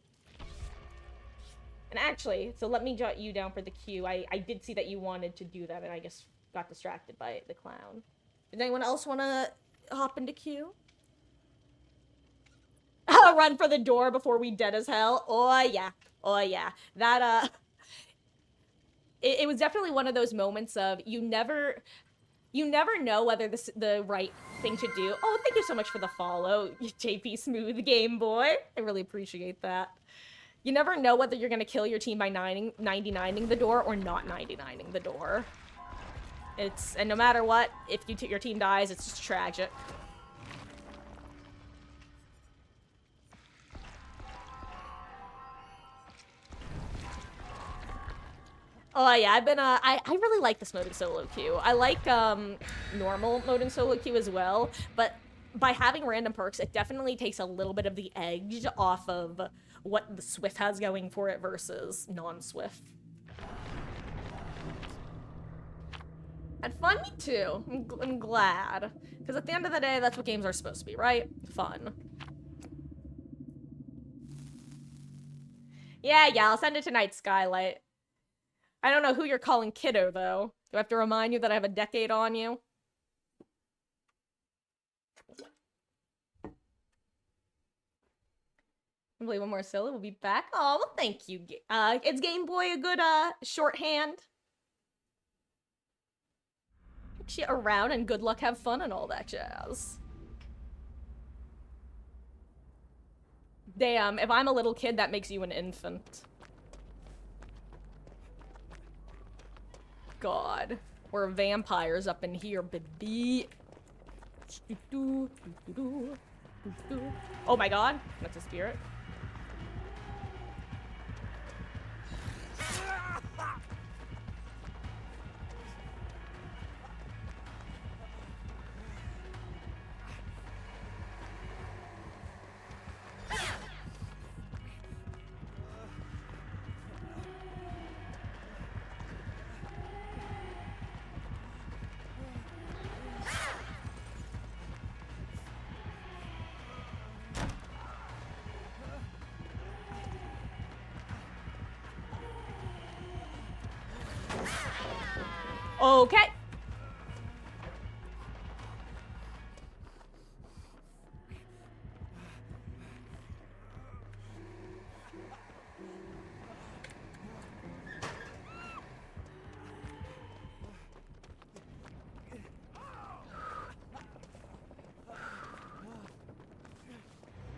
And actually, so let me jot you down for the queue. I did see that you wanted to do that, and I just got distracted by the clown. Does anyone else want to hop into queue? Run for the door before we dead as hell. Oh yeah, oh yeah. That it was definitely one of those moments of you never know whether this the right thing to do. Oh, thank you so much for the follow, JP Smooth Game Boy. I really appreciate that. You never know whether you're gonna kill your team by 99ing the door or not 99ing the door. And no matter what, if your team dies, it's just tragic. Oh yeah, I've been I really like this mode in solo queue. I like normal mode in solo queue as well, but by having random perks, it definitely takes a little bit of the edge off of what the Swift has going for it versus non-Swift. Had fun, me too. I'm glad, because at the end of the day, that's what games are supposed to be, right? Fun. Yeah, I'll send it to Night Skylight. I don't know who you're calling kiddo, though. Do I have to remind you that I have a decade on you? I believe one more solo, we'll be back. Oh, well, thank you. Is Game Boy a good, shorthand? Get you around and good luck, have fun, and all that jazz. Damn, if I'm a little kid, that makes you an infant. God, we're vampires up in here, baby. Oh my god, that's a spirit. Okay.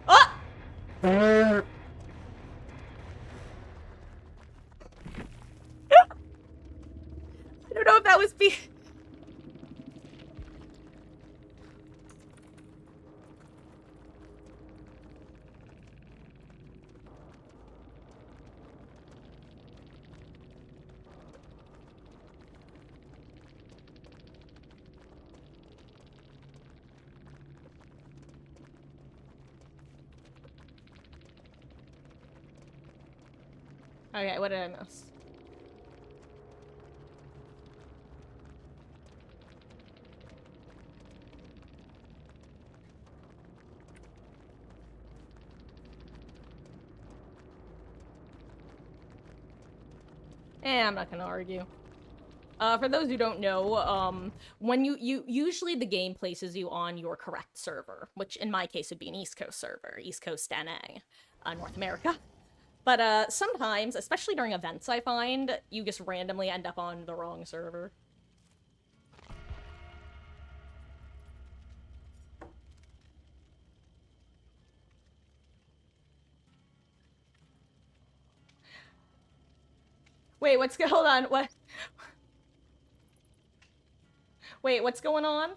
Oh! I don't know if that was Okay, what did I miss? I'm not gonna argue. For those who don't know, when you usually the game places you on your correct server, which in my case would be an East Coast server, East Coast NA, North America. But sometimes, especially during events, I find you just randomly end up on the wrong server. Wait, hold on, what? Wait, what's going on?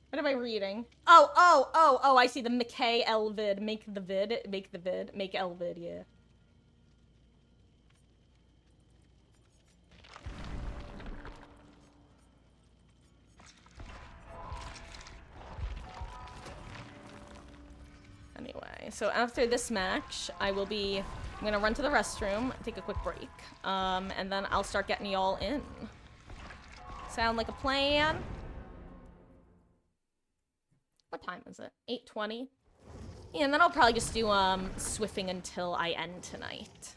What am I reading? Oh, I see the McKay Elvid. Make the vid, make Elvid, yeah. Anyway, so after this match, I'm gonna run to the restroom, take a quick break, and then I'll start getting y'all in. Sound like a plan? What time is it? 8:20? Yeah, and then I'll probably just do, swiffing until I end tonight.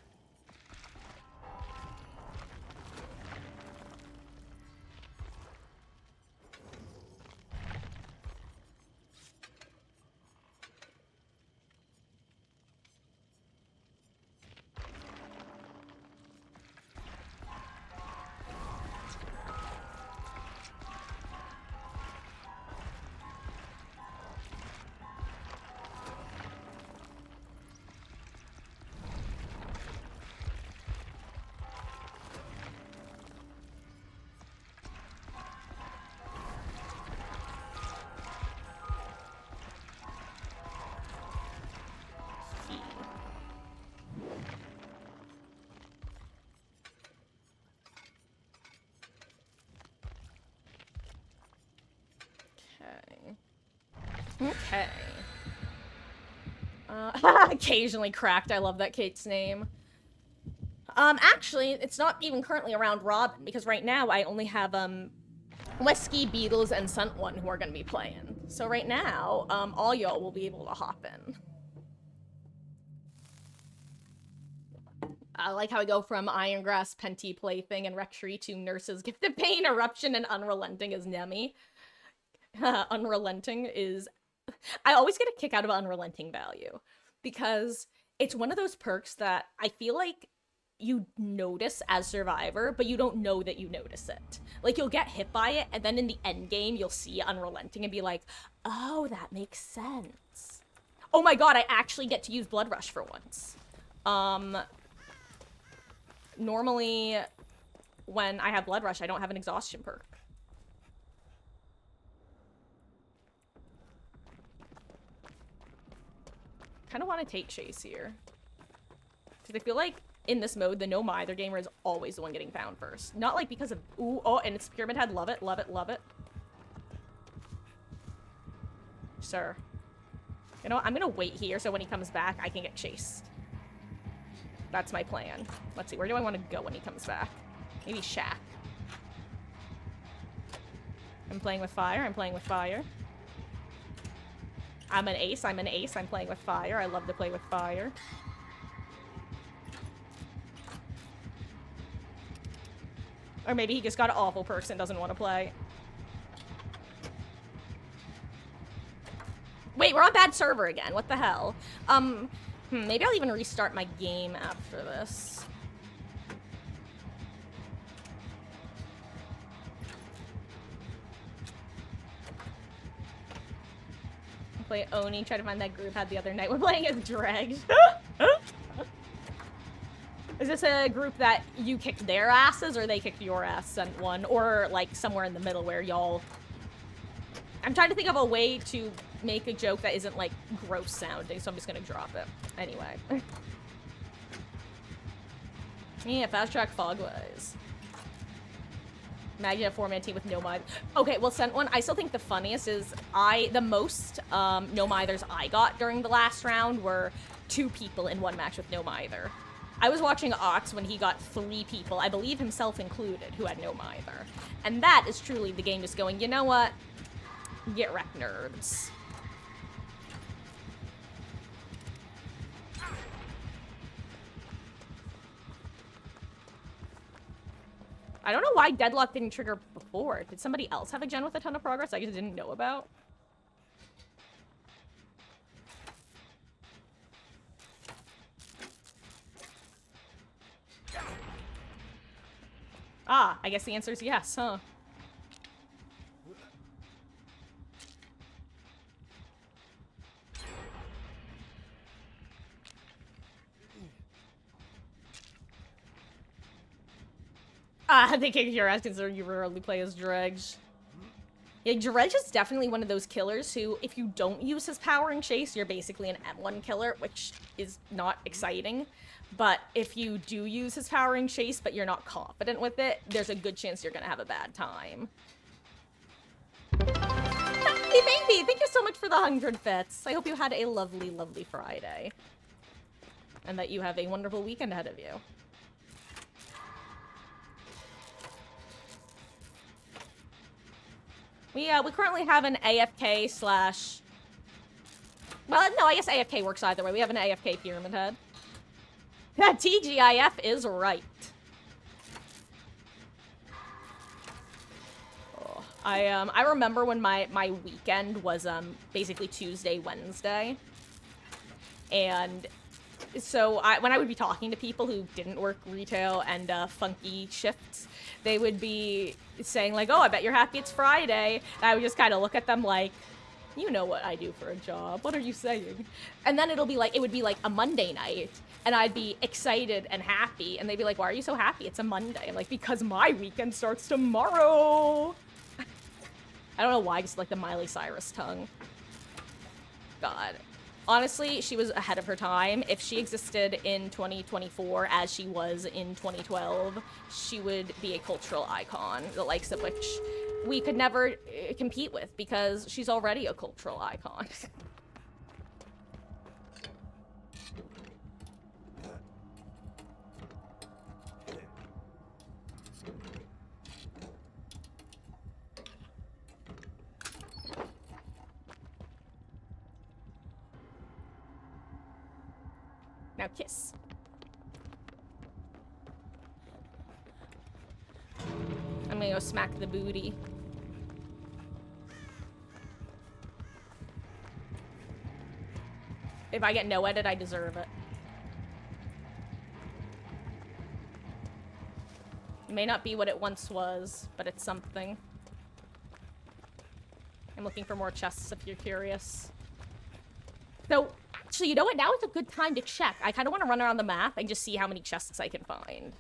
Okay. Occasionally cracked. I love that Kate's name. Actually, it's not even currently around Robin, because right now I only have, Wesky, Beatles, and Sunt1 who are gonna be playing. So right now, all y'all will be able to hop in. I like how I go from Irongrass, Penty, Plaything, and Rectory to Nurse's Gift of Pain, Eruption, and Unrelenting is Nemi. Unrelenting is... I always get a kick out of Unrelenting value, because it's one of those perks that I feel like you notice as Survivor, but you don't know that you notice it. Like, you'll get hit by it, and then in the end game, you'll see Unrelenting and be like, oh, that makes sense. Oh my god, I actually get to use Blood Rush for once. Normally, when I have Blood Rush, I don't have an exhaustion perk. Kind of want to take Chase here. Because I feel like in this mode, the no mither gamer is always the one getting found first. Not like because of... Ooh, oh, and it's Pyramid Head. Love it, love it, love it. Sir. You know what? I'm going to wait here so when he comes back, I can get chased. That's my plan. Let's see, where do I want to go when he comes back? Maybe Shack. I'm playing with fire, I'm playing with fire. I'm an ace, I'm playing with fire. I love to play with fire. Or maybe he just got an awful perks and doesn't want to play. Wait, we're on bad server again. What the hell? Maybe I'll even restart my game after this. Play Oni, try to find that group had the other night. We're playing as Dregs. Is this a group that you kicked their asses or they kicked your ass, sent one? Or like somewhere in the middle where y'all... I'm trying to think of a way to make a joke that isn't like gross sounding, so I'm just gonna drop it. Anyway. Yeah, fast track Fogwise. Imagine a four-man team with no mither. Okay, well, sent one. I still think the funniest is the most no mithers I got during the last round were 2 people in one match with Gnome either. I was watching Ox when he got 3 people, I believe himself included, who had Gnome either. And that is truly the game just going, you know what? Get wrecked, nerds. I don't know why Deadlock didn't trigger before. Did somebody else have a gen with a ton of progress I just didn't know about? Ah, I guess the answer is yes, huh? I think you're asking so you rarely play as Dredge. Yeah, Dredge is definitely one of those killers who, if you don't use his power and chase, you're basically an M1 killer, which is not exciting. But if you do use his power and chase, but you're not confident with it, there's a good chance you're gonna have a bad time. Hey, baby! Thank you so much for the 100 bits. I hope you had a lovely, lovely Friday. And that you have a wonderful weekend ahead of you. We currently have an AFK slash... Well, no, I guess AFK works either way. We have an AFK Pyramid Head. TGIF is right. Oh, I remember when my weekend was basically Tuesday, Wednesday. And so when I would be talking to people who didn't work retail and funky shifts, they would be saying like, oh, I bet you're happy it's Friday. And I would just kind of look at them like, you know what I do for a job. What are you saying? And then it would be like a Monday night. And I'd be excited and happy. And they'd be like, why are you so happy? It's a Monday. I'm like, because my weekend starts tomorrow. I don't know why, just like the Miley Cyrus tongue. God. Honestly, she was ahead of her time. If she existed in 2024 as she was in 2012, she would be a cultural icon, the likes of which we could never compete with because she's already a cultural icon. Now kiss. I'm gonna go smack the booty. If I get no edit, I deserve it. It may not be what it once was, but it's something. I'm looking for more chests if you're curious. So, actually, you know what? Now is a good time to check. I kind of want to run around the map and just see how many chests I can find.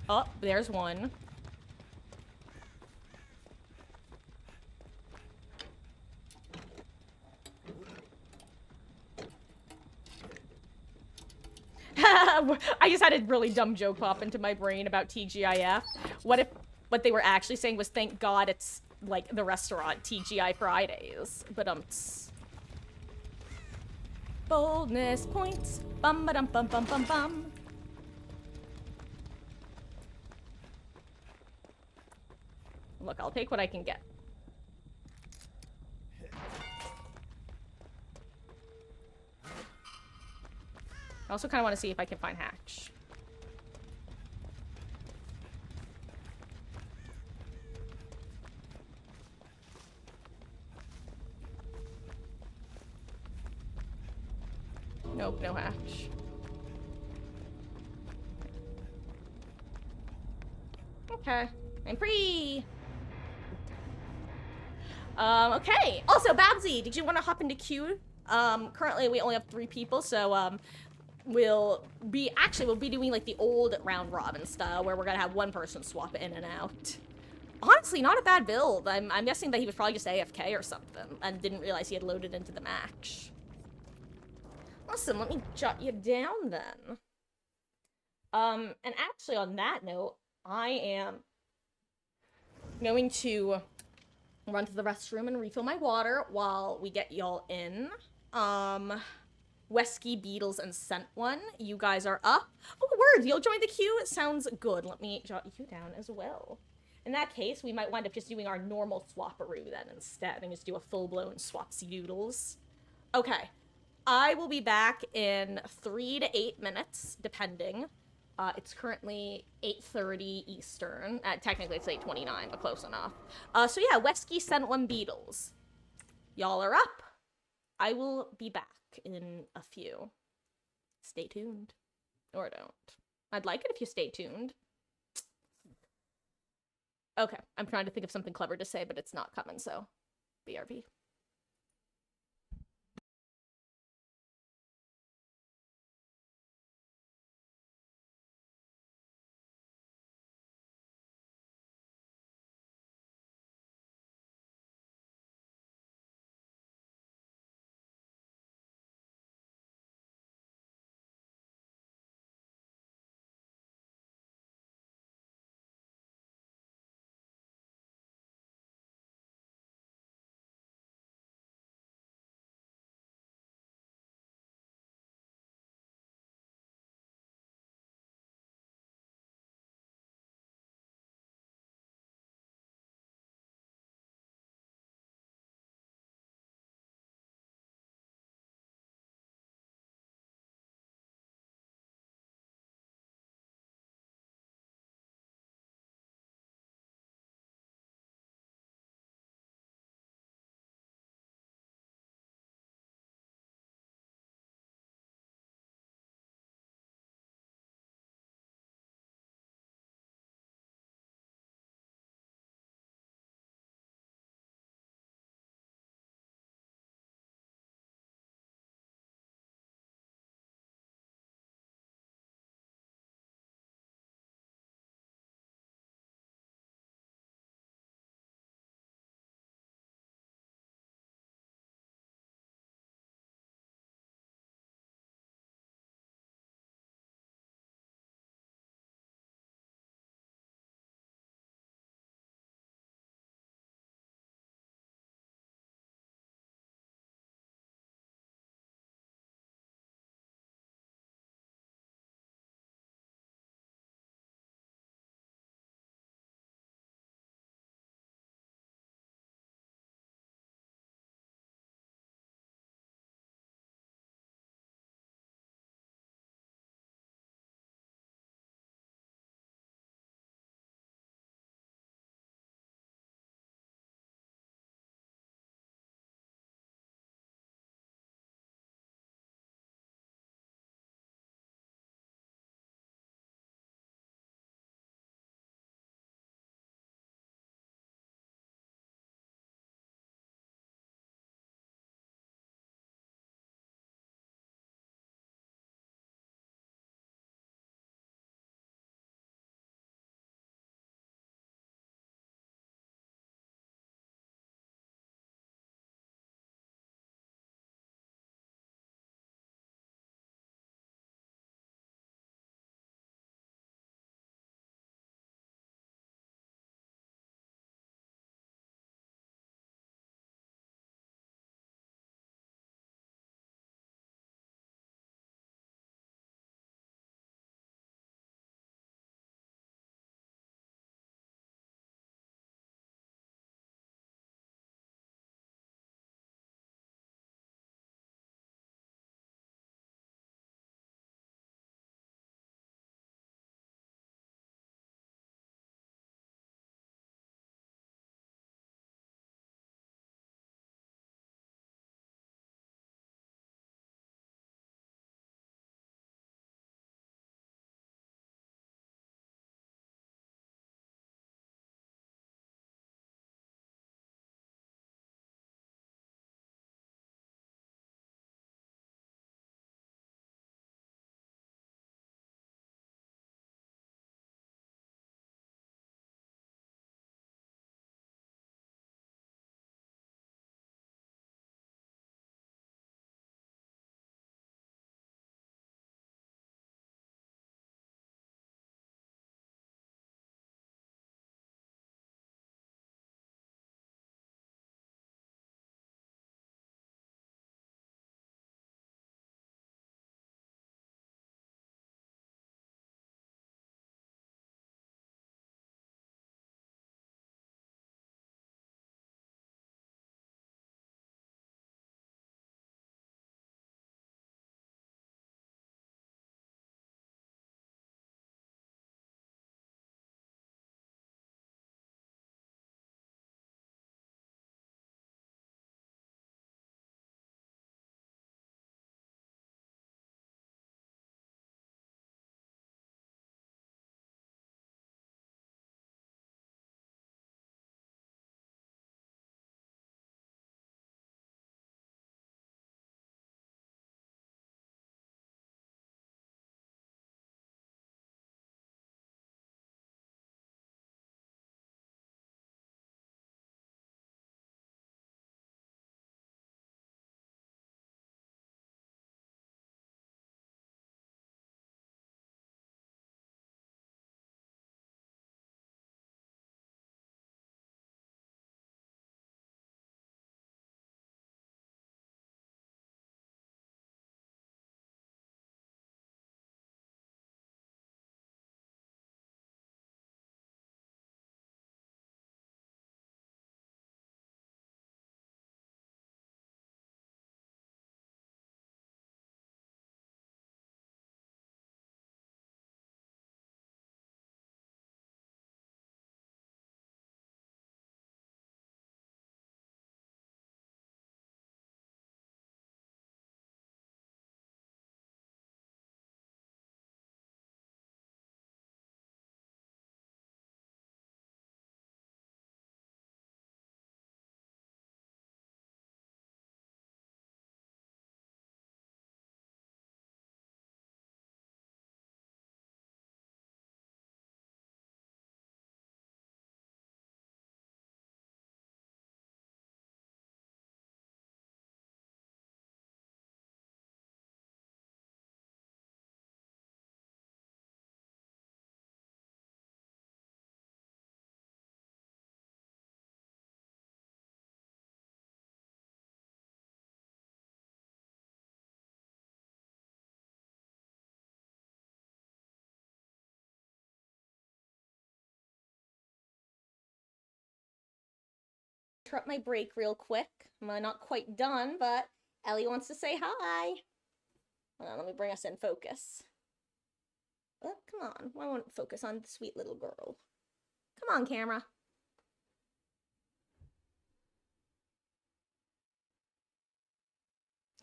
Oh, there's one. I just had a really dumb joke pop into my brain about TGIF. What if what they were actually saying was, thank God it's like the restaurant TGI Fridays. But boldness points. Bum ba dum bum bum bum bum. Look, I'll take what I can get. I also kind of want to see if I can find Hatch. Nope, no Hatch. Okay, I'm free! Okay. Also, Babsy, did you want to hop into queue? Currently we only have 3 people, so, we'll be doing like the old round robin style where we're gonna have one person swap in and out. Honestly, not a bad build. I'm guessing that he was probably just AFK or something and didn't realize he had loaded into the match. Listen, let me jot you down then. And actually on that note, I am going to run to the restroom and refill my water while we get y'all in. Wesky, Beetles, and Scent One, you guys are up. Oh, word, you'll join the queue? It sounds good. Let me jot you down as well. In that case, we might wind up just doing our normal swapperoo then instead and just do a full-blown swapsy doodles. Okay. I will be back in 3 to 8 minutes, depending. It's currently 8:30 Eastern. Technically, it's 8:29, but close enough. So yeah, Wesky sent one Beatles. Y'all are up. I will be back in a few. Stay tuned. Or don't. I'd like it if you stay tuned. Okay, I'm trying to think of something clever to say, but it's not coming, so BRB. interrupt my break real quick. I'm not quite done, but Ellie wants to say hi. Hold on, let me bring us in focus. Oh, come on. Why won't it focus on the sweet little girl? Come on, camera.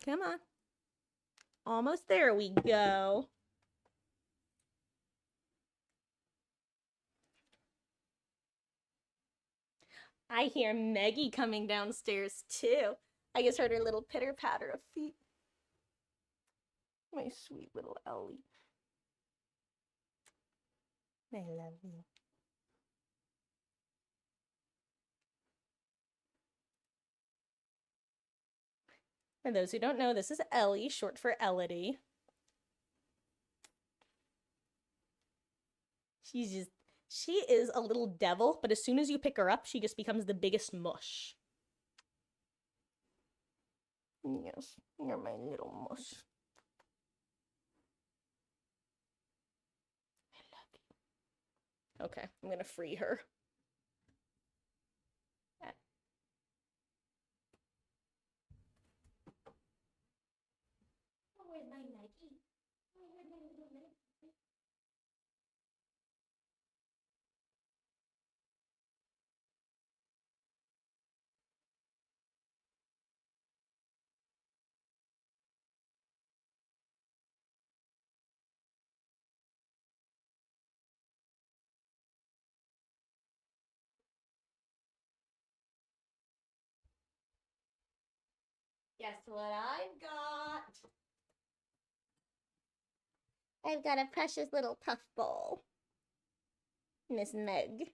Come on. Almost there we go. I hear Maggie coming downstairs too. I just heard her little pitter patter of feet. My sweet little Ellie. I love you. For those who don't know, this is Ellie, short for Elodie. She is a little devil, but as soon as you pick her up, she just becomes the biggest mush. Yes, you're my little mush. I love you. Okay, I'm gonna free her. Oh, where's my Maggie? Oh, where's my little Maggie? Guess what I've got? I've got a precious little puffball. Miss Meg.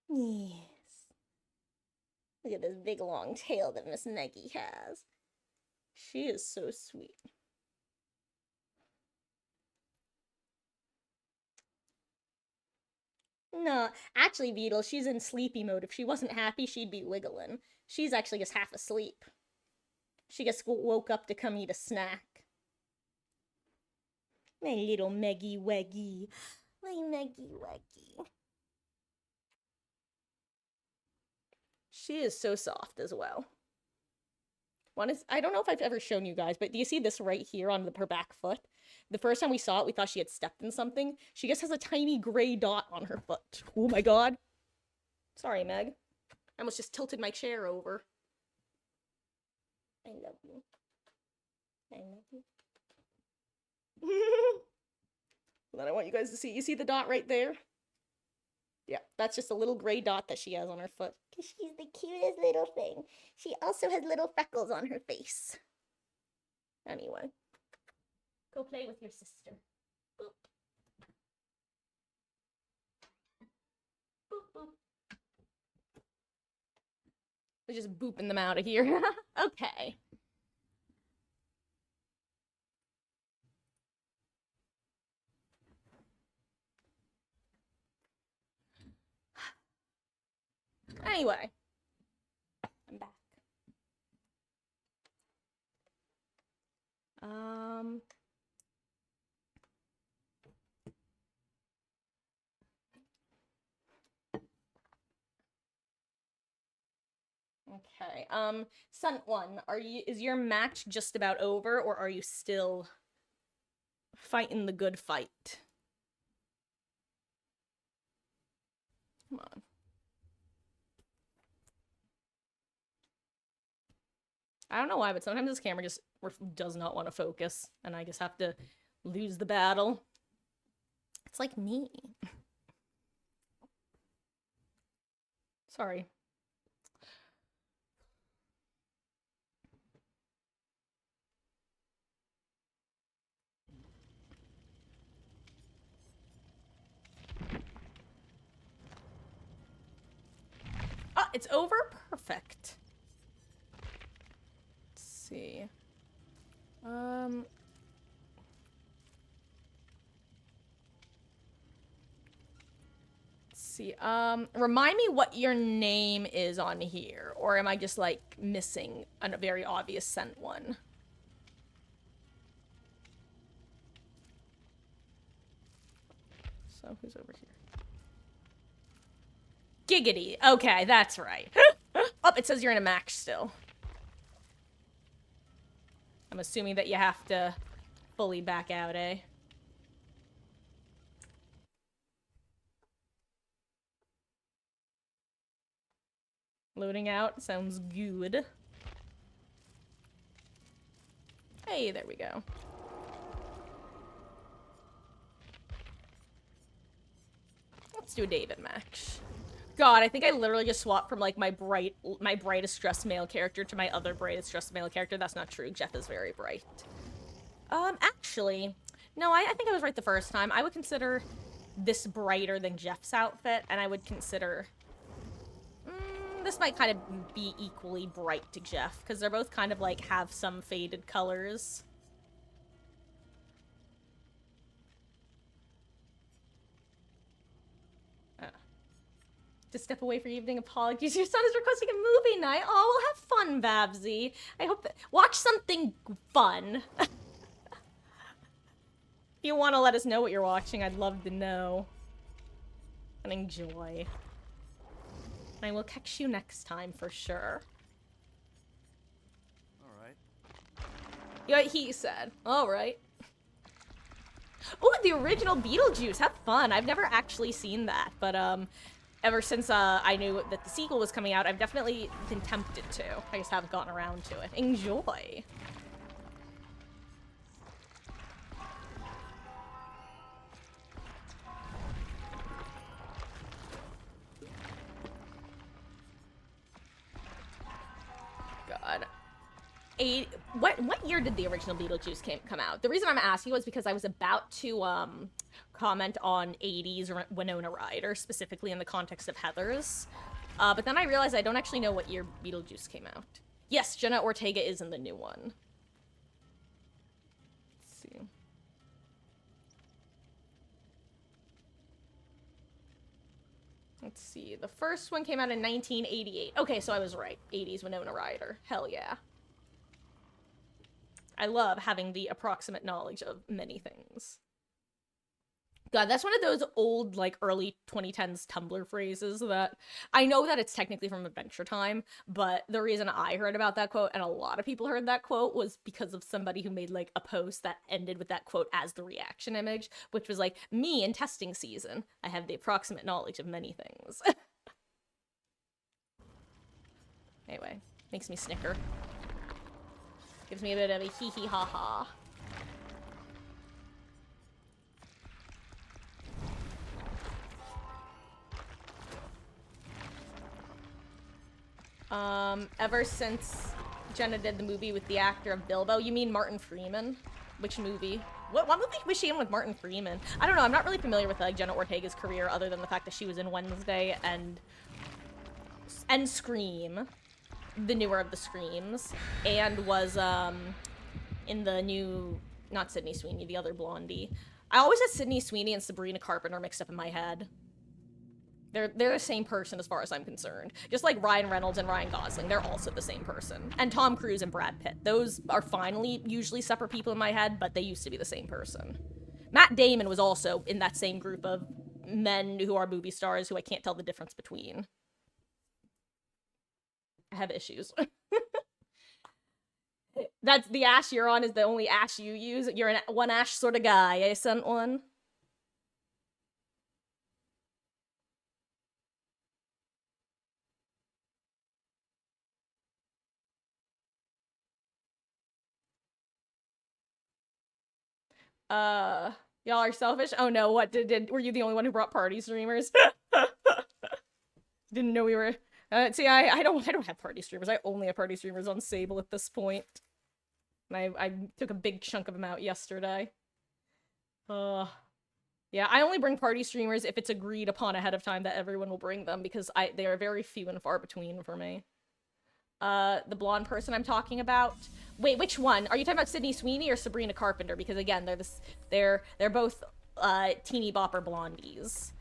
Yes. Look at this big long tail that Miss Meggie has. She is so sweet. No, actually, Beetle, she's in sleepy mode. If she wasn't happy, she'd be wiggling. She's actually just half asleep. She just woke up to come eat a snack. My little Meggie Weggy. My Meggie Weggy. She is so soft as well. I don't know if I've ever shown you guys, but do you see this right here on her back foot? The first time we saw it, we thought she had stepped in something. She just has a tiny gray dot on her foot. Oh my god. Sorry, Meg. I almost just tilted my chair over. I love you. I love you. Then I want you guys to see. You see the dot right there? Yeah, that's just a little gray dot that she has on her foot. Because she's the cutest little thing. She also has little freckles on her face. Anyway. Go play with your sister. Boop. Boop, boop. We're just booping them out of here. Okay. Anyway. I'm back. Okay. Stunt one, is your match just about over, or are you still fighting the good fight? Come on. I don't know why, but sometimes this camera just does not want to focus, and I just have to lose the battle. It's like me. Sorry. Ah, it's over? Perfect. Let's see. Let's see. Remind me what your name is on here, or am I just, like, missing a very obvious sent one? So, who's over here? Giggity. Okay, that's right. Oh, it says you're in a match still. I'm assuming that you have to fully back out, eh? Loading out sounds good. Hey, there we go. Let's do a David match. God, I think I literally just swapped from like my brightest dressed male character to my other brightest dressed male character. That's not true. Jeff is very bright. Actually, no, I think I was right the first time. I would consider this brighter than Jeff's outfit, and I would consider this might kind of be equally bright to Jeff, because they're both kind of like have some faded colors. To step away for evening apologies. Your son is requesting a movie night. Oh, we'll have fun, Babsy. I hope that watch something fun. If you want to let us know what you're watching, I'd love to know. And enjoy. And I will catch you next time for sure. Alright. Yeah, he said. Alright. Oh, the original Beetlejuice. Have fun. I've never actually seen that, but ever since I knew that the sequel was coming out, I've definitely been tempted to. I just haven't gotten around to it. Enjoy. God. What year did the original Beetlejuice come out? The reason I'm asking was because I was about to comment on 80s Winona Ryder, specifically in the context of Heathers. But then I realized I don't actually know what year Beetlejuice came out. Yes, Jenna Ortega is in the new one. Let's see. Let's see. The first one came out in 1988. Okay, so I was right. 80s Winona Ryder. Hell yeah. I love having the approximate knowledge of many things. God, that's one of those old, like, early 2010s Tumblr phrases that I know that it's technically from Adventure Time, but the reason I heard about that quote, and a lot of people heard that quote, was because of somebody who made, like, a post that ended with that quote as the reaction image, which was like, me in testing season. I have the approximate knowledge of many things. Anyway, makes me snicker. Gives me a bit of a hee-hee ha-ha. Ever since Jenna did the movie with the actor of Bilbo, you mean Martin Freeman? Which movie? What movie was she in with Martin Freeman? I don't know, I'm not really familiar with, like, Jenna Ortega's career other than the fact that she was in Wednesday and Scream. The newer of the Screams, and was in the new, not Sydney Sweeney, the other Blondie. I always had Sydney Sweeney and Sabrina Carpenter mixed up in my head. They're the same person as far as I'm concerned. Just like Ryan Reynolds and Ryan Gosling, they're also the same person. And Tom Cruise and Brad Pitt. Those are finally usually separate people in my head, but they used to be the same person. Matt Damon was also in that same group of men who are movie stars who I can't tell the difference between. I have issues. That's the ash you're on is the only ash you use. You're an one ash sort of guy, eh, sent one? Y'all are selfish? Oh no, what were you the only one who brought party streamers? Didn't know we were see, I don't have party streamers. I only have party streamers on Sable at this point. And I took a big chunk of them out yesterday. Yeah, I only bring party streamers if it's agreed upon ahead of time that everyone will bring them, because they are very few and far between for me. The blonde person I'm talking about. Wait, which one? Are you talking about Sydney Sweeney or Sabrina Carpenter? Because again, they're both teeny bopper blondies.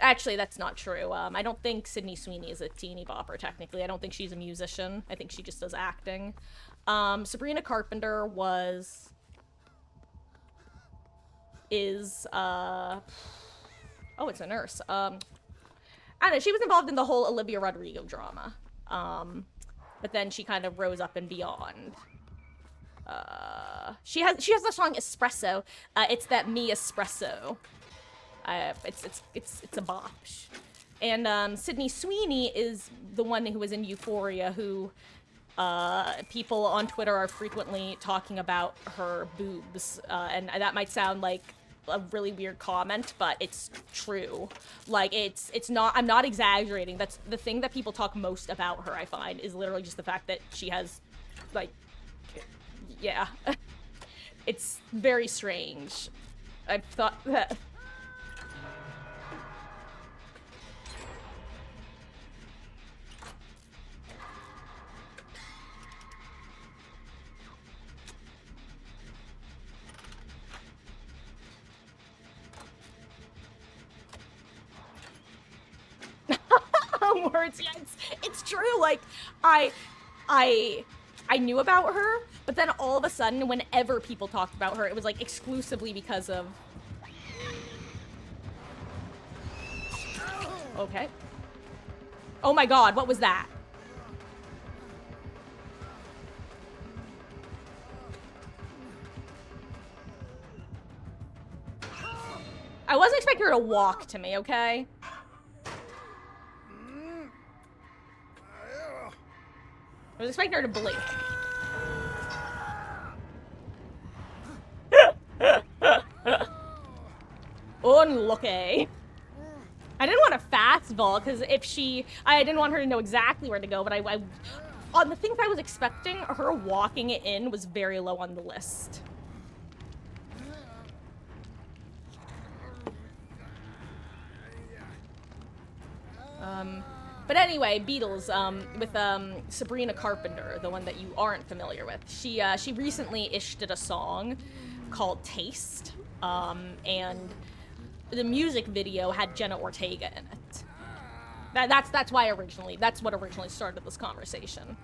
Actually, that's not true. I don't think Sydney Sweeney is a teeny bopper, technically. I don't think she's a musician. I think she just does acting. Sabrina Carpenter is, oh, it's a nurse. I don't know, she was involved in the whole Olivia Rodrigo drama. But then she kind of rose up and beyond. She has the song Espresso. It's that me espresso. It's a bop. And Sydney Sweeney is the one who was in Euphoria, who people on Twitter are frequently talking about her boobs, and that might sound like a really weird comment, but it's true. Like, it's not, I'm not exaggerating. That's the thing that people talk most about her, I find, is literally just the fact that she has, like, yeah. It's very strange. I thought that... Words, yeah, it's true. Like, I knew about her, but then all of a sudden, whenever people talked about her, it was like exclusively because of... Okay. Oh my god, what was that? I wasn't expecting her to walk to me, okay? I was expecting her to blink. Unlucky. I didn't want a fastball, because if she... I didn't want her to know exactly where to go, but I on the things I was expecting, her walking it in was very low on the list. But anyway, Beatles, with Sabrina Carpenter, the one that you aren't familiar with. She recently issued a song called Taste, and the music video had Jenna Ortega in it. That's what originally started this conversation.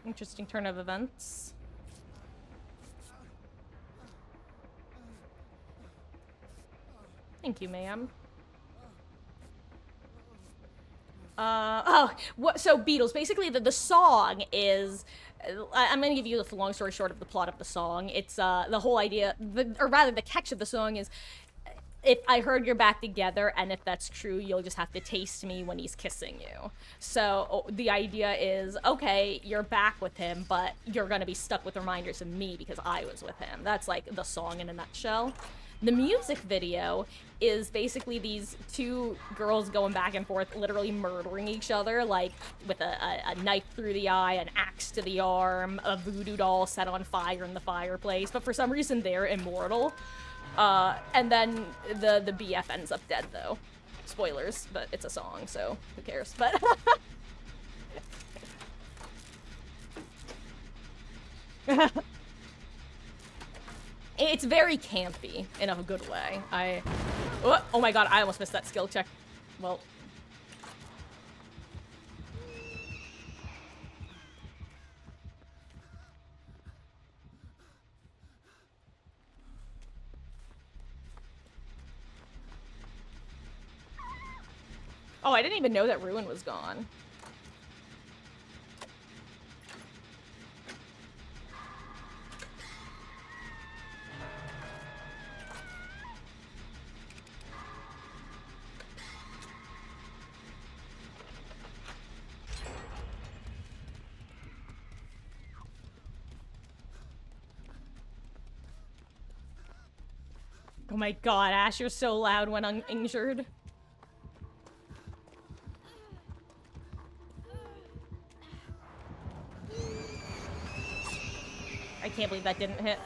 Interesting turn of events. Thank you, ma'am. So Beatles, basically the song is, I'm gonna give you the long story short of the plot of the song. It's, the whole idea, or rather the catch of the song is, if I heard you're back together, and if that's true, you'll just have to taste me when he's kissing you. So the idea is, okay, you're back with him, but you're gonna be stuck with reminders of me because I was with him. That's like the song in a nutshell. The music video is basically these two girls going back and forth, literally murdering each other, like with a knife through the eye, an axe to the arm, a voodoo doll set on fire in the fireplace, but for some reason they're immortal. And then the BF ends up dead, though. Spoilers, but it's a song, so who cares? But it's very campy in a good way. Oh my god, I almost missed that skill check. Well... Oh, I didn't even know that Ruin was gone. Oh my god, Ash, you're so loud when uninjured. I can't believe that didn't hit.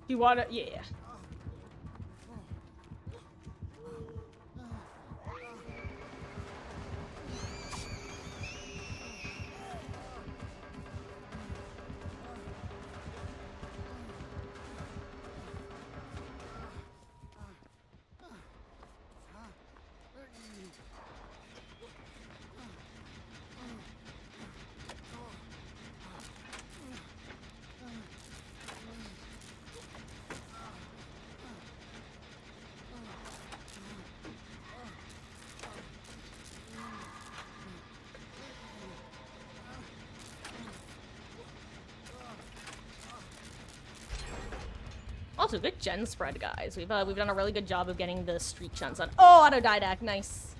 Do you wanna? Yeah. Also, good gen spread, guys. We've done a really good job of getting the streak gens on. Oh, auto didact, nice.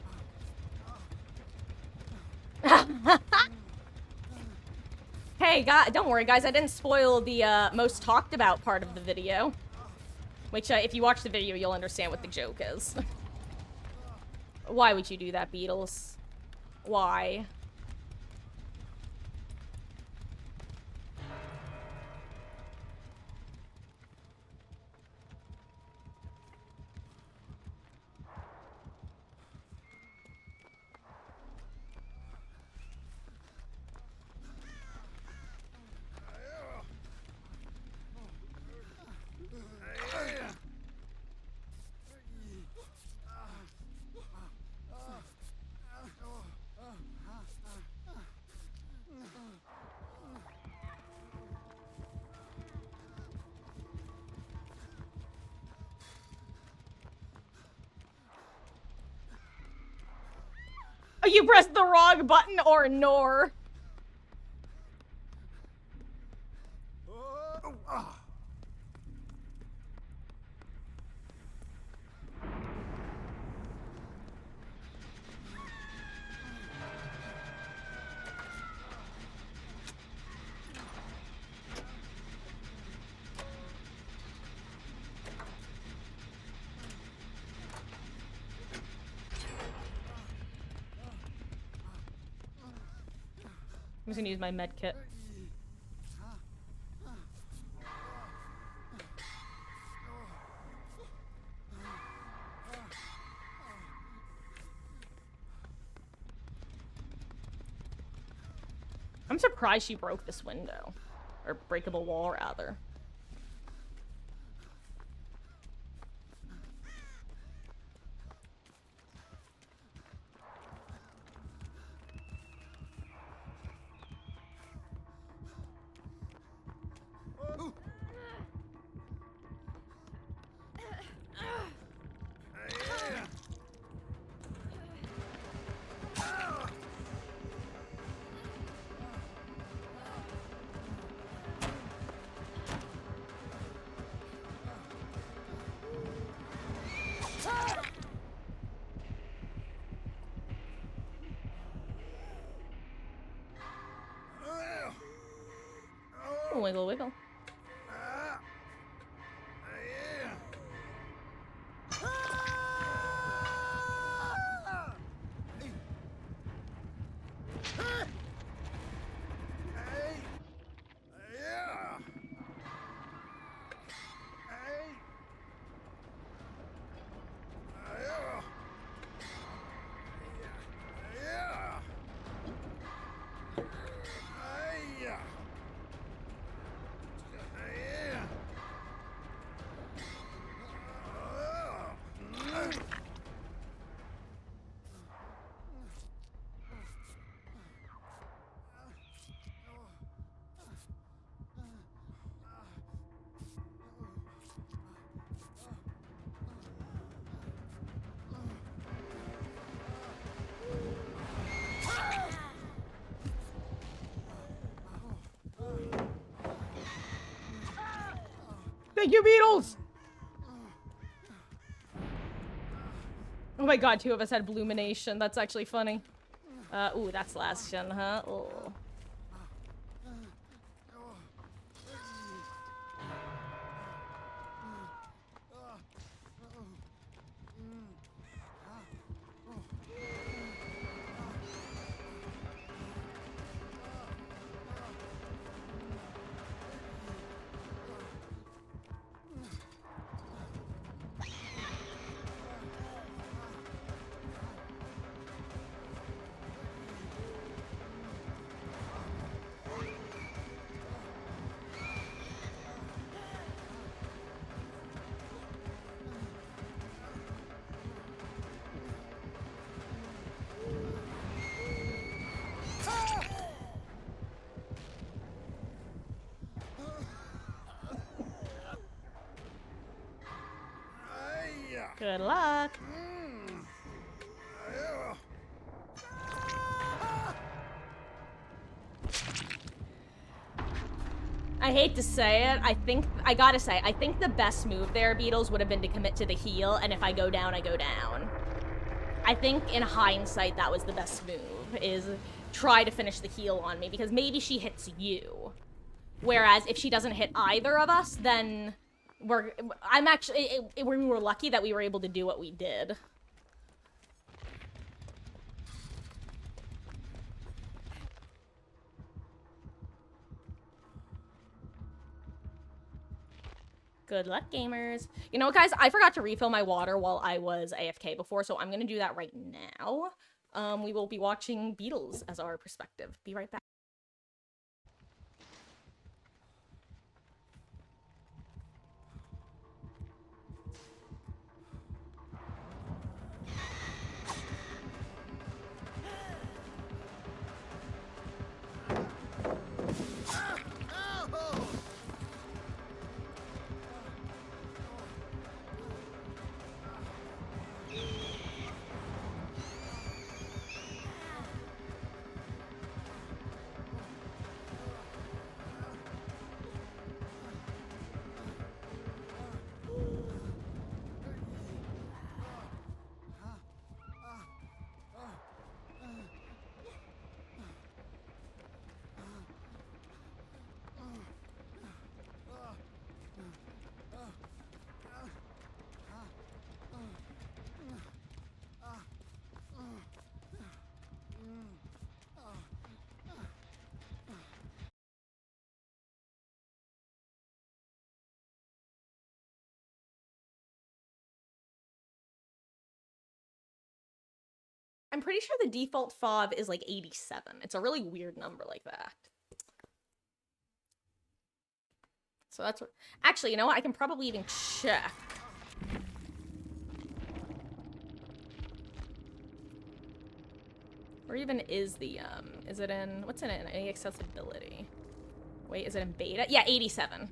Hey, God, don't worry, guys. I didn't spoil the most talked about part of the video, which if you watch the video, you'll understand what the joke is. Why would you do that, Beatles? Why? Oh, you pressed the wrong button or nor. I'm just gonna use my med kit. I'm surprised she broke this window. Or breakable wall, rather. Wiggle, wiggle. Thank you, Beatles! Oh my god, two of us had Blumination. That's actually funny. Ooh, that's last gen, huh? Oh. Good luck. I hate to say it, I gotta say, I think the best move there, Beetles, would have been to commit to the heal, and if I go down, I go down. I think, in hindsight, that was the best move, is try to finish the heal on me, because maybe she hits you. Whereas, if she doesn't hit either of us, then we were lucky that we were able to do what we did. Good luck, gamers. You know what, guys? I forgot to refill my water while I was AFK before, so I'm gonna do that right now. We will be watching Beetles as our perspective. Be right back. I'm pretty sure the default fob is like 87. It's a really weird number like that. So that's what... Actually, you know what? I can probably even check. Where even is the, is it in... What's in it? Any accessibility? Wait, is it in beta? Yeah, 87.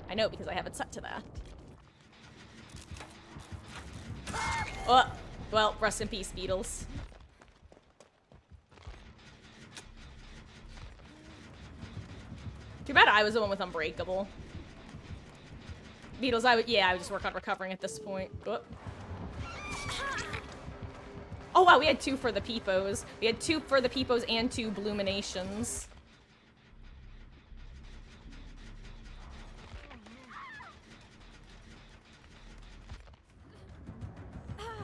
I know because I have it set to that. Oh! Well, rest in peace, Beetles. Too bad I was the one with Unbreakable. Beetles, I would just work on recovering at this point. Oh. Oh wow, we had 2 for the Peepos. We had 2 for the Peepos and 2 Bluminations.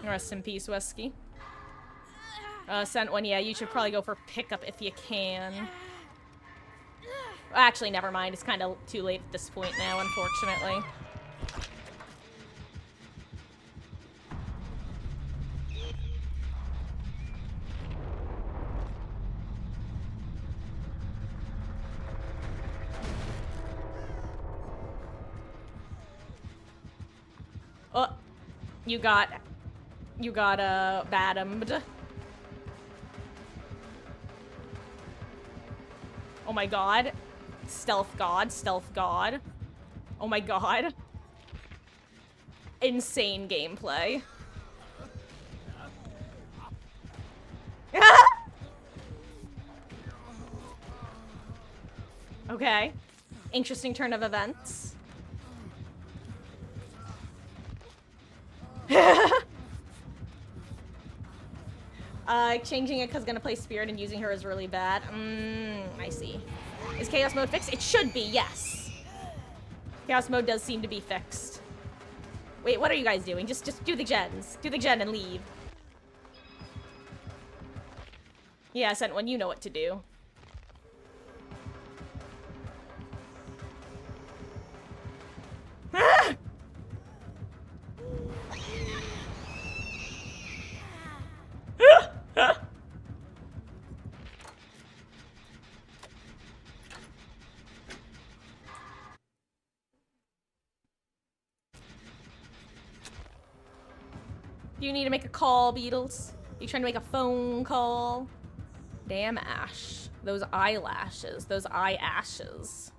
Rest in peace, Wesky. Sent one, yeah, you should probably go for pickup if you can. Actually, never mind. It's kind of too late at this point now, unfortunately. Oh, you got bottomed. Oh my god. Stealth god, stealth god. Oh my god. Insane gameplay. Okay. Interesting turn of events. Changing it because gonna play Spirit and using her is really bad. I see. Is Chaos Mode fixed? It should be, yes. Chaos Mode does seem to be fixed. Wait, what are you guys doing? Just do the gens. Do the gen and leave. Yeah, sent one, you know what to do. Do you need to make a call, Beetles? You trying to make a phone call? Damn Ash. Those eyelashes. Those eye ashes.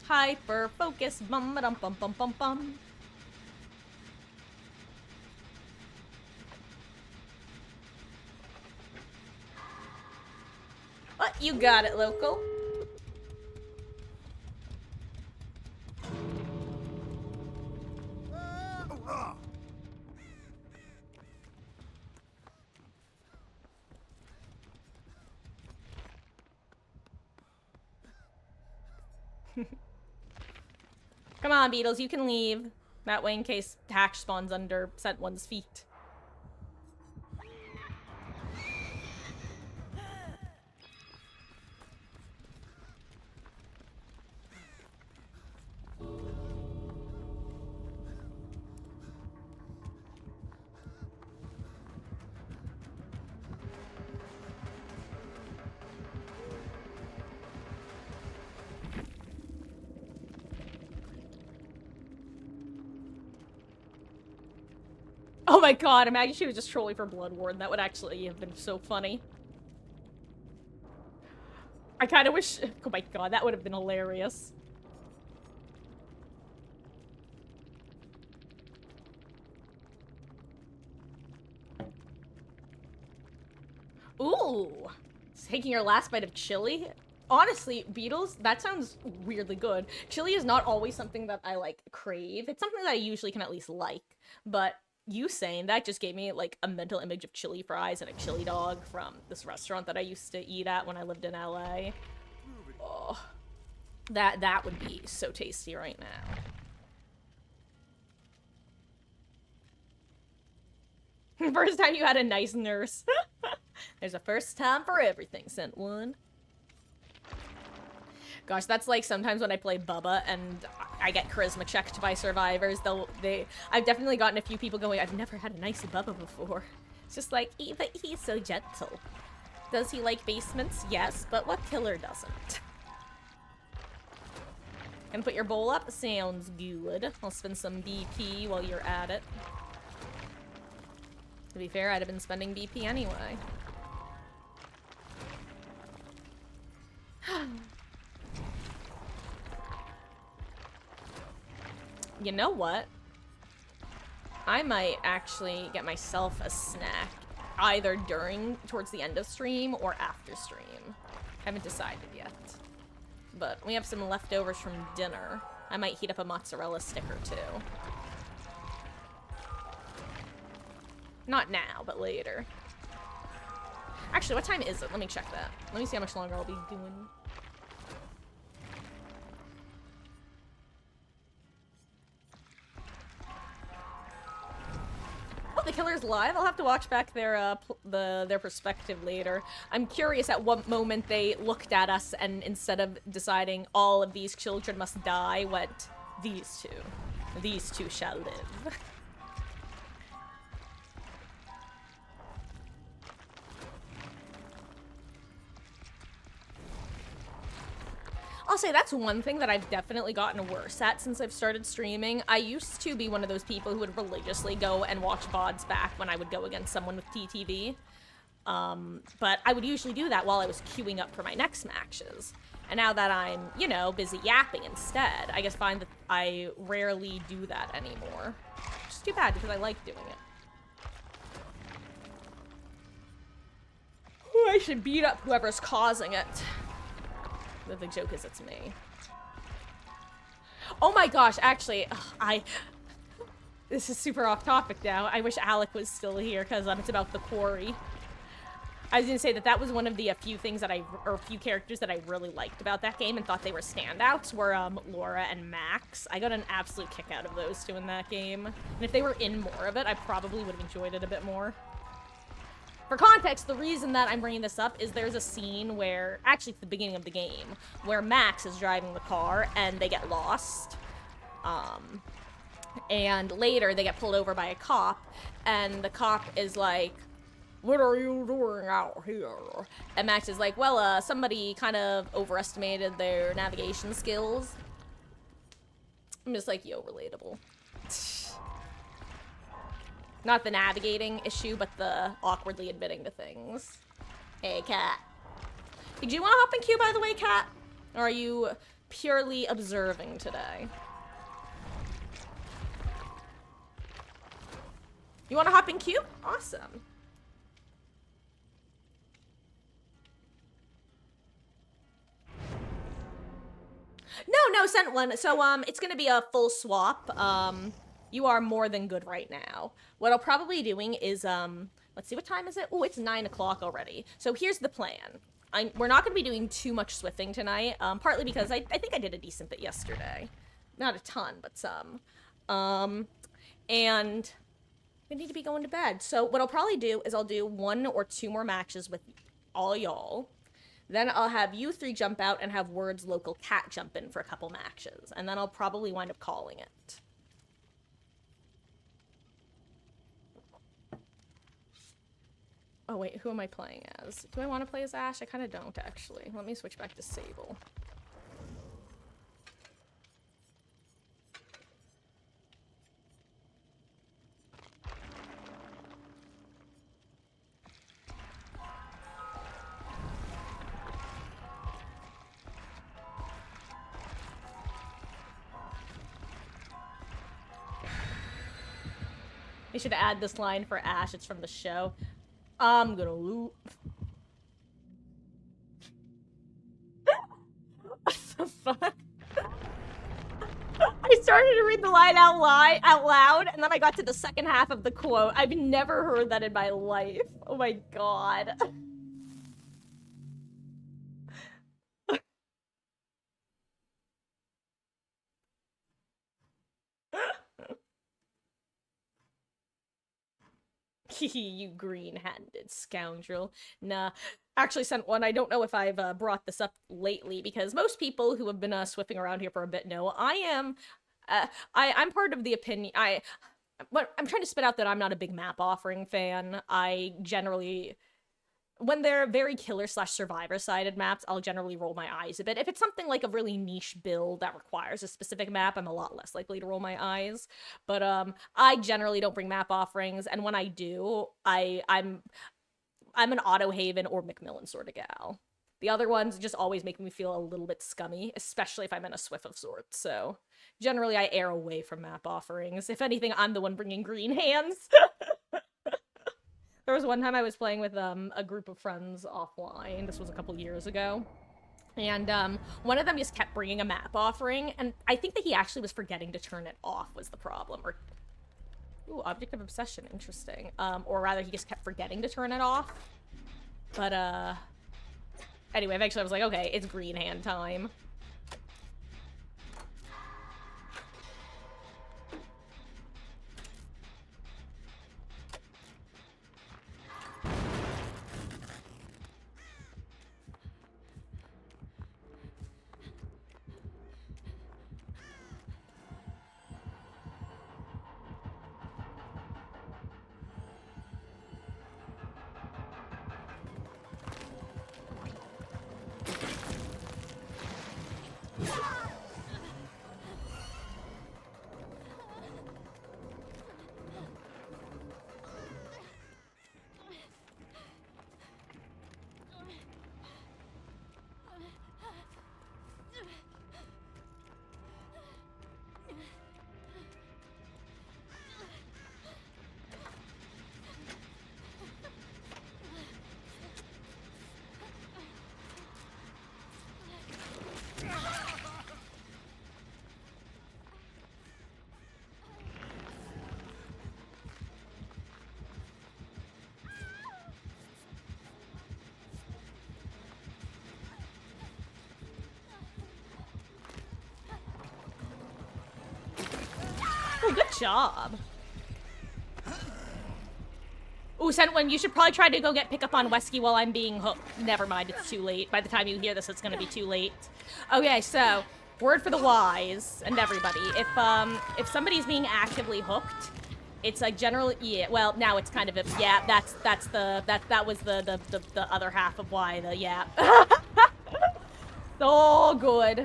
Hyper focus. Bum bum bum bum bum bum. What? You got it, local. Come on, Beetles, you can leave. That way, in case Hatch spawns under Sent One's feet. Oh my god, imagine she was just trolling for Blood Warden. That would actually have been so funny. I kind of wish... Oh my god, that would have been hilarious. Ooh! Taking your last bite of chili? Honestly, Beetles, that sounds weirdly good. Chili is not always something that I, like, crave. It's something that I usually can at least like. But you saying that just gave me, like, a mental image of chili fries and a chili dog from this restaurant that I used to eat at when I lived in LA. Oh, that would be so tasty right now. First time you had a nice nurse. There's a first time for everything, Sent One. Gosh, that's like sometimes when I play Bubba and I get charisma checked by survivors, I've definitely gotten a few people going, I've never had a nice Bubba before. It's just like, but he's so gentle. Does he like basements? Yes, but what killer doesn't? Gonna put your bowl up? Sounds good. I'll spend some BP while you're at it. To be fair, I'd have been spending BP anyway. You know what? I might actually get myself a snack either towards the end of stream or after stream. Haven't decided yet. But we have some leftovers from dinner. I might heat up a mozzarella stick or two. Not now, but later. Actually, what time is it? Let me check that. Let me see how much longer I'll be doing. Oh, the killer's live? I'll have to watch back their perspective later. I'm curious at what moment they looked at us and instead of deciding all of these children must die, went, these two shall live. I'll say that's one thing that I've definitely gotten worse at since I've started streaming. I used to be one of those people who would religiously go and watch VODs back when I would go against someone with TTV. But I would usually do that while I was queuing up for my next matches. And now that I'm, you know, busy yapping instead, I just find that I rarely do that anymore. Which is too bad because I like doing it. Ooh, I should beat up whoever's causing it. The joke is it's me. Oh my gosh, actually, this is super off topic now. I wish Alec was still here because it's about the quarry. I was gonna say that was one of the few things that few characters that I really liked about that game and thought they were standouts were Laura and Max. I got an absolute kick out of those two in that game. And if they were in more of it, I probably would have enjoyed it a bit more. For context, the reason that I'm bringing this up is there's a scene where, actually it's the beginning of the game, where Max is driving the car and they get lost. And later they get pulled over by a cop and the cop is like, "What are you doing out here?" And Max is like, "Well, somebody kind of overestimated their navigation skills." I'm just like, yo, relatable. Not the navigating issue, but the awkwardly admitting to things. Hey, Cat. Did you want to hop in queue, by the way, Cat? Or are you purely observing today. You want to hop in queue? Awesome. No, sent one. So, it's gonna be a full swap. You are more than good right now. What I'll probably be doing is, let's see, what time is it? Oh, it's 9 o'clock already. So here's the plan. We're not gonna be doing too much swifting tonight, partly because I think I did a decent bit yesterday. Not a ton, but some. And we need to be going to bed. So what I'll probably do is I'll do 1 or 2 more matches with all y'all. Then I'll have you 3 jump out and have Word's local cat jump in for a couple matches. And then I'll probably wind up calling it. Oh, wait, who am I playing as? Do I want to play as Ashe? I kind of don't, actually. Let me switch back to Sable. We should add this line for Ashe. It's from the show. I'm gonna loot. What the fuck? I started to read the line out loud, and then I got to the second half of the quote. I've never heard that in my life. Oh my god. You green-handed scoundrel. Nah, actually sent one. I don't know if I've brought this up lately, because most people who have been swiffing around here for a bit know I am... I'm part of the opinion... I'm trying to spit out that I'm not a big map offering fan. I generally... When they're very killer/survivor-sided maps, I'll generally roll my eyes a bit. If it's something like a really niche build that requires a specific map, I'm a lot less likely to roll my eyes. But I generally don't bring map offerings, and when I do, I'm an Auto Haven or Macmillan sort of gal. The other ones just always make me feel a little bit scummy, especially if I'm in a swift of sorts. So generally, I err away from map offerings. If anything, I'm the one bringing green hands. There was one time I was playing with a group of friends offline. This was a couple years ago. And one of them just kept bringing a map offering, and I think that he actually was forgetting to turn it off was the problem. Or, ooh, object of obsession, interesting. Or rather, he just kept forgetting to turn it off. But, anyway, eventually I was like, okay, it's green hand time. Oh, good job. Ooh, sent one. You should probably try to go get pickup on Wesky while I'm being hooked. Never mind, it's too late. By the time you hear this, it's gonna be too late. Okay, so word for the wise and everybody: if somebody's being actively hooked, it's like generally, yeah. Well, now it's kind of a yeah. That was the other half of why the yeah. So good.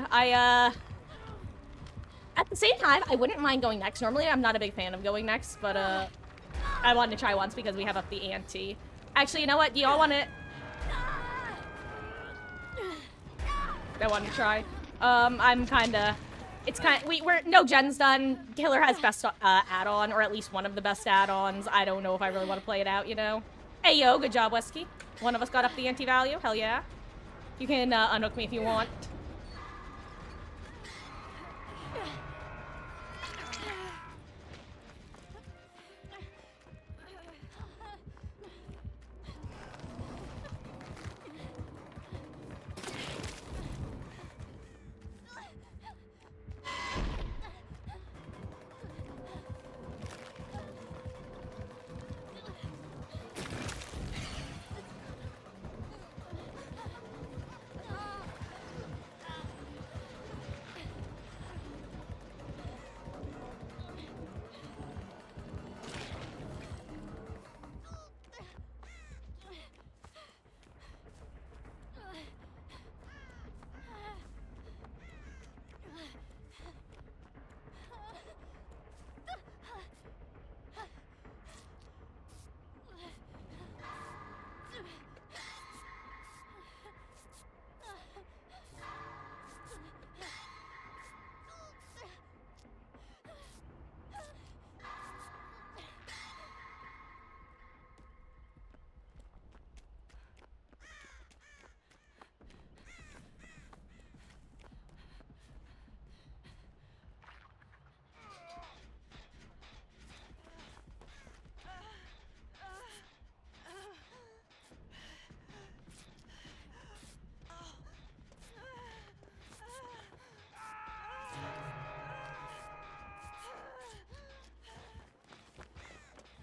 At the same time, I wouldn't mind going next. Normally, I'm not a big fan of going next, but I wanted to try once because we have up the ante. Actually, you know what? Do y'all want to... I want to try. I'm kinda... It's kind of... We're... No, Gen's done. Killer has best add-on, or at least one of the best add-ons. I don't know if I really want to play it out, you know? Hey, yo, good job, Wesky. One of us got up the anti-value. Hell yeah. You can unhook me if you want.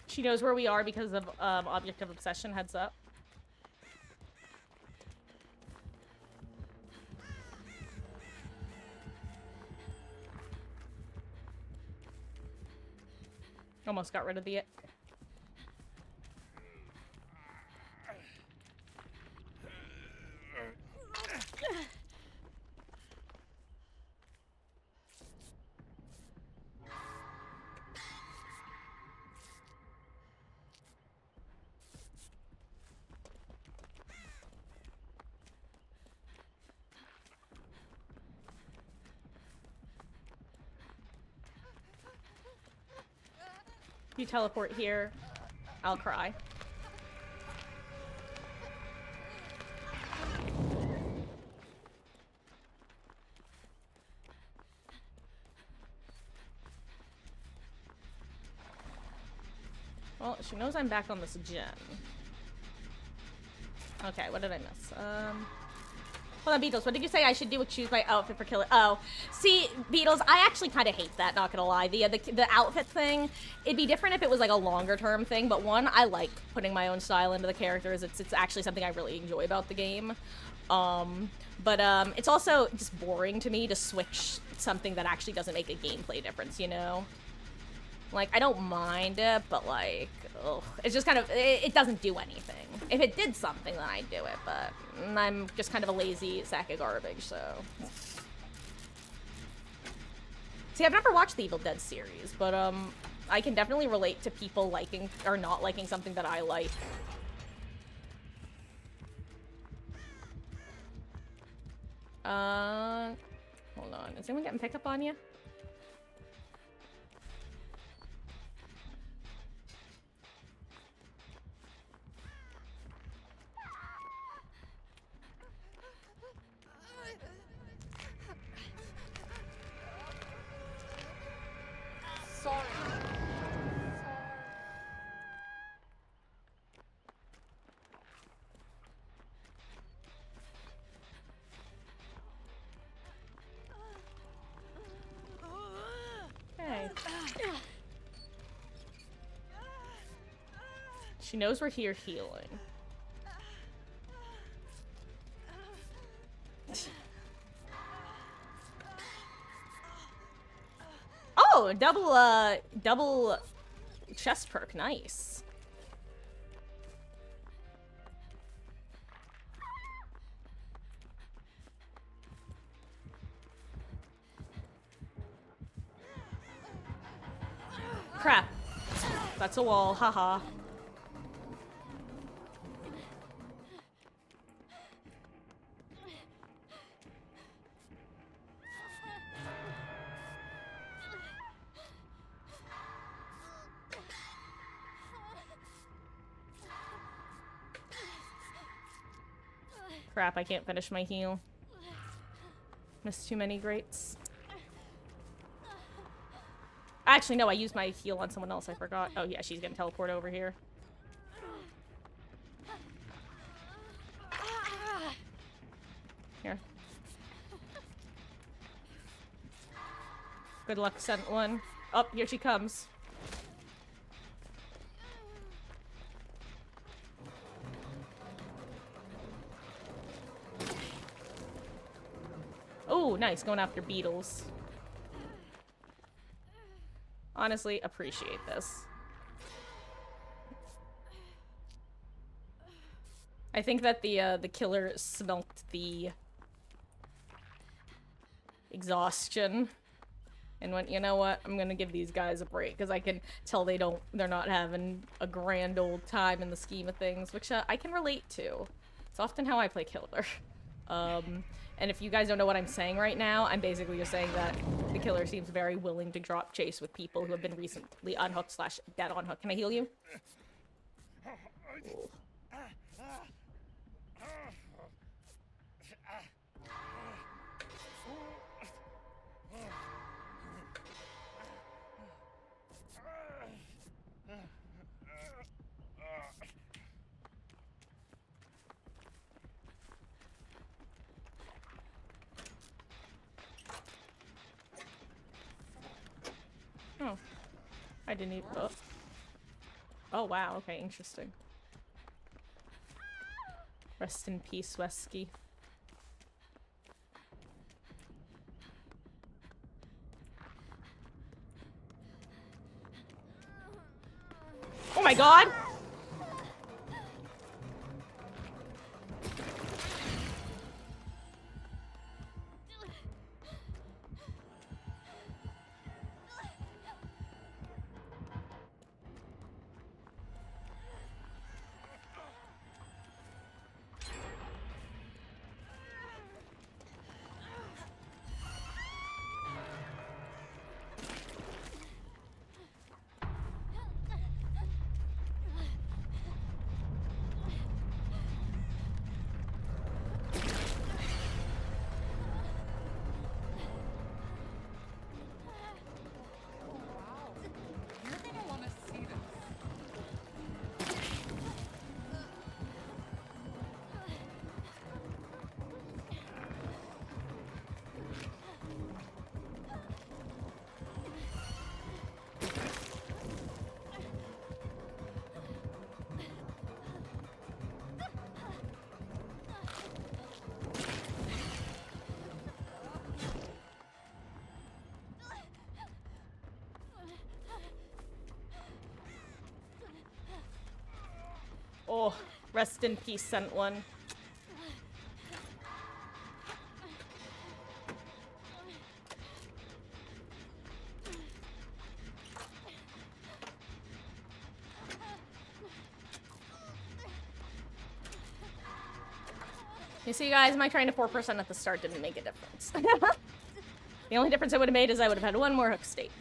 She knows where we are because of Object of Obsession, heads up. Almost got rid of the... You teleport here, I'll cry. Well, she knows I'm back on this gen. Okay, what did I miss? Hold on, Beatles, what did you say I should do with choose my outfit for killer? Oh, see, Beatles, I actually kind of hate that, not gonna lie. The outfit thing, it'd be different if it was like a longer term thing, but one, I like putting my own style into the characters. It's actually something I really enjoy about the game. It's also just boring to me to switch something that actually doesn't make a gameplay difference, you know? Like, I don't mind it, but like, ugh. It's just kind of, it doesn't do anything. If it did something, then I'd do it, but I'm just kind of a lazy sack of garbage, so. See, I've never watched the Evil Dead series, but I can definitely relate to people liking or not liking something that I like. Hold on. Is anyone getting pickup on you? She knows we're here healing. Oh, double chest perk, nice. Crap. That's a wall, haha. Crap, I can't finish my heal. Missed too many greats. Actually, no, I used my heal on someone else. I forgot. Oh, yeah, she's gonna teleport over here. Here. Good luck, sent one. Oh, here she comes. Oh, nice. Going after beetles. Honestly, appreciate this. I think that the killer smelt the exhaustion and went, you know what? I'm gonna give these guys a break because I can tell they're not having a grand old time in the scheme of things, which I can relate to. It's often how I play killer. And if you guys don't know what I'm saying right now, I'm basically just saying that the killer seems very willing to drop chase with people who have been recently unhooked / dead on hook. Can I heal you? Ooh. Oh. I didn't even... Oh. Oh, wow. Okay, interesting. Rest in peace, Wesky. Oh my god! Oh, rest in peace, sent one. You see, guys, my trying to 4% at the start didn't make a difference. The only difference it would have made is I would have had one more hook state.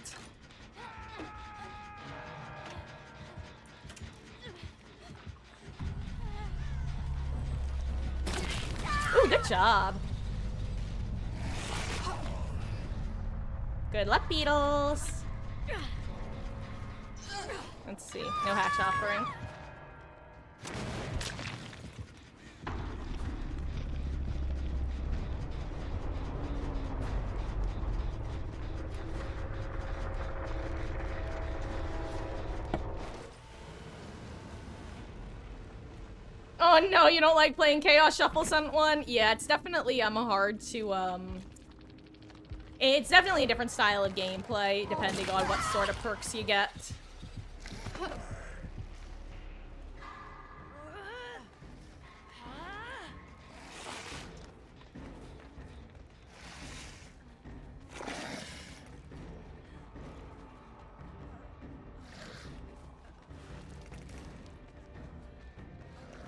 Ooh, good job. Good luck, beetles. Let's see. No hatch offering. Oh no, you don't like playing Chaos Shuffle, Sent One? Yeah, it's definitely hard to it's definitely a different style of gameplay depending on what sort of perks you get.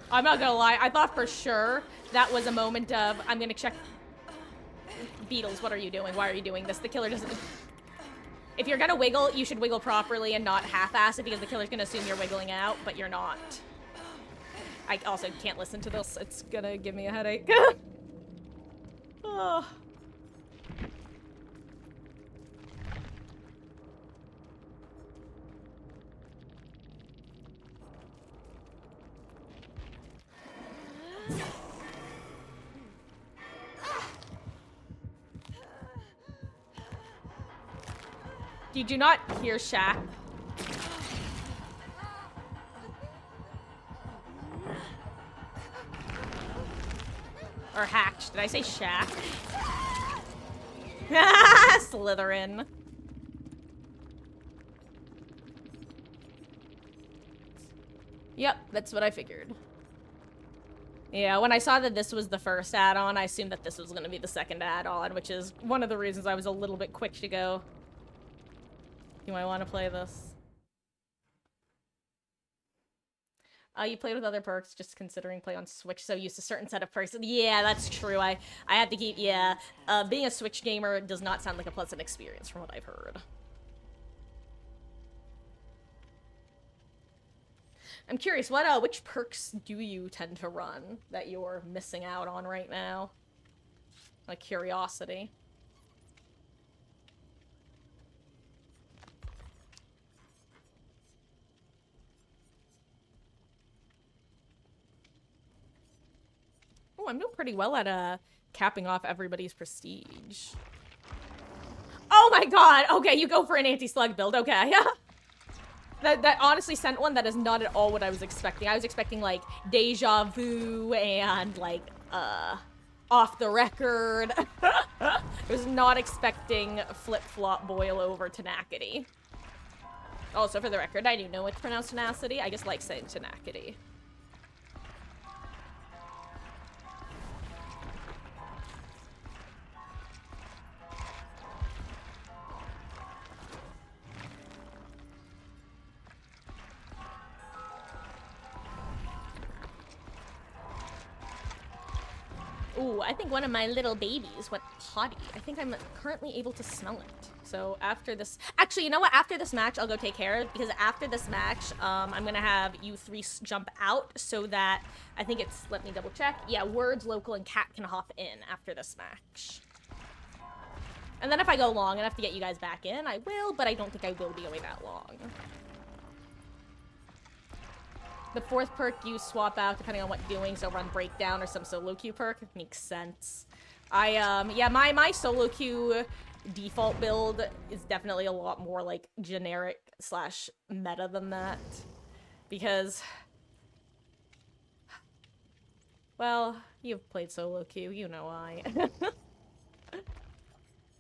I'm not gonna lie, I thought for sure that was a moment of, I'm gonna check... Beetles, what are you doing? Why are you doing this? The killer doesn't... If you're gonna wiggle, you should wiggle properly and not half-ass it because the killer's gonna assume you're wiggling out, but you're not. I also can't listen to this. It's gonna give me a headache. Oh. Did you not hear Shaq? Or Hatch. Did I say Shaq? Slytherin. Yep, that's what I figured. Yeah, when I saw that this was the first add-on, I assumed that this was going to be the second add-on, which is one of the reasons I was a little bit quick to go. Do I want to play this? You played with other perks, just considering play on Switch, so used to a certain set of perks. Yeah, that's true. I have to keep, yeah. Being a Switch gamer does not sound like a pleasant experience from what I've heard. I'm curious, which perks do you tend to run that you're missing out on right now? Like curiosity. Oh, I'm doing pretty well at capping off everybody's prestige. Oh my god! Okay, you go for an anti-slug build, okay. That honestly sent one that is not at all what I was expecting. I was expecting, like, deja vu and, like, off the record. I was not expecting flip-flop boil over tenacity. Also, for the record, I do know it's pronounced tenacity. I just like saying tenacity. Ooh, I think one of my little babies went potty. I think I'm currently able to smell it. So after this... Actually, you know what? After this match, I'll go take care of it. Because after this match, I'm going to have you three jump out so that... I think it's... Let me double check. Yeah, Words, Local, and Cat can hop in after this match. And then if I go long enough to get you guys back in, I will. But I don't think I will be going that long. The fourth perk you swap out depending on what you're doing, so run breakdown or some solo queue perk. Makes sense. Yeah, my solo queue default build is definitely a lot more like generic slash meta than that. Because, well, you've played solo queue, you know why.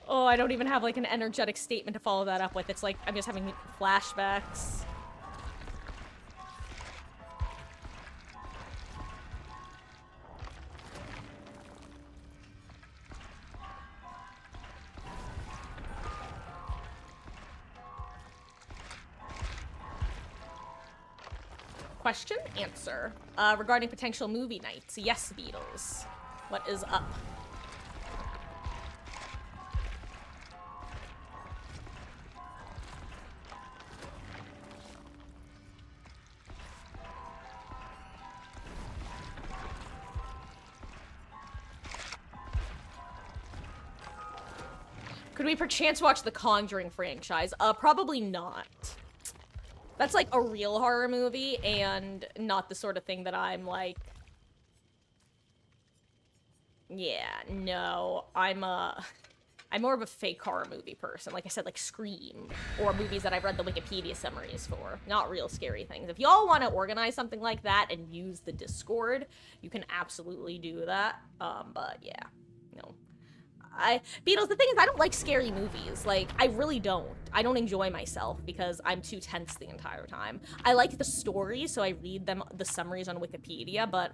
Oh, I don't even have like an energetic statement to follow that up with. It's like I'm just having flashbacks. Question? Answer. Regarding potential movie nights. Yes, Beatles. What is up? Could we perchance watch the Conjuring franchise? Probably not. That's like a real horror movie and not the sort of thing that I'm like... Yeah, no. I'm more of a fake horror movie person. Like I said, like Scream, or movies that I've read the Wikipedia summaries for. Not real scary things. If y'all want to organize something like that and use the Discord, you can absolutely do that. But yeah, no. Beatles, the thing is, I don't like scary movies. Like, I really don't. I don't enjoy myself because I'm too tense the entire time. I like the stories, so I read the summaries on Wikipedia, but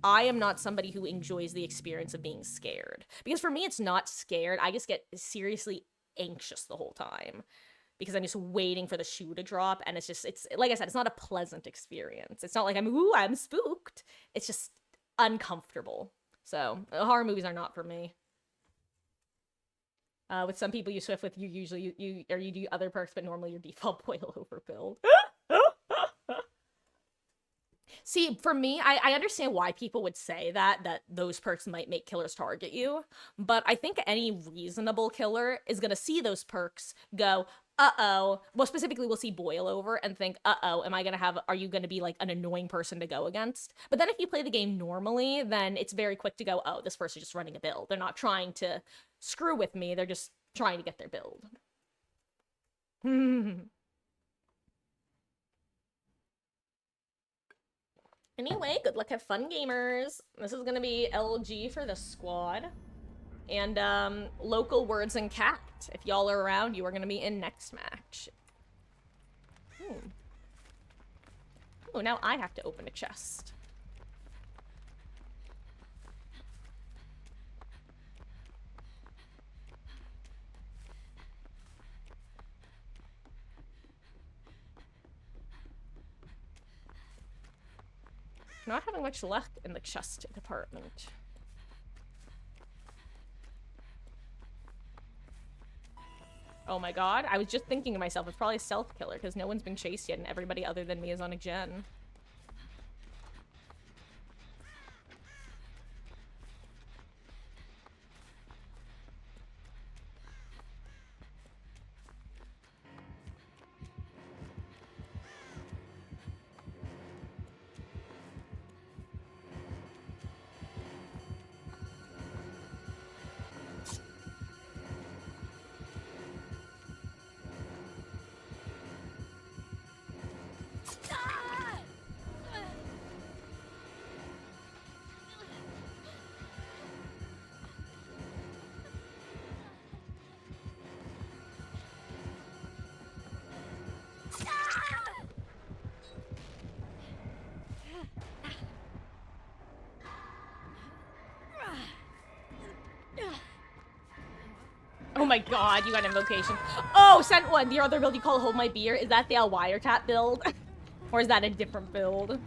I am not somebody who enjoys the experience of being scared. Because for me, it's not scared. I just get seriously anxious the whole time. Because I'm just waiting for the shoe to drop, and it's like I said, it's not a pleasant experience. It's not like I'm spooked. It's just uncomfortable. So, horror movies are not for me. With some people you swift with, you usually you do other perks, but normally your default boil over build. See, for me, I understand why people would say that those perks might make killers target you, but I think any reasonable killer is gonna see those perks, go, uh-oh. Well, specifically, we'll see Boil over and think, uh-oh, are you gonna be like an annoying person to go against? But then if you play the game normally, then it's very quick to go, oh, this person's just running a build. They're not trying to screw with me, they're just trying to get their build. Anyway, good luck, have fun, gamers. This is gonna be LG for the squad. And, local words and cat. If y'all are around, you are gonna be in next match. Oh, now I have to open a chest. Not having much luck in the chest department. Oh my god, I was just thinking to myself, it's probably a stealth killer, because no one's been chased yet and everybody other than me is on a gen. Oh my god, you got an invocation. Oh, sent one. The other build you call Hold My Beer. Is that the wiretap build? Or is that a different build?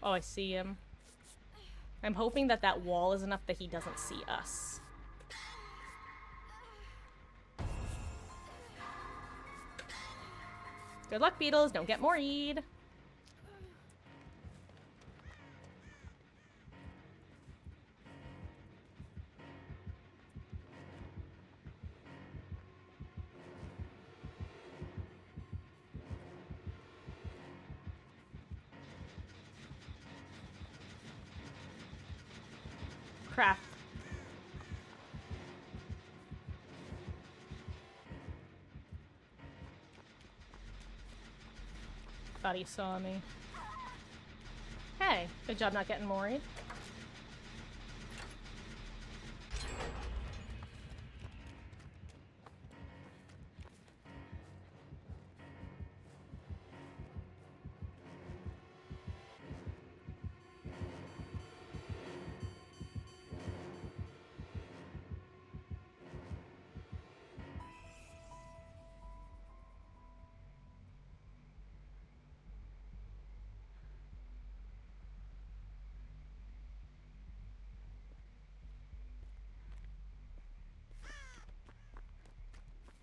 Oh, I see him. I'm hoping that that wall is enough that he doesn't see us. Good luck, Beetles. Don't get moried. Crap. Thought he saw me. Hey, good job not getting moried.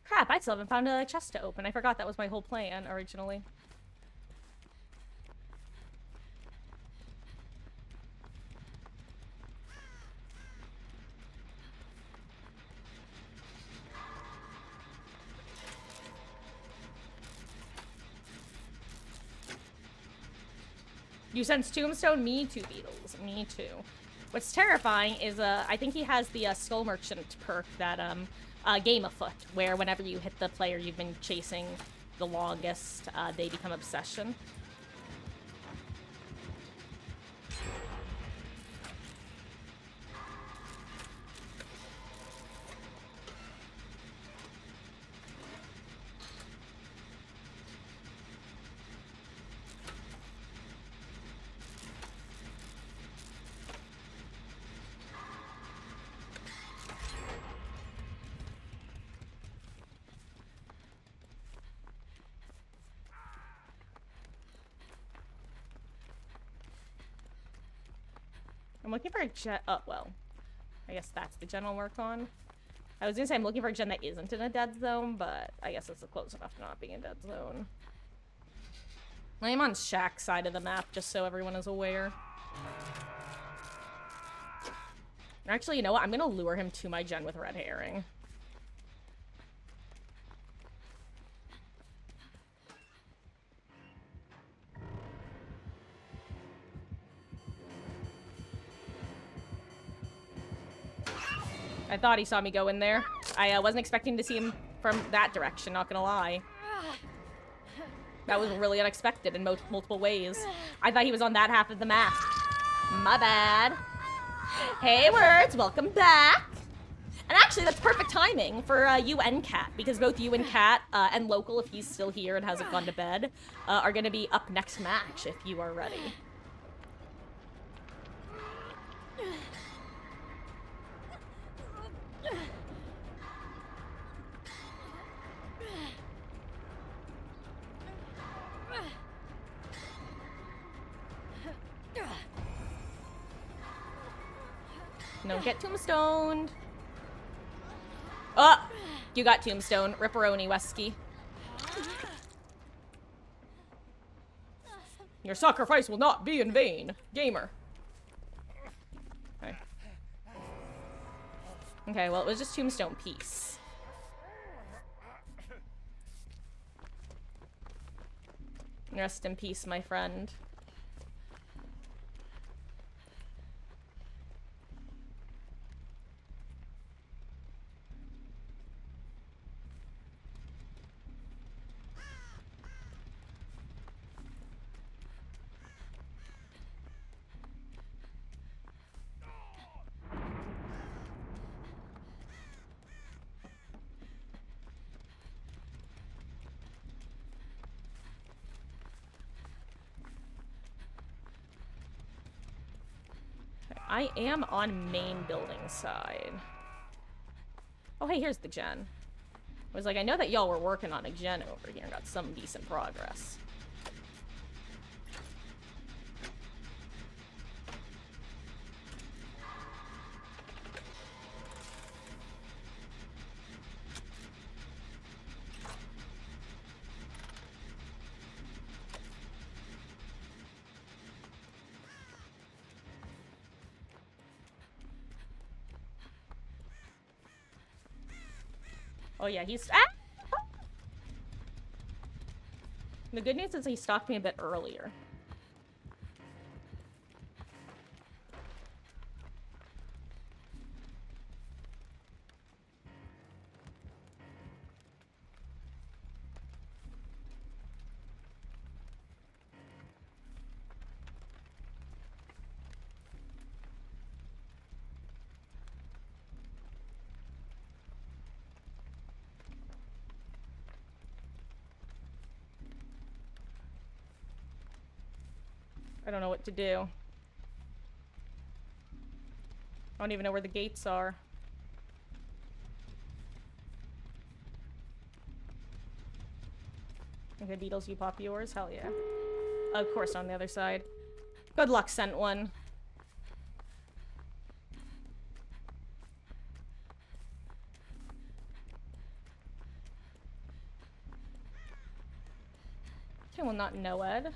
Crap, I still haven't found a chest to open. I forgot that was my whole plan originally. You sense Tombstone? Me too, Beetles. Me too. What's terrifying is, I think he has the Skull Merchant perk that, Game Afoot, where whenever you hit the player you've been chasing the longest, they become Obsession. I'm looking for a gen. Oh, well. I guess that's the gen I'll work on. I was gonna say I'm looking for a gen that isn't in a dead zone, but I guess it's close enough to not being a dead zone. I am on Shaq's side of the map, just so everyone is aware. Actually, you know what? I'm gonna lure him to my gen with red herring. I thought he saw me go in there. I wasn't expecting to see him from that direction, not gonna lie. That was really unexpected in multiple ways. I thought he was on that half of the map. My bad. Hey, Words, welcome back. And actually, that's perfect timing for you and Kat, because both you and Kat, and Local, if he's still here and hasn't gone to bed, are gonna be up next match if you are ready. Don't get tombstoned. Oh, you got tombstone. Ripperoni, Wesky. Your sacrifice will not be in vain, gamer. Okay. Okay, well, it was just tombstone piece. Rest in peace, my friend. I am on main building side. Oh, hey, here's the gen. I was like, I know that y'all were working on a gen over here and got some decent progress. Oh yeah, he's... Ah! The good news is he stalked me a bit earlier. I don't know what to do. I don't even know where the gates are. Okay, Beatles, you pop yours? Hell yeah. Of course, on the other side. Good luck, sent one. Okay, well, not Noed.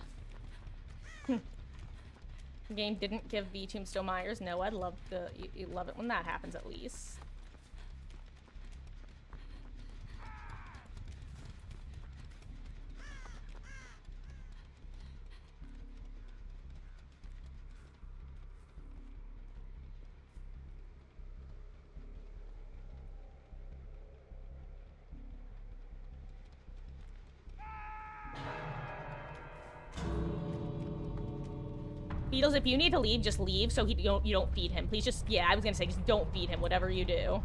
The game didn't give the Tombstone Myers. Noed, love the you love it when that happens at least. Beatles, if you need to leave, just leave so you don't feed him. Please just, yeah, I was gonna say, just don't feed him, whatever you do.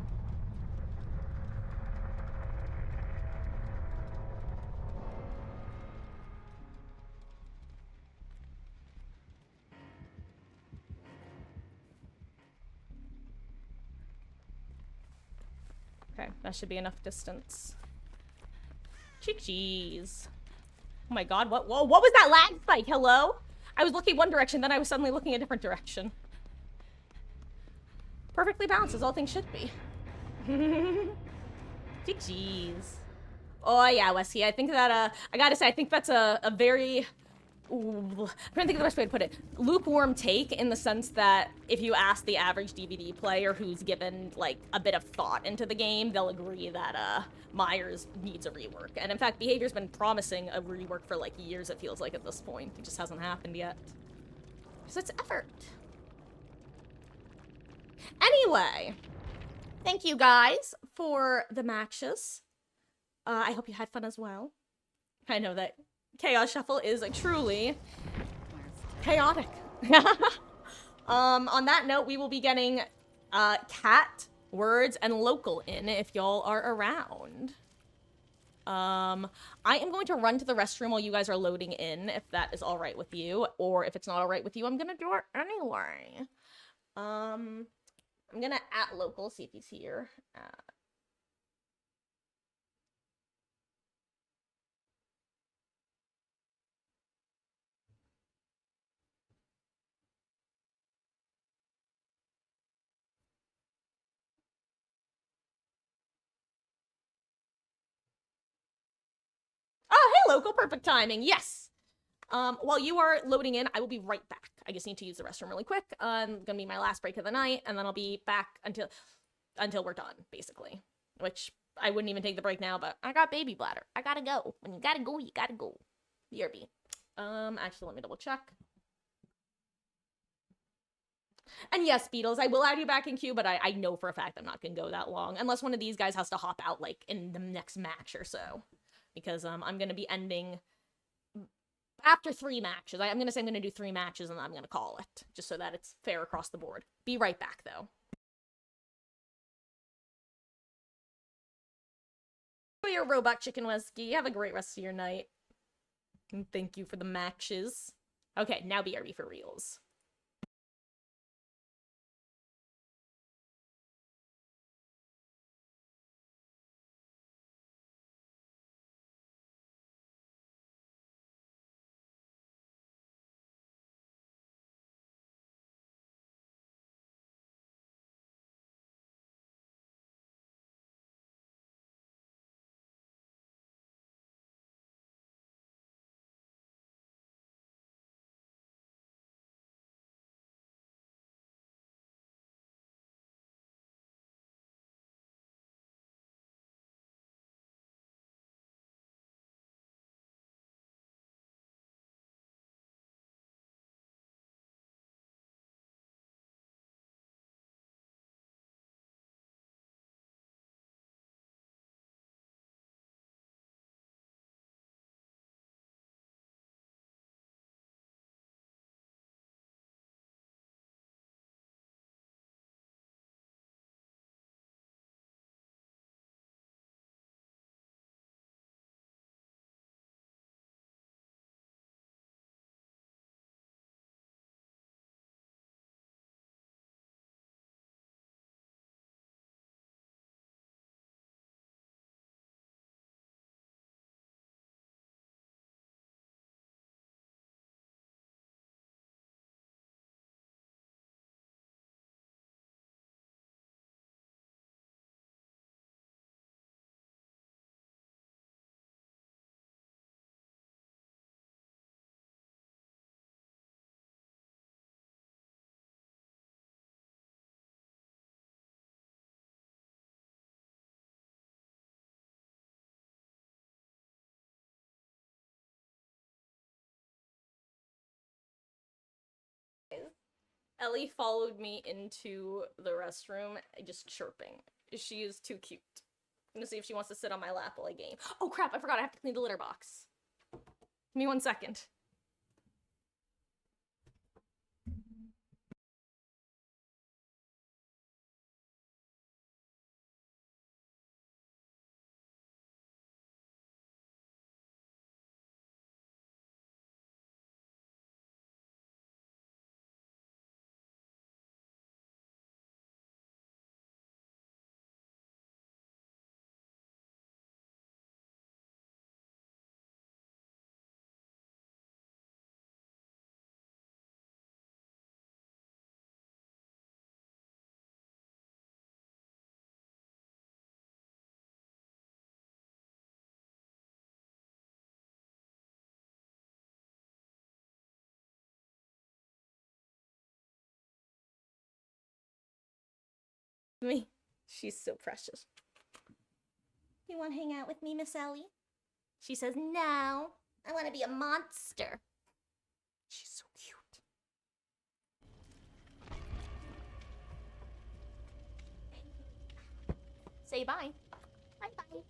Okay, that should be enough distance. Cheese. Oh my god, what was that lag spike? Hello? I was looking one direction, then I was suddenly looking a different direction. Perfectly balanced, as all things should be. GG's. Oh yeah, Wesky. I think that I gotta say, I think that's a very I'm trying to think of the best way to put it. Lukewarm take in the sense that if you ask the average DVD player who's given like a bit of thought into the game, they'll agree that Myers needs a rework. And in fact, Behavior's been promising a rework for like years, it feels like at this point. It just hasn't happened yet. So it's effort. Anyway, thank you guys for the matches. I hope you had fun as well. I know that Chaos Shuffle is truly chaotic. On that note, we will be getting cat words and local in if y'all are around. I am going to run to the restroom while you guys are loading in, if that is all right with you, or if it's not all right with you, I'm gonna do it anyway. I'm gonna at local, see if he's here. Oh, hey, local, perfect timing, yes! While you are loading in, I will be right back. I just need to use the restroom really quick. Gonna be my last break of the night, and then I'll be back until we're done, basically. Which, I wouldn't even take the break now, but I got baby bladder. I gotta go. When you gotta go, you gotta go. BRB. Actually, let me double check. And yes, Beatles, I will add you back in queue, but I know for a fact I'm not gonna go that long. Unless one of these guys has to hop out, like, in the next match or so. Because, I'm gonna be ending after 3 matches. I'm gonna say I'm gonna do 3 matches and then I'm gonna call it. Just so that it's fair across the board. Be right back, though. For your robot chicken Wesky, have a great rest of your night. And thank you for the matches. Okay, now BRB for reals. Ellie followed me into the restroom, just chirping. She is too cute. I'm gonna see if she wants to sit on my lap while I game. Oh crap, I forgot I have to clean the litter box. Give me 1 second. Me. She's so precious. You want to hang out with me, Miss Ellie? She says, no. I want to be a monster. She's so cute. Say bye. Bye-bye.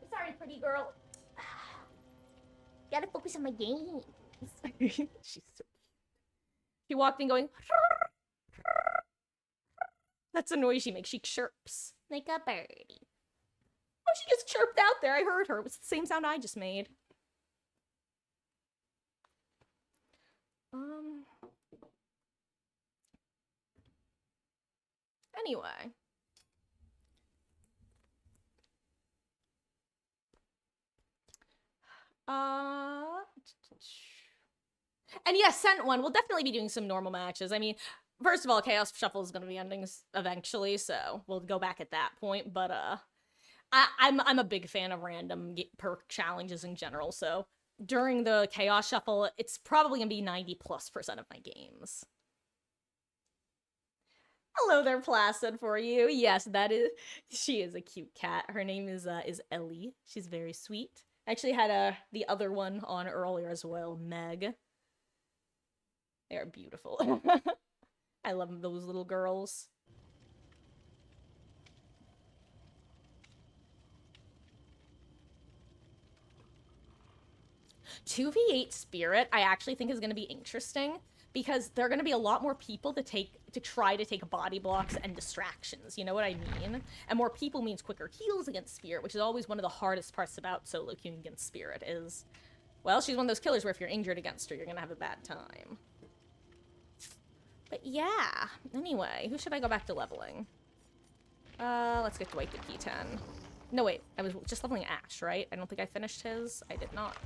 Sorry, pretty girl. Gotta focus on my games. She's so cute. She walked in going... That's a noise she makes. She chirps. Like a birdie. Oh, she just chirped out there. I heard her. It was the same sound I just made. Anyway. And yes, Sent One. We'll definitely be doing some normal matches. I mean, first of all, Chaos Shuffle is going to be ending eventually, so we'll go back at that point. But I'm a big fan of random perk challenges in general. So during the Chaos Shuffle, it's probably going to be 90+% of my games. Hello there, Placid, for you. Yes, she is a cute cat. Her name is Ellie. She's very sweet. I actually had the other one on earlier as well, Meg. They are beautiful. I love those little girls. "2v8 Spirit," I actually think is going to be interesting because there are going to be a lot more people to try to take body blocks and distractions. You know what I mean? And more people means quicker heals against Spirit, which is always one of the hardest parts about solo queuing against Spirit. Is, well, she's one of those killers where if you're injured against her, you're going to have a bad time. But yeah, anyway, who should I go back to leveling? Let's get Dwight to P10. No, wait, I was just leveling Ash, right? I don't think I finished his. I did not.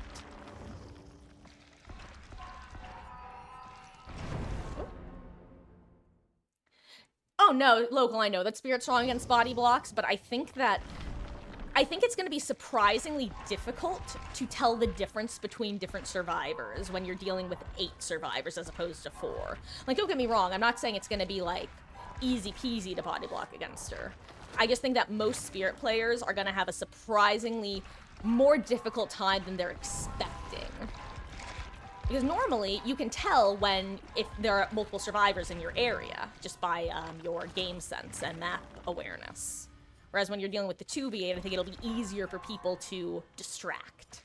Oh no, local, I know that Spirit's strong against body blocks, but I think it's going to be surprisingly difficult to tell the difference between different survivors when you're dealing with 8 survivors as opposed to 4. Like, don't get me wrong, I'm not saying it's going to be, like, easy peasy to body block against her. I just think that most Spirit players are going to have a surprisingly more difficult time than they're expecting. Because normally, you can tell if there are multiple survivors in your area, just by your game sense and map awareness. Whereas when you're dealing with the 2v8, I think it'll be easier for people to distract.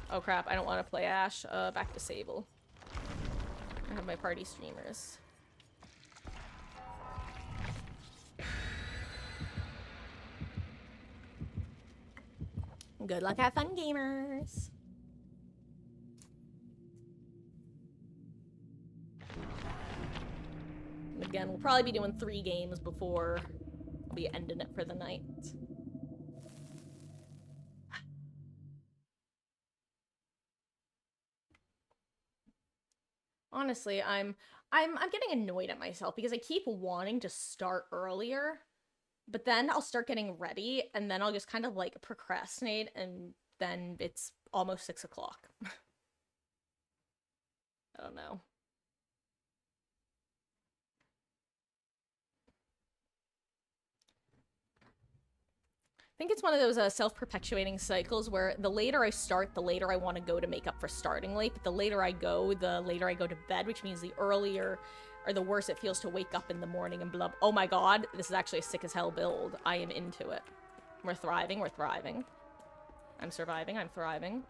Oh crap, I don't want to play Ash. Back to Sable. I have my party streamers. Good luck, have fun, gamers. And again, we'll probably be doing 3 games before I'll be ending it for the night. Honestly, I'm getting annoyed at myself because I keep wanting to start earlier, but then I'll start getting ready, and then I'll just kind of, like, procrastinate, and then it's almost 6 o'clock. I don't know. I think it's one of those self-perpetuating cycles where the later I start, the later I want to go to make up for starting late, but the later I go to bed, which means the earlier or the worse it feels to wake up in the morning and blah. Oh my god, this is actually a sick as hell build. I am into it. We're thriving, we're thriving. I'm surviving, I'm thriving.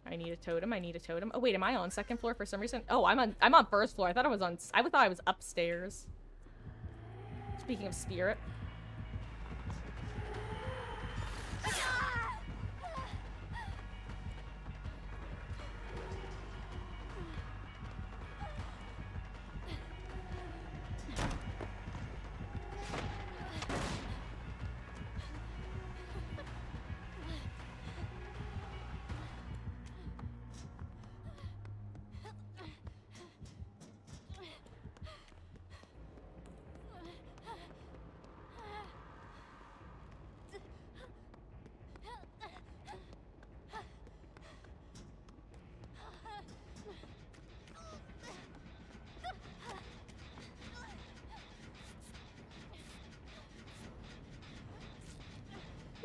I need a totem, I need a totem. Oh wait, am I on 2nd floor for some reason? Oh, I'm on 1st floor. I thought I was upstairs. Speaking of Spirit.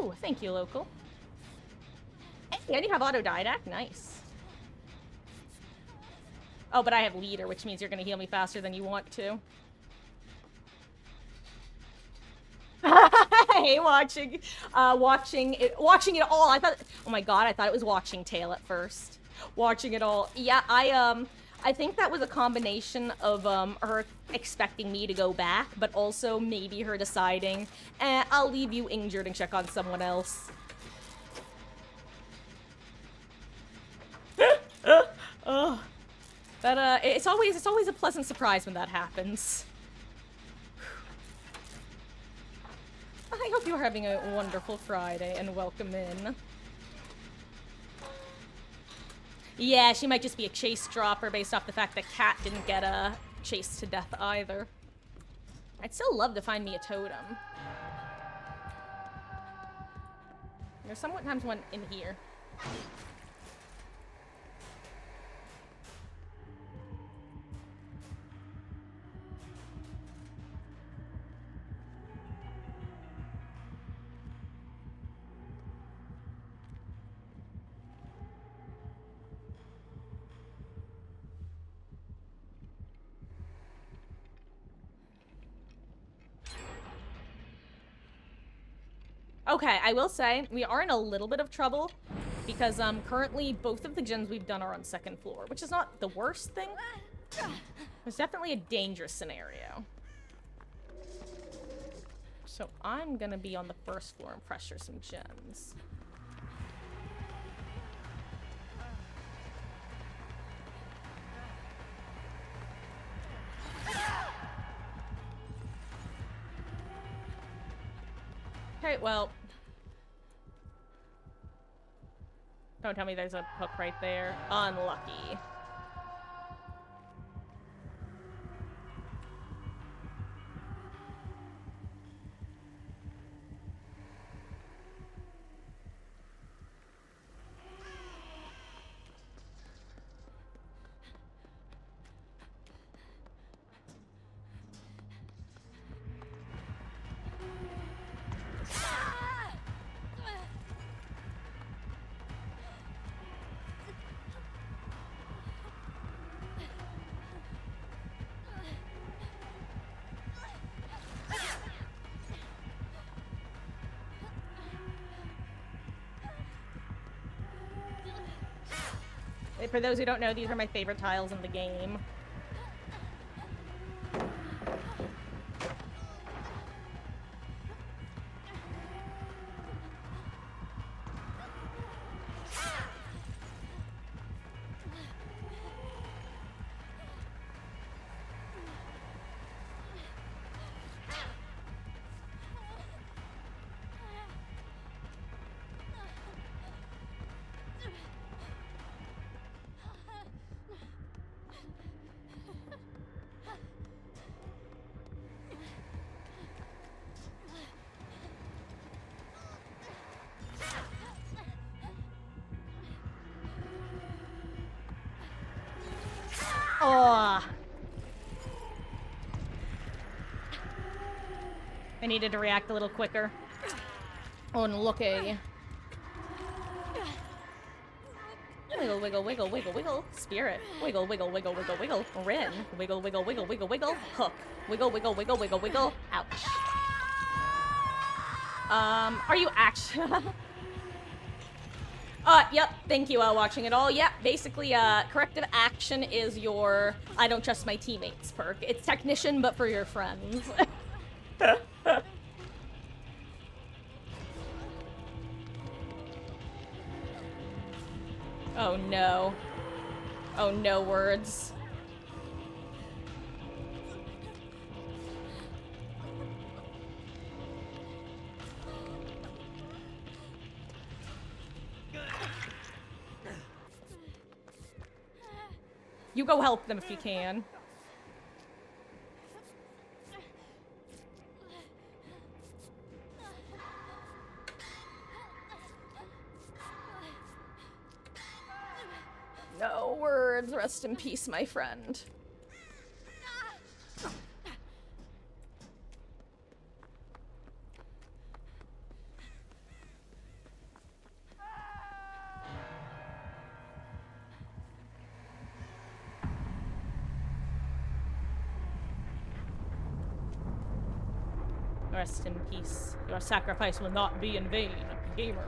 Ooh, thank you, local. Hey, and you have autodidact. Nice. Oh, but I have leader, which means you're gonna heal me faster than you want to. Hey, watching it all. I thought, oh my god, I thought it was watching tail at first. Watching it all. Yeah, I think that was a combination of her expecting me to go back, but also maybe her deciding, I'll leave you injured and check on someone else. Oh. But it's always a pleasant surprise when that happens. I hope you're having a wonderful Friday and welcome in. Yeah, she might just be a chase dropper based off the fact that Cat didn't get chased to death either. I'd still love to find me a totem. There's sometimes one in here. Okay, I will say, we are in a little bit of trouble, because currently both of the gens we've done are on second floor, which is not the worst thing. It's definitely a dangerous scenario. So I'm gonna be on the first floor and pressure some gens. Okay, well... Don't tell me there's a hook right there. Unlucky. For those who don't know, these are my favorite tiles in the game. Oh. I needed to react a little quicker. Unlucky. Wiggle, wiggle, wiggle, wiggle, wiggle. Spirit. Wiggle, wiggle, wiggle, wiggle, wiggle. Rin. Wiggle, wiggle, wiggle, wiggle, wiggle. Hook. Wiggle, wiggle, wiggle, wiggle, wiggle. Ouch. Are you actually... Yep, thank you, watching it all. Yep, basically, corrective action is your I don't trust my teammates perk. It's technician, but for your friends. Oh no. Oh no words. You go help them if you can. No words. Rest in peace, my friend. Rest in peace. Your sacrifice will not be in vain, gamer.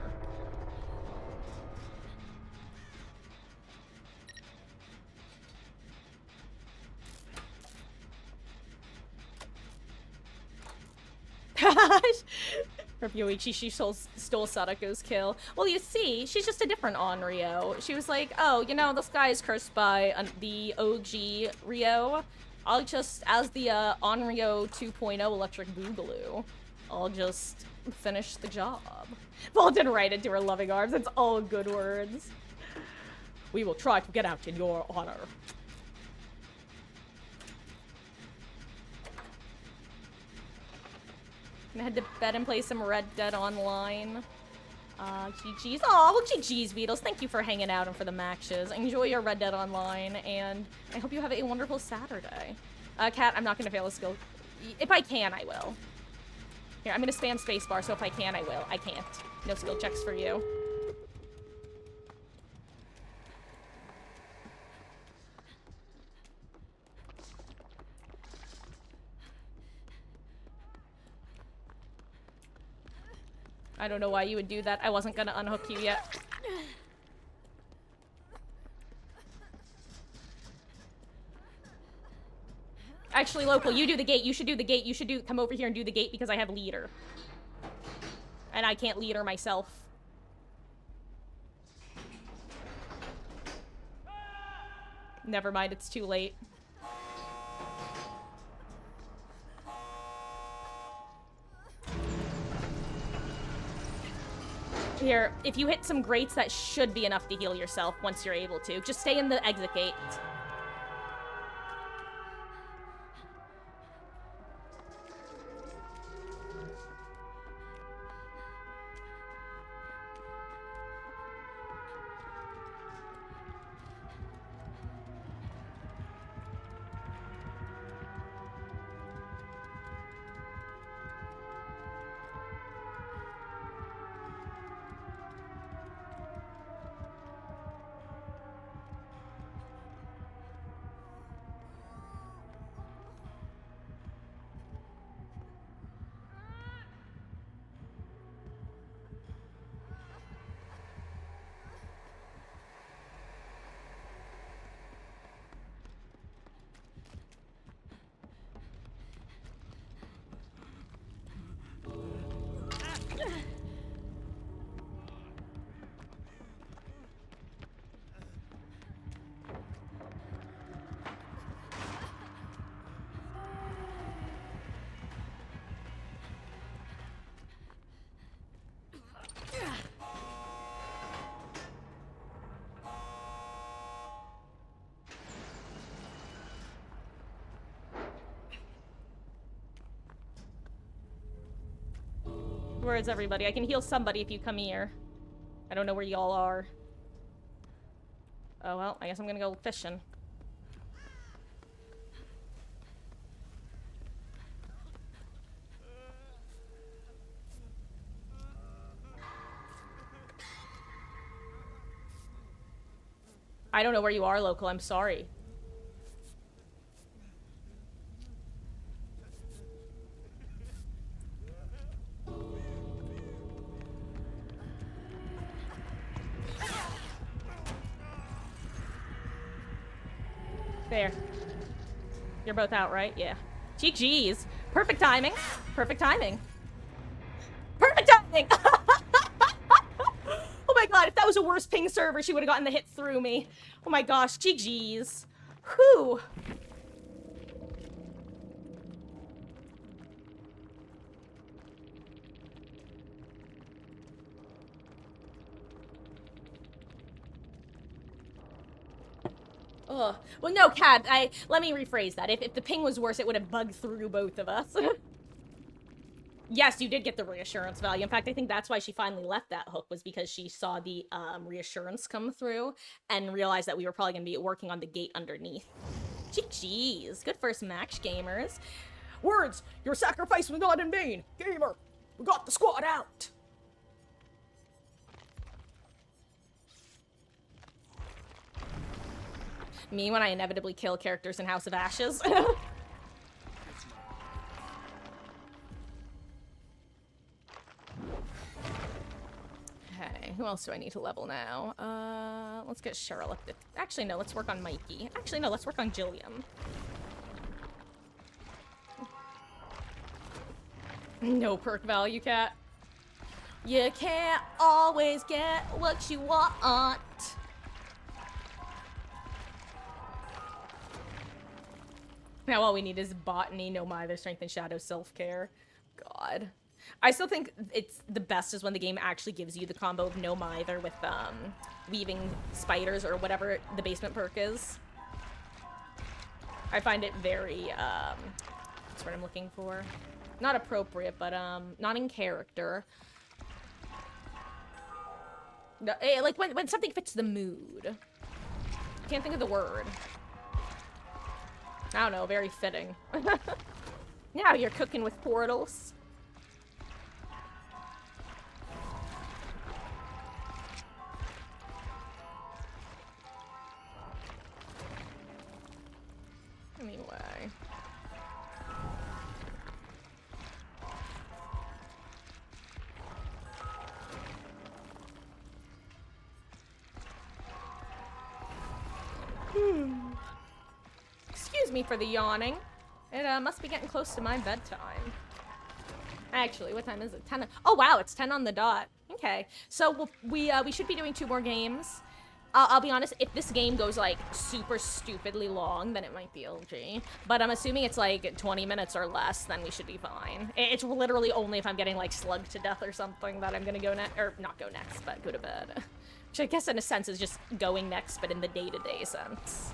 For Yoichi, she stole Sadako's kill. Well, you see, she's just a different Onryo. She was like, oh, you know, this guy is cursed by the OG Ryo. I'll just, as the Onryo 2.0 Electric Boogaloo, I'll just finish the job. Vaulted right into her loving arms. It's all good words. We will try to get out in your honor. Gonna head to bed and play some Red Dead Online. GG's. Aw, well, GG's, Beatles. Thank you for hanging out and for the matches. Enjoy your Red Dead Online, and I hope you have a wonderful Saturday. Kat, I'm not gonna fail a skill. If I can, I will. Here, I'm gonna spam spacebar, so if I can, I will. I can't. No skill checks for you. I don't know why you would do that. I wasn't gonna unhook you yet. Actually, Local, you do the gate. You should do the gate. You should come over here and do the gate because I have leader. And I can't leader myself. Never mind, it's too late. Here, if you hit some grates, that should be enough to heal yourself once you're able to. Just stay in the exit gate. Where is everybody? I can heal somebody if you come here. I don't know where y'all are. Oh, well, I guess I'm gonna go fishing. I don't know where you are, Local. I'm sorry. There. You're both out, right? Yeah. GG's. Perfect timing. Perfect timing. Perfect timing! Oh my god, if that was a worse ping server, she would have gotten the hit through me. Oh my gosh, GG's. Whew. Ugh. Well, no, Kat, let me rephrase that. If the ping was worse, it would have bugged through both of us. Yes, you did get the reassurance value. In fact, I think that's why she finally left that hook, was because she saw the reassurance come through and realized that we were probably going to be working on the gate underneath. GG's. Good first match, gamers. Words! Your sacrifice was not in vain! Gamer! We got the squad out! Me when I inevitably kill characters in House of Ashes. Okay, who else do I need to level now? Let's get Cheryl up to... Actually, no, let's work on Mikey. Actually, no, let's work on Jillian. No perk value, cat. You can't always get what you want. Now all we need is Botany, No Mither, Strength and Shadow, Self-Care. God. I still think it's the best is when the game actually gives you the combo of No Mither with Weaving Spiders or whatever the basement perk is. I find it very, that's what I'm looking for. Not appropriate, but not in character. No, like when something fits the mood. Can't think of the word. I don't know, very fitting. Now you're cooking with portals. Anyway. Excuse me for the yawning. It must be getting close to my bedtime. Actually, what time is it? 10. Oh wow, it's 10 on the dot. Okay, so we should be doing 2 more games. I'll be honest, if this game goes like super stupidly long, then it might be LG. But I'm assuming it's like 20 minutes or less, then we should be fine. It's literally only if I'm getting like slugged to death or something that I'm gonna go next, or not go next, but go to bed. Which I guess in a sense is just going next, but in the day-to-day sense.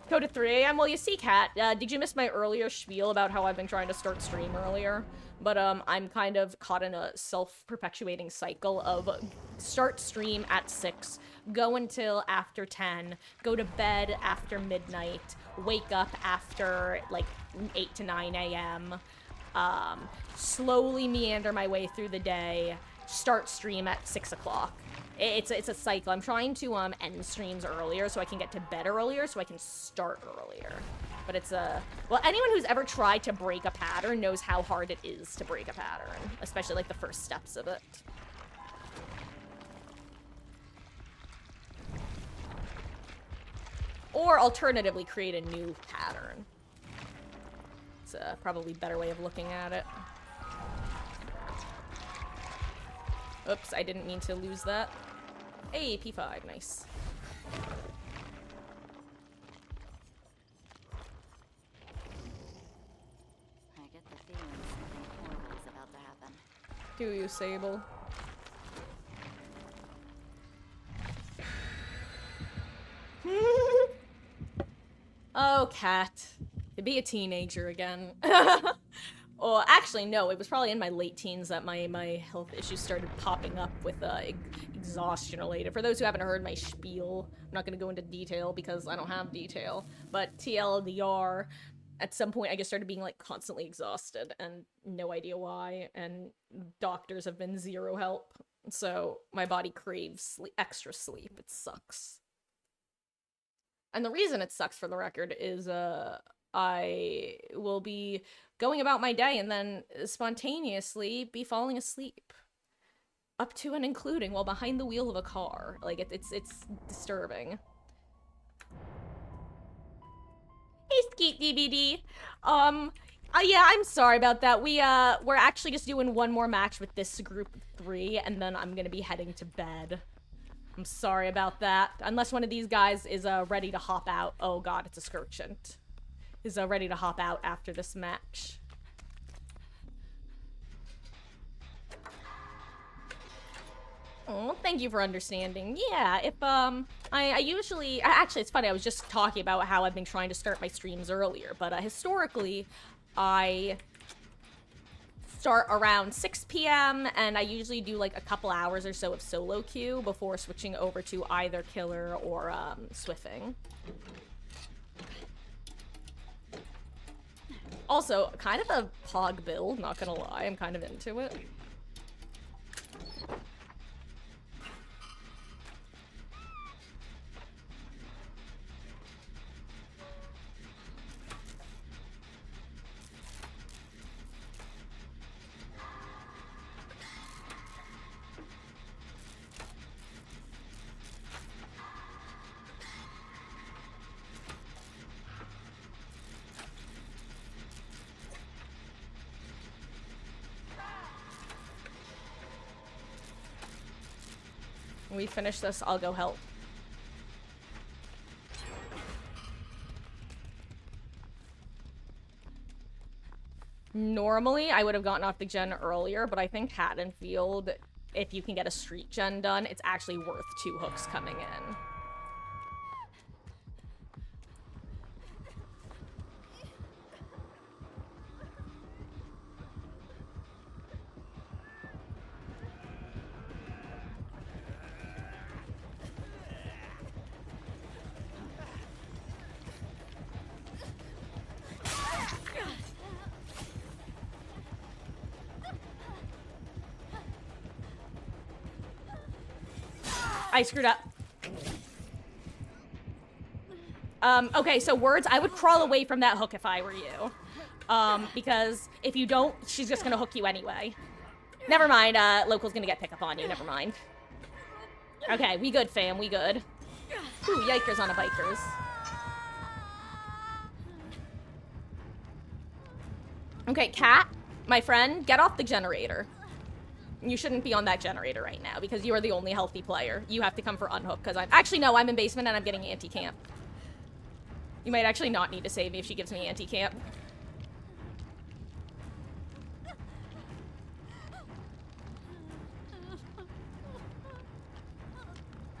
Go to 3 a.m. Well, you see, Kat, did you miss my earlier spiel about how I've been trying to start stream earlier? But I'm kind of caught in a self-perpetuating cycle of start stream at 6, go until after 10, go to bed after midnight, wake up after like 8 to 9 a.m., slowly meander my way through the day, start stream at 6 o'clock. It's a cycle. I'm trying to end streams earlier so I can get to bed earlier so I can start earlier. But it's well, anyone who's ever tried to break a pattern knows how hard it is to break a pattern, especially like the first steps of it. Or alternatively create a new pattern. It's a probably better way of looking at it. Oops, I didn't mean to lose that. Hey, P5, nice. I get the feeling something horrible is about to happen. Do you, Sable? Oh, Cat. To be a teenager again. Well, actually, no. It was probably in my late teens that my health issues started popping up with exhaustion related. For those who haven't heard my spiel, I'm not going to go into detail because I don't have detail. But TLDR, at some point I just started being like constantly exhausted and no idea why. And doctors have been zero help. So my body craves extra sleep. It sucks. And the reason it sucks, for the record, is I will be going about my day and then spontaneously be falling asleep. Up to and including while behind the wheel of a car. Like, it's disturbing. Hey, Skeet DVD. Yeah, I'm sorry about that. We're actually just doing one more match with this group of 3, and then I'm gonna be heading to bed. I'm sorry about that. Unless one of these guys is ready to hop out. Oh god, it's a Scourgent. Is ready to hop out after this match. Oh, thank you for understanding. Yeah, if I usually actually, it's funny, I was just talking about how I've been trying to start my streams earlier, but historically I start around 6 p.m. and I usually do like a couple hours or so of solo queue before switching over to either killer or Swiffing. Also, kind of a pog build, not gonna lie. I'm kind of into it. When we finish this, I'll go help. Normally, I would have gotten off the gen earlier, but I think Haddonfield, if you can get a street gen done, it's actually worth 2 hooks coming in. I screwed up. Okay, so words, I would crawl away from that hook if I were you. Because if you don't, she's just gonna hook you anyway. Never mind, local's gonna get pick up on you, never mind. Okay, we good, fam, we good. Ooh, yikers on a bikers. Okay, Cat, my friend, get off the generator. You shouldn't be on that generator right now because you are the only healthy player. You have to come for unhook because I'm... Actually, no, I'm in basement and I'm getting anti-camp. You might actually not need to save me if she gives me anti-camp.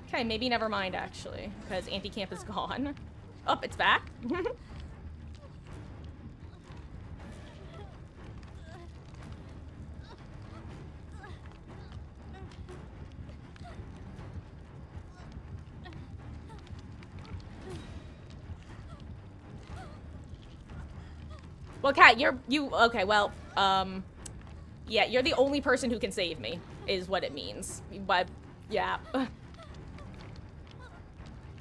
Okay, maybe never mind, actually, because anti-camp is gone. Oh, it's back. Well, Kat, okay, well, yeah, you're the only person who can save me, is what it means. But, yeah.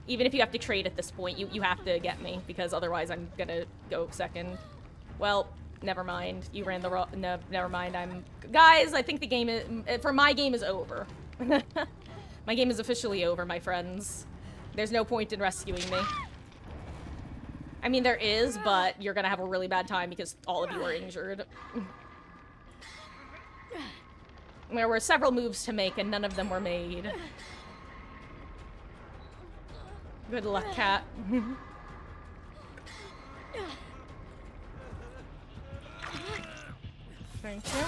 Even if you have to trade at this point, you have to get me, because otherwise I'm gonna go second. Well, never mind. You ran the no, never mind. Guys, I think the game is, for my game is over. My game is officially over, my friends. There's no point in rescuing me. I mean, there is, but you're gonna have a really bad time because all of you are injured. There were several moves to make, and none of them were made. Good luck, Cat. Thank you.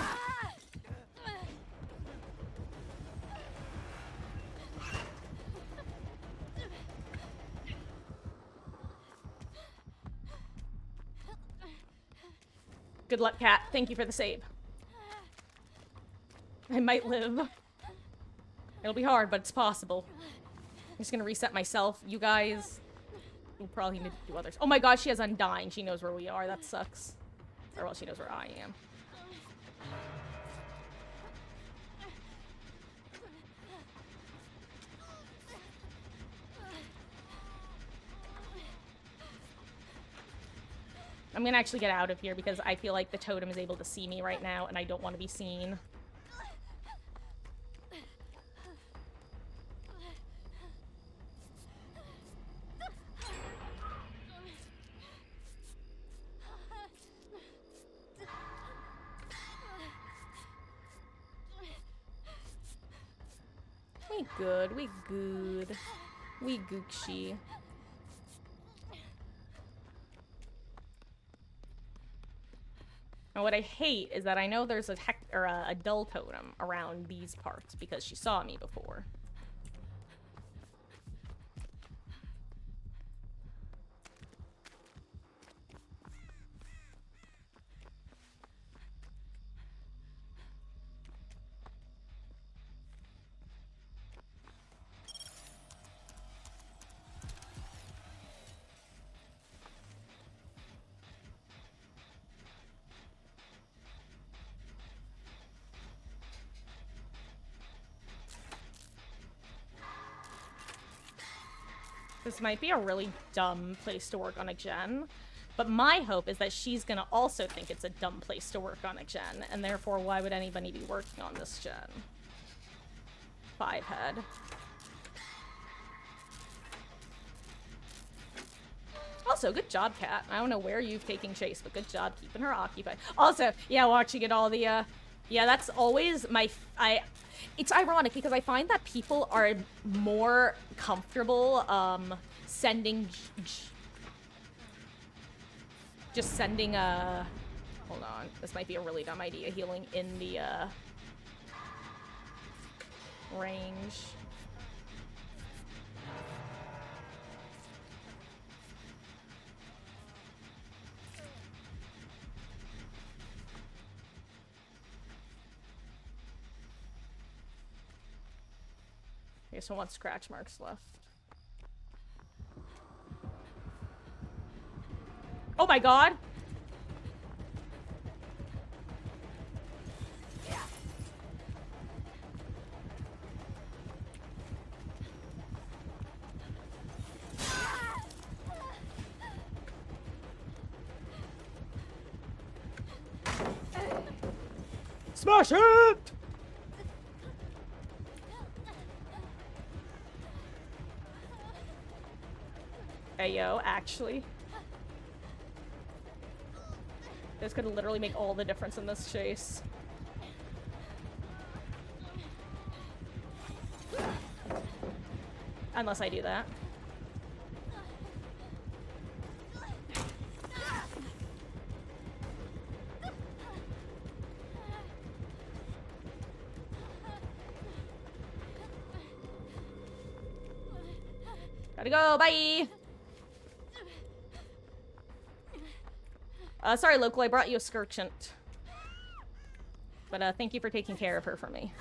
Good luck, Cat. Thank you for the save. I might live. It'll be hard, but it's possible. I'm just gonna reset myself. You guys will probably need to do others. Oh my god, she has Undying. She knows where we are. That sucks. Or well, she knows where I am. I'm gonna actually get out of here because I feel like the totem is able to see me right now and I don't want to be seen. We good, we good. We Gucci. And what I hate is that I know there's a dull totem around these parts because she saw me before. This might be a really dumb place to work on a gen, but my hope is that she's gonna also think it's a dumb place to work on a gen, and therefore why would anybody be working on this gen? 5 head. Also, good job, Kat. I don't know where you've taken Chase, but good job keeping her occupied. Also, yeah, watching it all the, yeah, that's always my, it's ironic because I find that people are more comfortable, sending, just sending, hold on, this might be a really dumb idea, healing in the, range. Okay, so 1 scratch marks left. Oh my god! Smash it! Hey, yo, actually. This could literally make all the difference in this chase. Unless I do that. Gotta go, bye! Sorry, local, I brought you a Skirchant. But, thank you for taking care of her for me.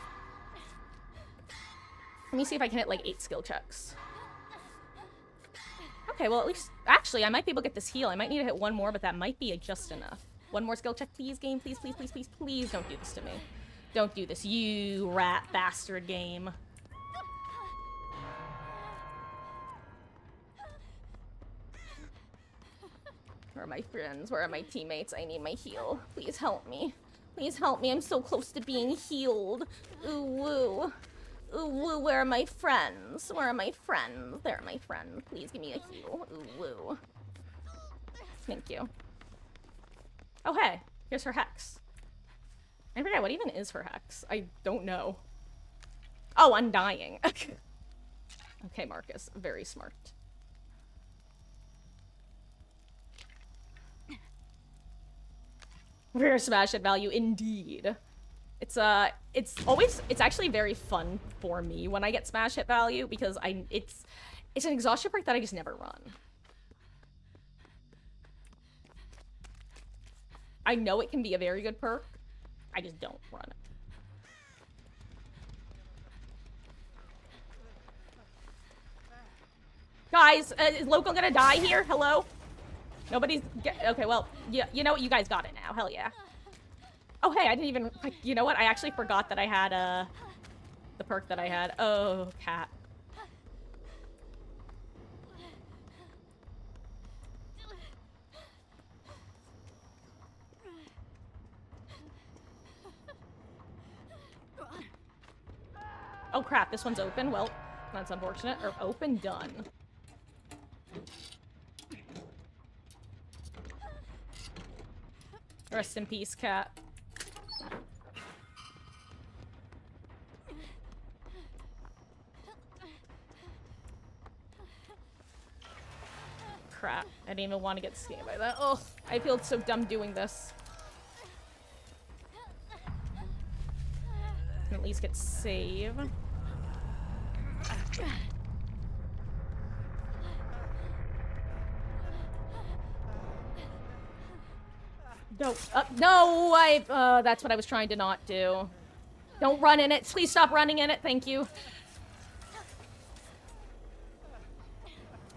Let me see if I can hit, like, 8 skill checks. Okay, well, at least... Actually, I might be able to get this heal. I might need to hit 1 more, but that might be just enough. 1 more skill check, please, game. Please, please, please, please, please don't do this to me. Don't do this, you rat bastard game. Where are my friends? Where are my teammates? I need my heal. Please help me. Please help me. I'm so close to being healed. Ooh, woo. Ooh, woo. Where are my friends? Where are my friends? There are my friends. Please give me a heal. Ooh, woo. Thank you. Oh, hey. Here's her hex. I forget, what even is her hex? I don't know. Oh, Undying. Okay, Marcus. Very smart. Rare smash at value, indeed. It's actually very fun for me when I get smash hit value because it's an exhaustion perk that I just never run. I know it can be a very good perk, I just don't run it. Guys, is Local gonna die here? Hello? Nobody's okay, well, yeah, you know what? You guys got it now. Hell yeah. Oh, hey, I didn't even... You know what? I actually forgot that I had, the perk that I had. Oh, cat. Oh, crap. This one's open. Well, that's unfortunate. Or open, done. Rest in peace, cat. Crap. I didn't even want to get scammed by that. Oh, I feel so dumb doing this. Can at least get save. No, no, that's what I was trying to not do. Don't run in it. Please stop running in it. Thank you.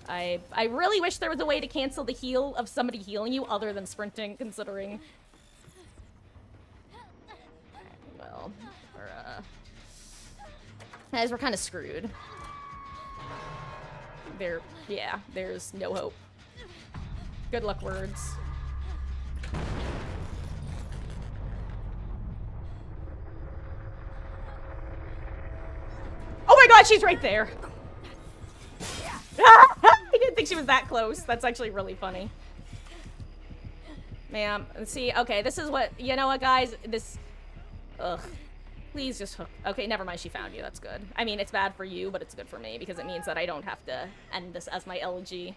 I really wish there was a way to cancel the heal of somebody healing you other than sprinting, considering... Well, we're kind of screwed. yeah, there's no hope. Good luck, words. Oh my god, she's right there! I didn't think she was that close. That's actually really funny. Ma'am, see, okay, this is what, you know what, guys? This, ugh. Please just hook. Okay, never mind, she found you. That's good. I mean, it's bad for you, but it's good for me because it means that I don't have to end this as my elegy.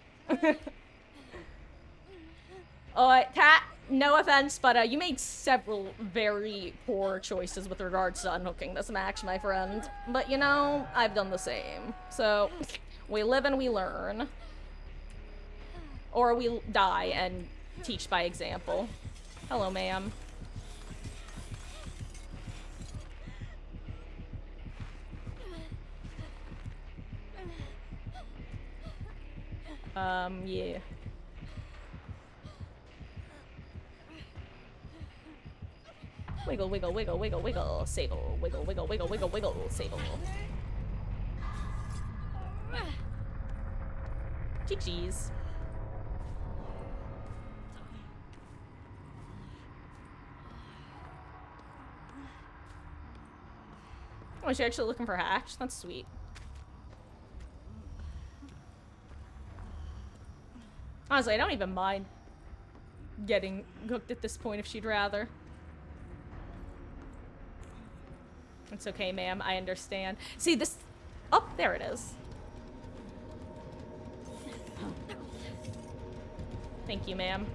Kat, no offense, but you made several very poor choices with regards to unhooking this match, my friend. But you know, I've done the same. So, we live and we learn. Or we die and teach by example. Hello, ma'am. Yeah. Wiggle, wiggle, wiggle, wiggle, wiggle, sable. Wiggle, wiggle, wiggle, wiggle, wiggle, sable. GG's. Oh, is she actually looking for Hatch? That's sweet. Honestly, I don't even mind getting hooked at this point if she'd rather. It's okay, ma'am. I understand. See, this... Oh, there it is. Thank you, ma'am.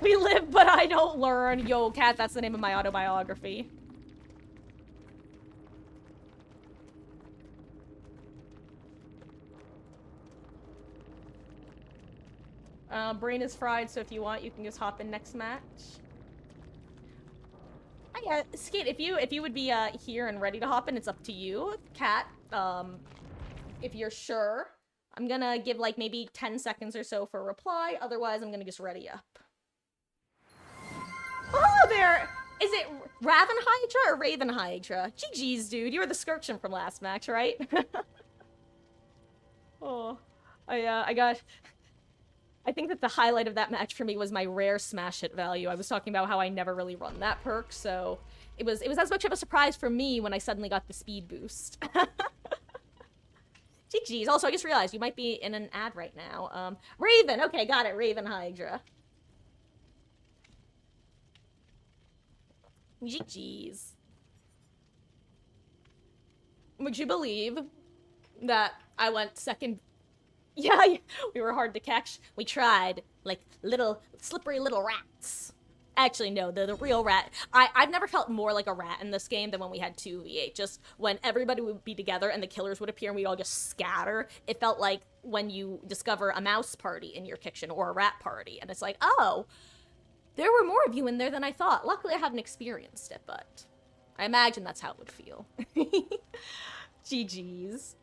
We live, but I don't learn. Yo, Kat, that's the name of my autobiography. Brain is fried, so if you want, you can just hop in next match. Yeah, Skate, if you would be here and ready to hop in, it's up to you. Kat, if you're sure, I'm gonna give like maybe 10 seconds or so for a reply. Otherwise, I'm gonna just ready up. Oh, there! Is it Raven Hydra or Raven Hydra? GG's, dude. You were the Skirchin from last match, right? Oh, I think that the highlight of that match for me was my rare smash hit value. I was talking about how I never really run that perk, so it was as much of a surprise for me when I suddenly got the speed boost. GG's. Also, I just realized you might be in an ad right now. Raven. Okay, got it. Raven Hydra. GG's. Would you believe that I went second? Yeah, we were hard to catch. We tried, like, little, slippery little rats. Actually, no, the real rat. I've never felt more like a rat in this game than when we had 2v8. Just when everybody would be together and the killers would appear and we'd all just scatter. It felt like when you discover a mouse party in your kitchen or a rat party. And it's like, oh, there were more of you in there than I thought. Luckily, I haven't experienced it, but I imagine that's how it would feel. GG's.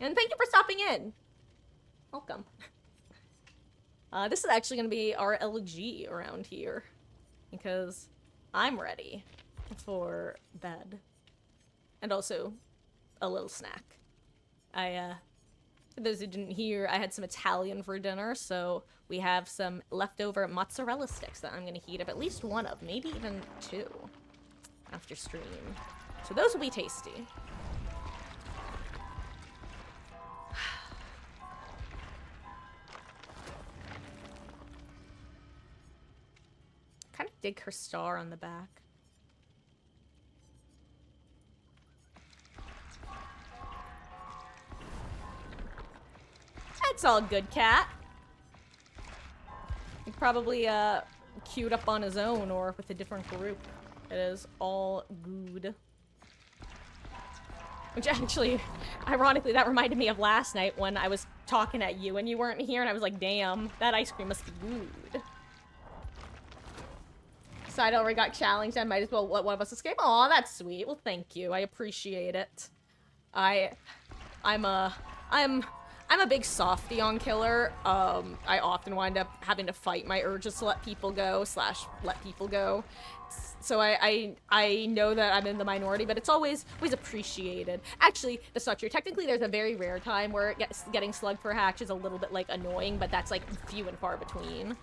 And thank you for stopping in. Welcome. This is actually going to be our LG around here. Because I'm ready for bed. And also a little snack. For those who didn't hear, I had some Italian for dinner, so we have some leftover mozzarella sticks that I'm going to heat up at least one of, maybe even two after stream. So those will be tasty. Kind of dig her star on the back. That's all good, Cat. He probably queued up on his own or with a different group. It is all good. Which actually, ironically, that reminded me of last night when I was talking at you and you weren't here and I was like, damn, that ice cream must be good. So I already got challenged. I might as well let one of us escape. Aw, that's sweet. Well, thank you. I appreciate it. I'm I'm a big softy on killer. I often wind up having to fight my urges to let people go / let people go. So I know that I'm in the minority, but it's always appreciated. Actually, that's not true. Technically, there's a very rare time where getting slugged for hatch is a little bit like annoying, but that's like few and far between.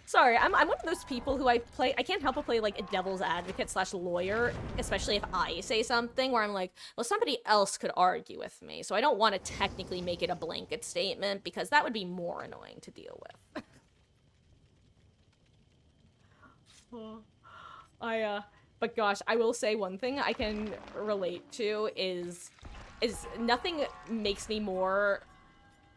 Sorry, I'm one of those people who I can't help but play like a devil's advocate / lawyer, especially if I say something where I'm like, well, somebody else could argue with me, so I don't want to technically make it a blanket statement because that would be more annoying to deal with. But gosh, I will say one thing I can relate to is nothing makes me more,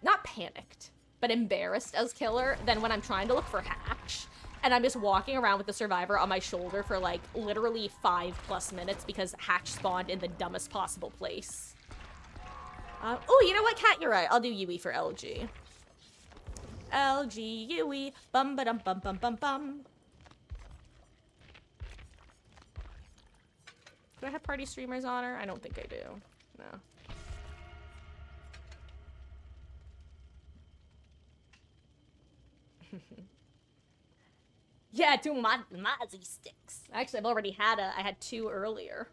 not panicked, but embarrassed as killer than when I'm trying to look for hatch and I'm just walking around with the survivor on my shoulder for like literally 5+ minutes because hatch spawned in the dumbest possible place. Oh, you know what, Kat? You're right. I'll do Yui for LG. LG Yui, bum ba dum bum bum bum bum. Do I have party streamers on her? I don't think I do. No. Yeah, 2 mozzie sticks. Actually, I've already had I had 2 earlier.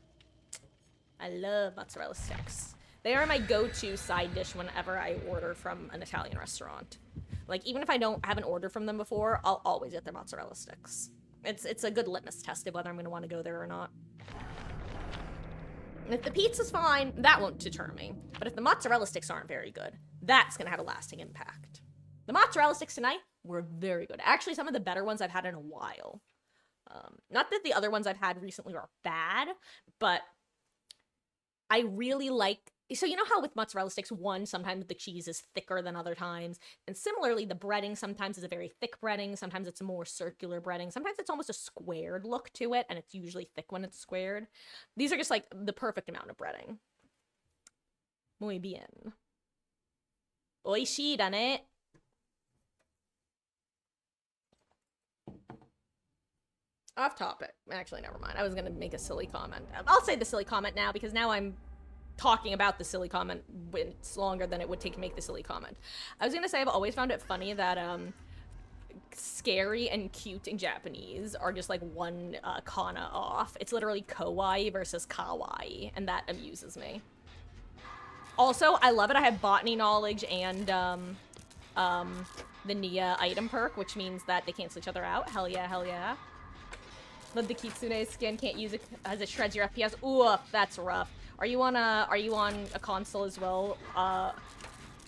I love mozzarella sticks. They are my go-to side dish whenever I order from an Italian restaurant. Like, even if I haven't ordered from them before, I'll always get their mozzarella sticks. It's a good litmus test of whether I'm gonna want to go there or not. And if the pizza's fine, that won't deter me. But if the mozzarella sticks aren't very good, that's gonna have a lasting impact. The mozzarella sticks tonight were very good. Actually, some of the better ones I've had in a while. Not that the other ones I've had recently are bad, but I really like... So you know how with mozzarella sticks, sometimes the cheese is thicker than other times, and similarly, the breading sometimes is a very thick breading, sometimes it's a more circular breading, sometimes it's almost a squared look to it, and it's usually thick when it's squared. These are just like the perfect amount of breading. Muy bien. Oishii da ne. Off topic. Actually, never mind. I was gonna make a silly comment. I'll say the silly comment now because now I'm talking about the silly comment when it's longer than it would take to make the silly comment. I was gonna say I've always found it funny that scary and cute in Japanese are just like one kana off. It's literally kawaii versus kawaii, and that amuses me. Also, I love it. I have botany knowledge and the Nia item perk, which means that they cancel each other out. Hell yeah, hell yeah. But the Kitsune skin, can't use it as it shreds your FPS. Ooh, that's rough. Are you on a console as well?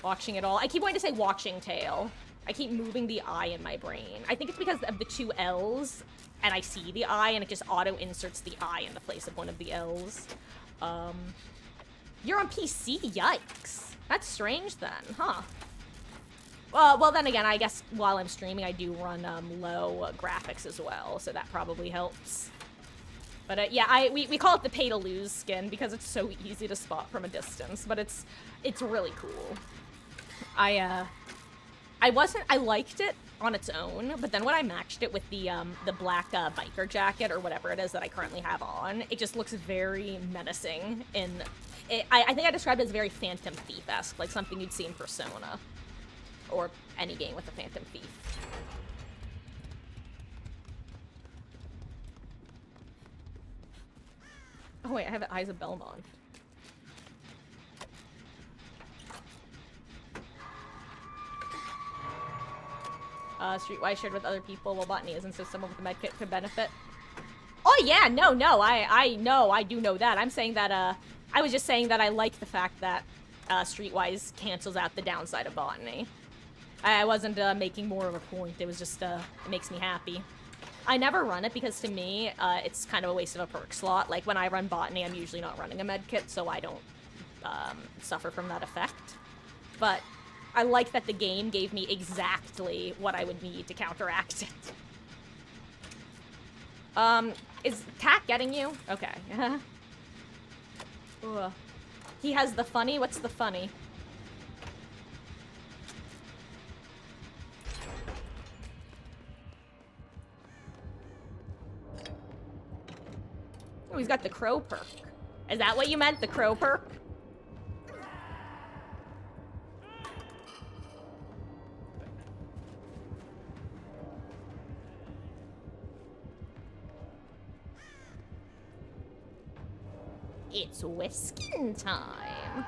Watching it all? I keep wanting to say watching tail. I keep moving the I in my brain. I think it's because of the 2 L's, and I see the I, and it just auto-inserts the I in the place of one of the L's. You're on PC? Yikes. That's strange then, huh? Well, then again, I guess while I'm streaming, I do run low graphics as well, so that probably helps. But yeah, we call it the pay-to-lose skin because it's so easy to spot from a distance, but it's really cool. I liked it on its own, but then when I matched it with the black biker jacket or whatever it is that I currently have on, it just looks very menacing. I think I described it as very Phantom Thief-esque, like something you'd see in Persona. Or any game with a Phantom Thief. Oh wait, I have Eyes of Belmont. Streetwise shared with other people while botany isn't, so someone with a medkit could benefit. Oh yeah, no, I know, I do know that. I'm saying that, I was just saying that I like the fact that, Streetwise cancels out the downside of botany. I wasn't making more of a point. It was just, it makes me happy. I never run it because to me, it's kind of a waste of a perk slot. Like, when I run botany, I'm usually not running a medkit, so I don't suffer from that effect. But I like that the game gave me exactly what I would need to counteract it. Is Cat getting you? Okay. Ugh. He has the funny? What's the funny? Oh, he's got the crow perk. Is that what you meant? The crow perk? It's whisking time.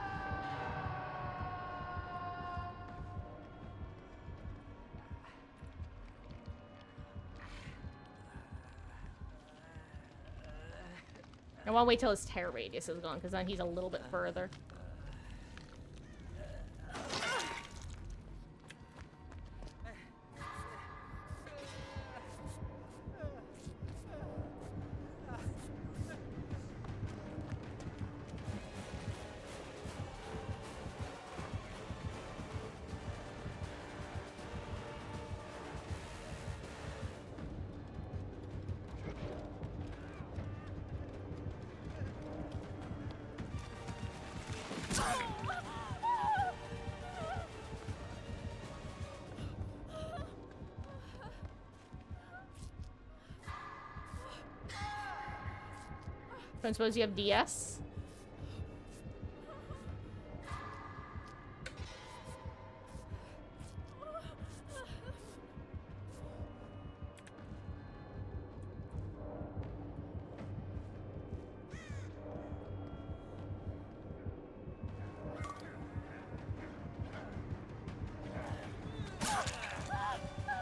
I want to wait till his terror radius is gone, because then he's a little bit further. Don't suppose you have DS?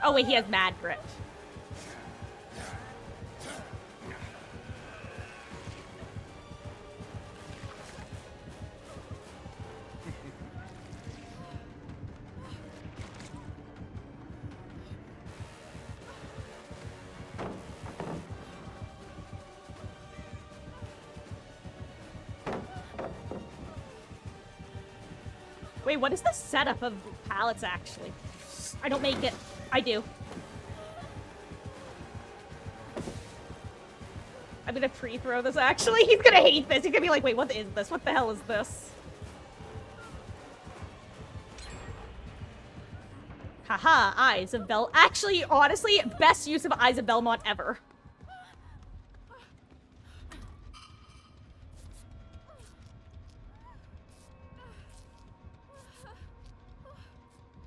Oh wait, he has mad grit. Wait, what is the setup of pallets, actually? I don't make it. I do. I'm gonna pre-throw this, actually. He's gonna hate this. He's gonna be like, wait, what is this? What the hell is this? Haha, Eyes of Bel- Actually, honestly, best use of Eyes of Belmont ever.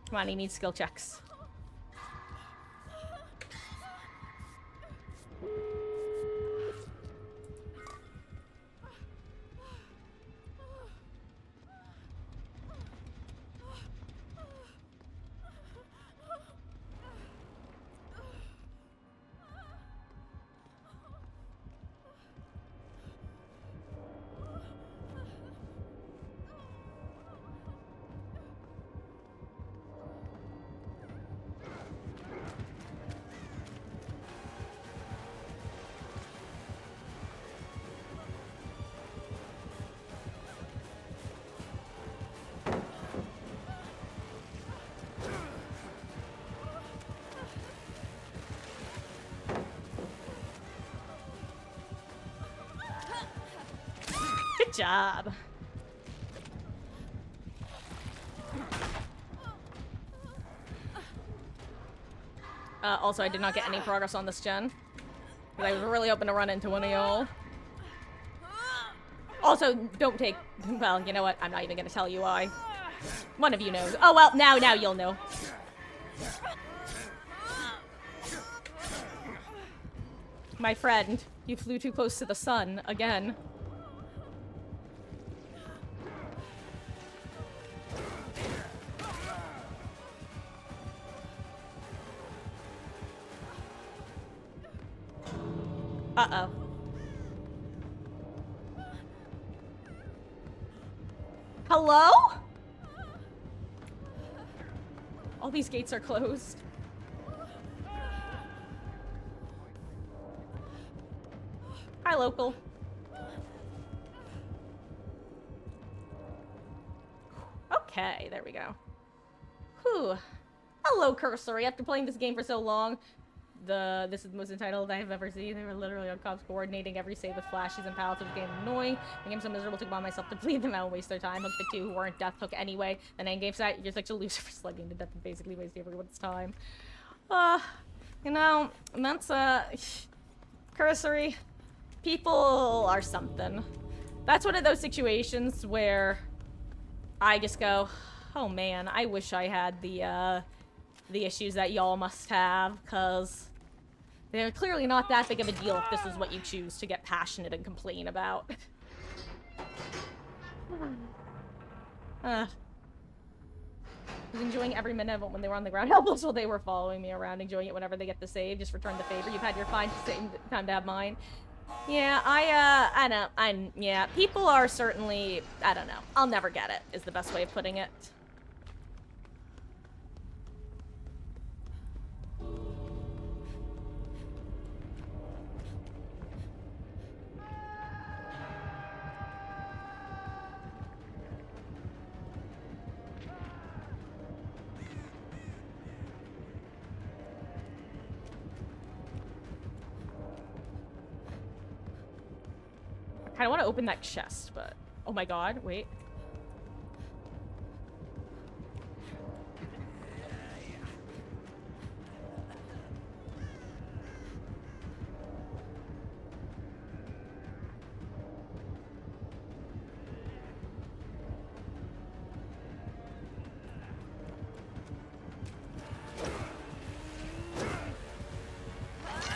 Come on, he needs skill checks. Good job. Also, I did not get any progress on this gen. But I was really hoping to run into one of y'all. Also, don't take... Well, you know what? I'm not even gonna tell you why. One of you knows. Oh, well, now you'll know. My friend, you flew too close to the sun, again. Uh-oh. Hello? All these gates are closed. Hi, local. Okay, there we go. Whew. Hello, Cursory. After playing this game for so long, this is the most entitled I have ever seen. They were literally on comps coordinating every save with flashes and pallets. It was getting annoying. The game's so miserable to go by myself to bleed them out and waste their time. Hook the two who weren't death hook anyway. Then endgame side, you're such a loser for slugging to death and basically wasting everyone's time. You know, that's Cursory. People are something. That's one of those situations where I just go, oh man, I wish I had the issues that y'all must have, cause they're clearly not that big of a deal if this is what you choose to get passionate and complain about. I was enjoying every minute of it when they were on the ground, helpless while they were following me around, enjoying it whenever they get the save. Just return the favor. You've had your fine, same time to have mine. Yeah, yeah, people are certainly, I don't know. I'll never get it, is the best way of putting it. I kind of want to open that chest, but... Oh my god, wait.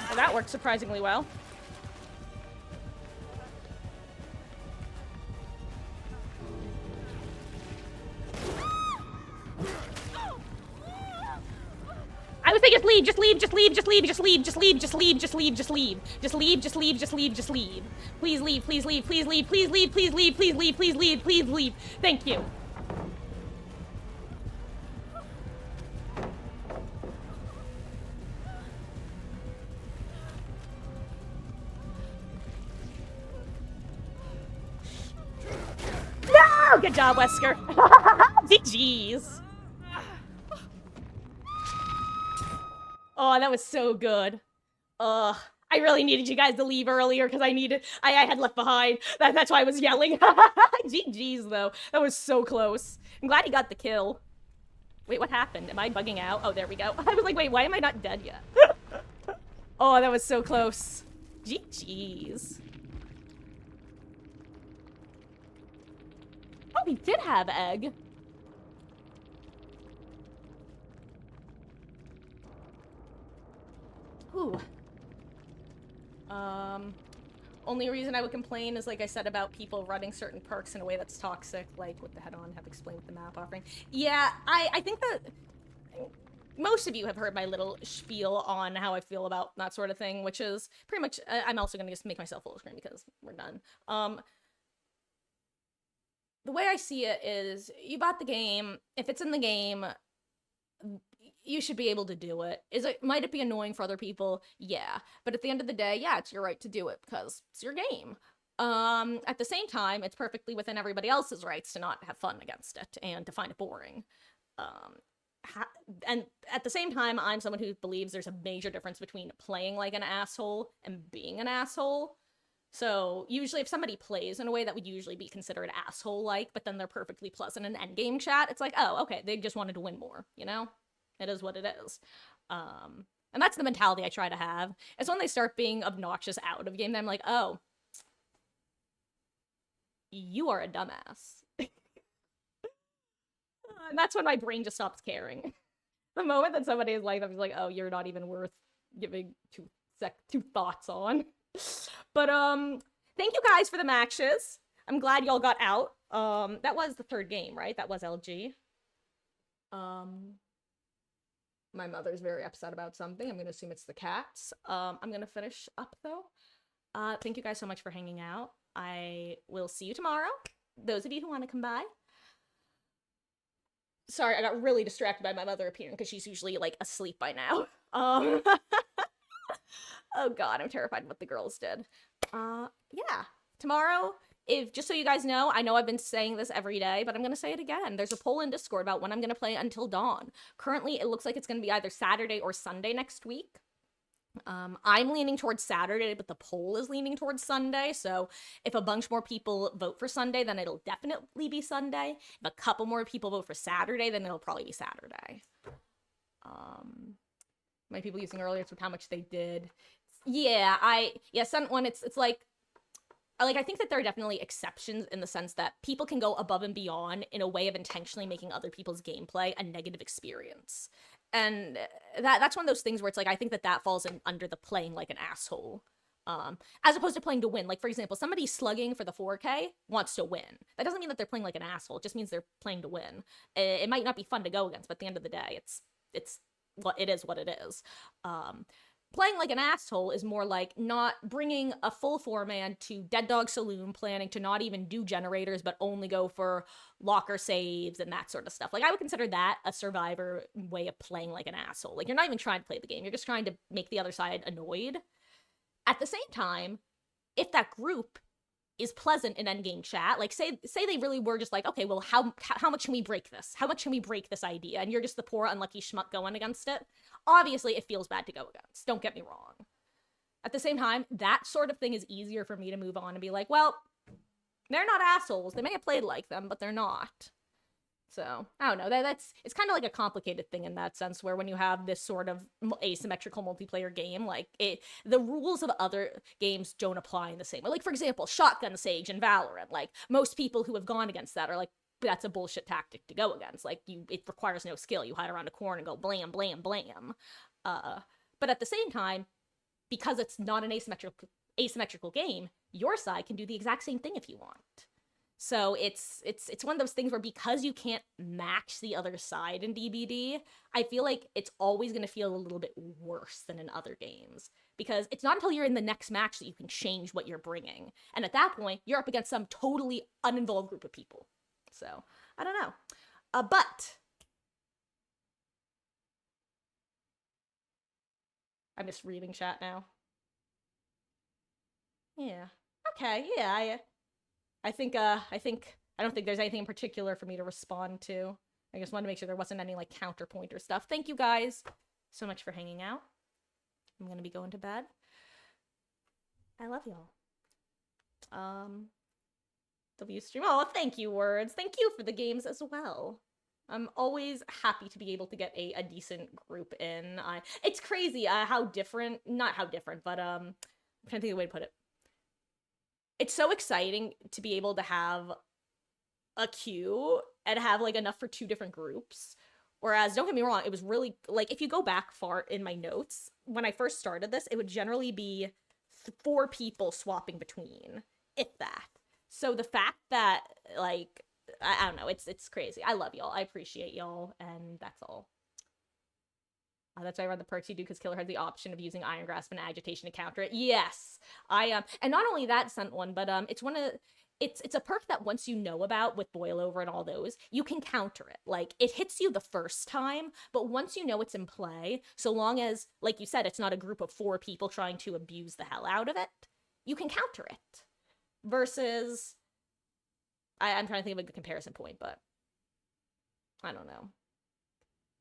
Well, that worked surprisingly well. I would say just leave, just leave, just leave, just leave, just leave, just leave, just leave, just leave, just leave, just leave, just leave, just leave, just leave. Please leave, please leave, please leave, please leave, please leave, please leave, please leave, please leave. Thank you. No! Good job, Wesker. GG's. Oh, that was so good. I really needed you guys to leave earlier because I had left behind. That's why I was yelling. GG's though. That was so close. I'm glad he got the kill. Wait, what happened? Am I bugging out? Oh, there we go. I was like, wait, why am I not dead yet? Oh, that was so close. GG's. Oh, he did have egg. Ooh. Only reason I would complain is, like I said, about people running certain perks in a way that's toxic, like with the head-on, have explained with the map offering. Yeah, I think that most of you have heard my little spiel on how I feel about that sort of thing, which is pretty much, I'm also gonna just make myself full screen because we're done. The way I see it is, you bought the game, if it's in the game, you should be able to do it. Might it be annoying for other people? Yeah. But at the end of the day, yeah, it's your right to do it because it's your game. At the same time, it's perfectly within everybody else's rights to not have fun against it and to find it boring. And at the same time, I'm someone who believes there's a major difference between playing like an asshole and being an asshole. So usually if somebody plays in a way that would usually be considered asshole-like, but then they're perfectly pleasant in endgame chat, it's like, oh, okay, they just wanted to win more, you know? It is what it is. And that's the mentality I try to have. It's when they start being obnoxious out of game that I'm like, oh, you are a dumbass. And that's when my brain just stops caring. The moment that somebody is like, I'm like, oh, you're not even worth giving two thoughts on. But thank you guys for the matches. I'm glad y'all got out. That was the third game, right? That was LG. My mother's very upset about something. I'm gonna assume it's the cats. I'm gonna finish up though. Thank you guys so much for hanging out. I will see you tomorrow. Those of you who want to come by. Sorry, I got really distracted by my mother appearing because she's usually like asleep by now. Oh god, I'm terrified of what the girls did. Yeah. Tomorrow, just so you guys know, I know I've been saying this every day, but I'm gonna say it again. There's a poll in Discord about when I'm gonna play Until Dawn. Currently, it looks like it's gonna be either Saturday or Sunday next week. I'm leaning towards Saturday, but the poll is leaning towards Sunday, so if a bunch more people vote for Sunday, then it'll definitely be Sunday. If a couple more people vote for Saturday, then it'll probably be Saturday. My people using earlier with how much they did. Yeah, it's like I think that there are definitely exceptions in the sense that people can go above and beyond in a way of intentionally making other people's gameplay a negative experience. And that's one of those things where it's like, I think that falls under the playing like an asshole As opposed to playing to win. Like, for example, somebody slugging for the 4K wants to win. That doesn't mean that they're playing like an asshole. It just means they're playing to win. It might not be fun to go against, but at the end of the day, it's what it is. What it is. Playing like an asshole is more like not bringing a full 4-man to Dead Dog Saloon, planning to not even do generators, but only go for locker saves and that sort of stuff. Like, I would consider that a Survivor way of playing like an asshole. Like, you're not even trying to play the game. You're just trying to make the other side annoyed. At the same time, if that group is pleasant in endgame chat, like say they really were just like, okay, well, how much can we break this? How much can we break this idea? And you're just the poor unlucky schmuck going against it. Obviously, it feels bad to go against. Don't get me wrong. At the same time, that sort of thing is easier for me to move on and be like, well, they're not assholes. They may have played like them, but they're not. So, I don't know, it's kind of like a complicated thing in that sense, where when you have this sort of asymmetrical multiplayer game, like, the rules of other games don't apply in the same way. Like, for example, Shotgun Sage in Valorant, like, most people who have gone against that are like, that's a bullshit tactic to go against. Like, it requires no skill. You hide around a corner and go blam, blam, blam. But at the same time, because it's not an asymmetrical game, your side can do the exact same thing if you want. So it's one of those things where, because you can't match the other side in DBD, I feel like it's always going to feel a little bit worse than in other games. Because it's not until you're in the next match that you can change what you're bringing. And at that point, you're up against some totally uninvolved group of people. So, I don't know. But I'm just reading chat now. Yeah. Okay, yeah, I don't think there's anything in particular for me to respond to. I just wanted to make sure there wasn't any, like, counterpoint or stuff. Thank you guys so much for hanging out. I'm gonna be going to bed. I love y'all. Wstream. Oh, thank you, Words. Thank you for the games as well. I'm always happy to be able to get a decent group in. It's crazy how different, not how different, but I'm trying to think of a way to put it. It's so exciting to be able to have a queue and have, like, enough for 2 different groups. Whereas, don't get me wrong, it was really, like, if you go back far in my notes, when I first started this, it would generally be 4 people swapping between, if that. So the fact that, like, I don't know, it's crazy. I love y'all. I appreciate y'all, and that's all. That's why I run the perks you do, because Killer has the option of using Iron Grasp and Agitation to counter it. Yes! And not only that, sent one, but it's a perk that once you know about with Boilover and all those, you can counter it. Like, it hits you the first time, but once you know it's in play, so long as, like you said, it's not a group of 4 people trying to abuse the hell out of it, you can counter it. Versus, I'm trying to think of a good comparison point, but I don't know.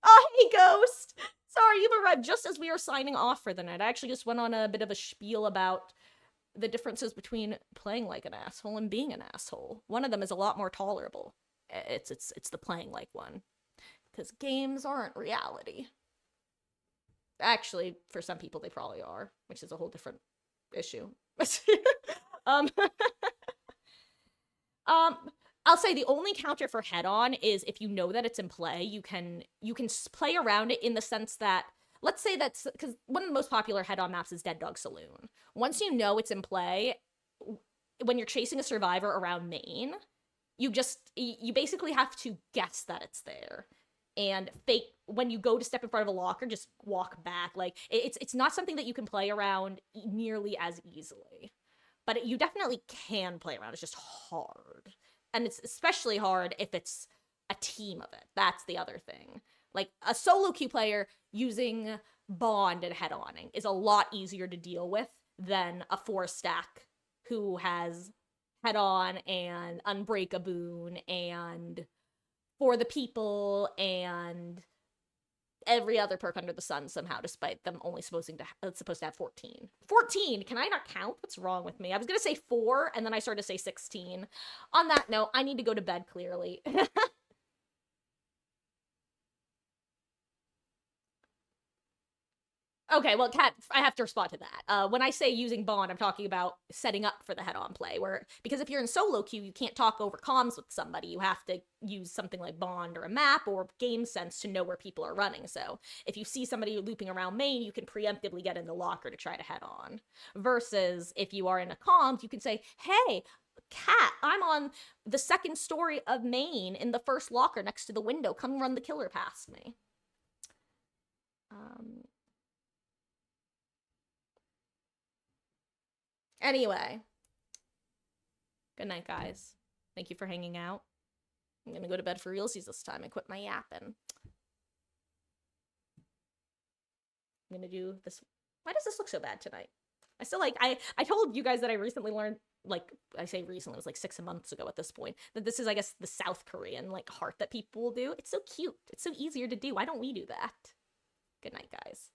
Oh, hey, Ghost! Sorry, you've arrived just as we are signing off for the night. I actually just went on a bit of a spiel about the differences between playing like an asshole and being an asshole. One of them is a lot more tolerable. It's the playing like one. Because games aren't reality. Actually, for some people, they probably are, which is a whole different issue. I'll say the only counter for head-on is if you know that it's in play, you can play around it in the sense that, let's say that's, because one of the most popular head-on maps is Dead Dog Saloon. Once you know it's in play, when you're chasing a survivor around main, you basically have to guess that it's there. And fake, when you go to step in front of a locker, just walk back. Like, it's not something that you can play around nearly as easily. But you definitely can play around. It's just hard. And it's especially hard if it's a team of it. That's the other thing. Like, a solo queue player using Bond and head-oning is a lot easier to deal with than a 4-stack who has head-on and Unbreak a Boon and For the People and every other perk under the sun somehow, despite them only supposed to have 14. 14! Can I not count? What's wrong with me? I was gonna say 4, and then I started to say 16. On that note, I need to go to bed, clearly. Okay, well, Kat, I have to respond to that. When I say using Bond, I'm talking about setting up for the head-on play, because if you're in solo queue, you can't talk over comms with somebody. You have to use something like Bond or a map or game sense to know where people are running. So if you see somebody looping around main, you can preemptively get in the locker to try to head on. Versus if you are in a comms, you can say, "Hey, Kat, I'm on the second story of main in the first locker next to the window. Come run the killer past me." Um, Anyway, good night, guys. Thank you for hanging out. I'm gonna go to bed for realsies this time and quit my yapping. I'm gonna do this. Why does this look so bad tonight? I still like, I told you guys that I recently learned, like, I say recently, it was like 6 months ago at this point, that this is, I guess, the South Korean, like, heart that people will do. It's so cute. It's so easier to do. Why don't we do that? Good night, guys.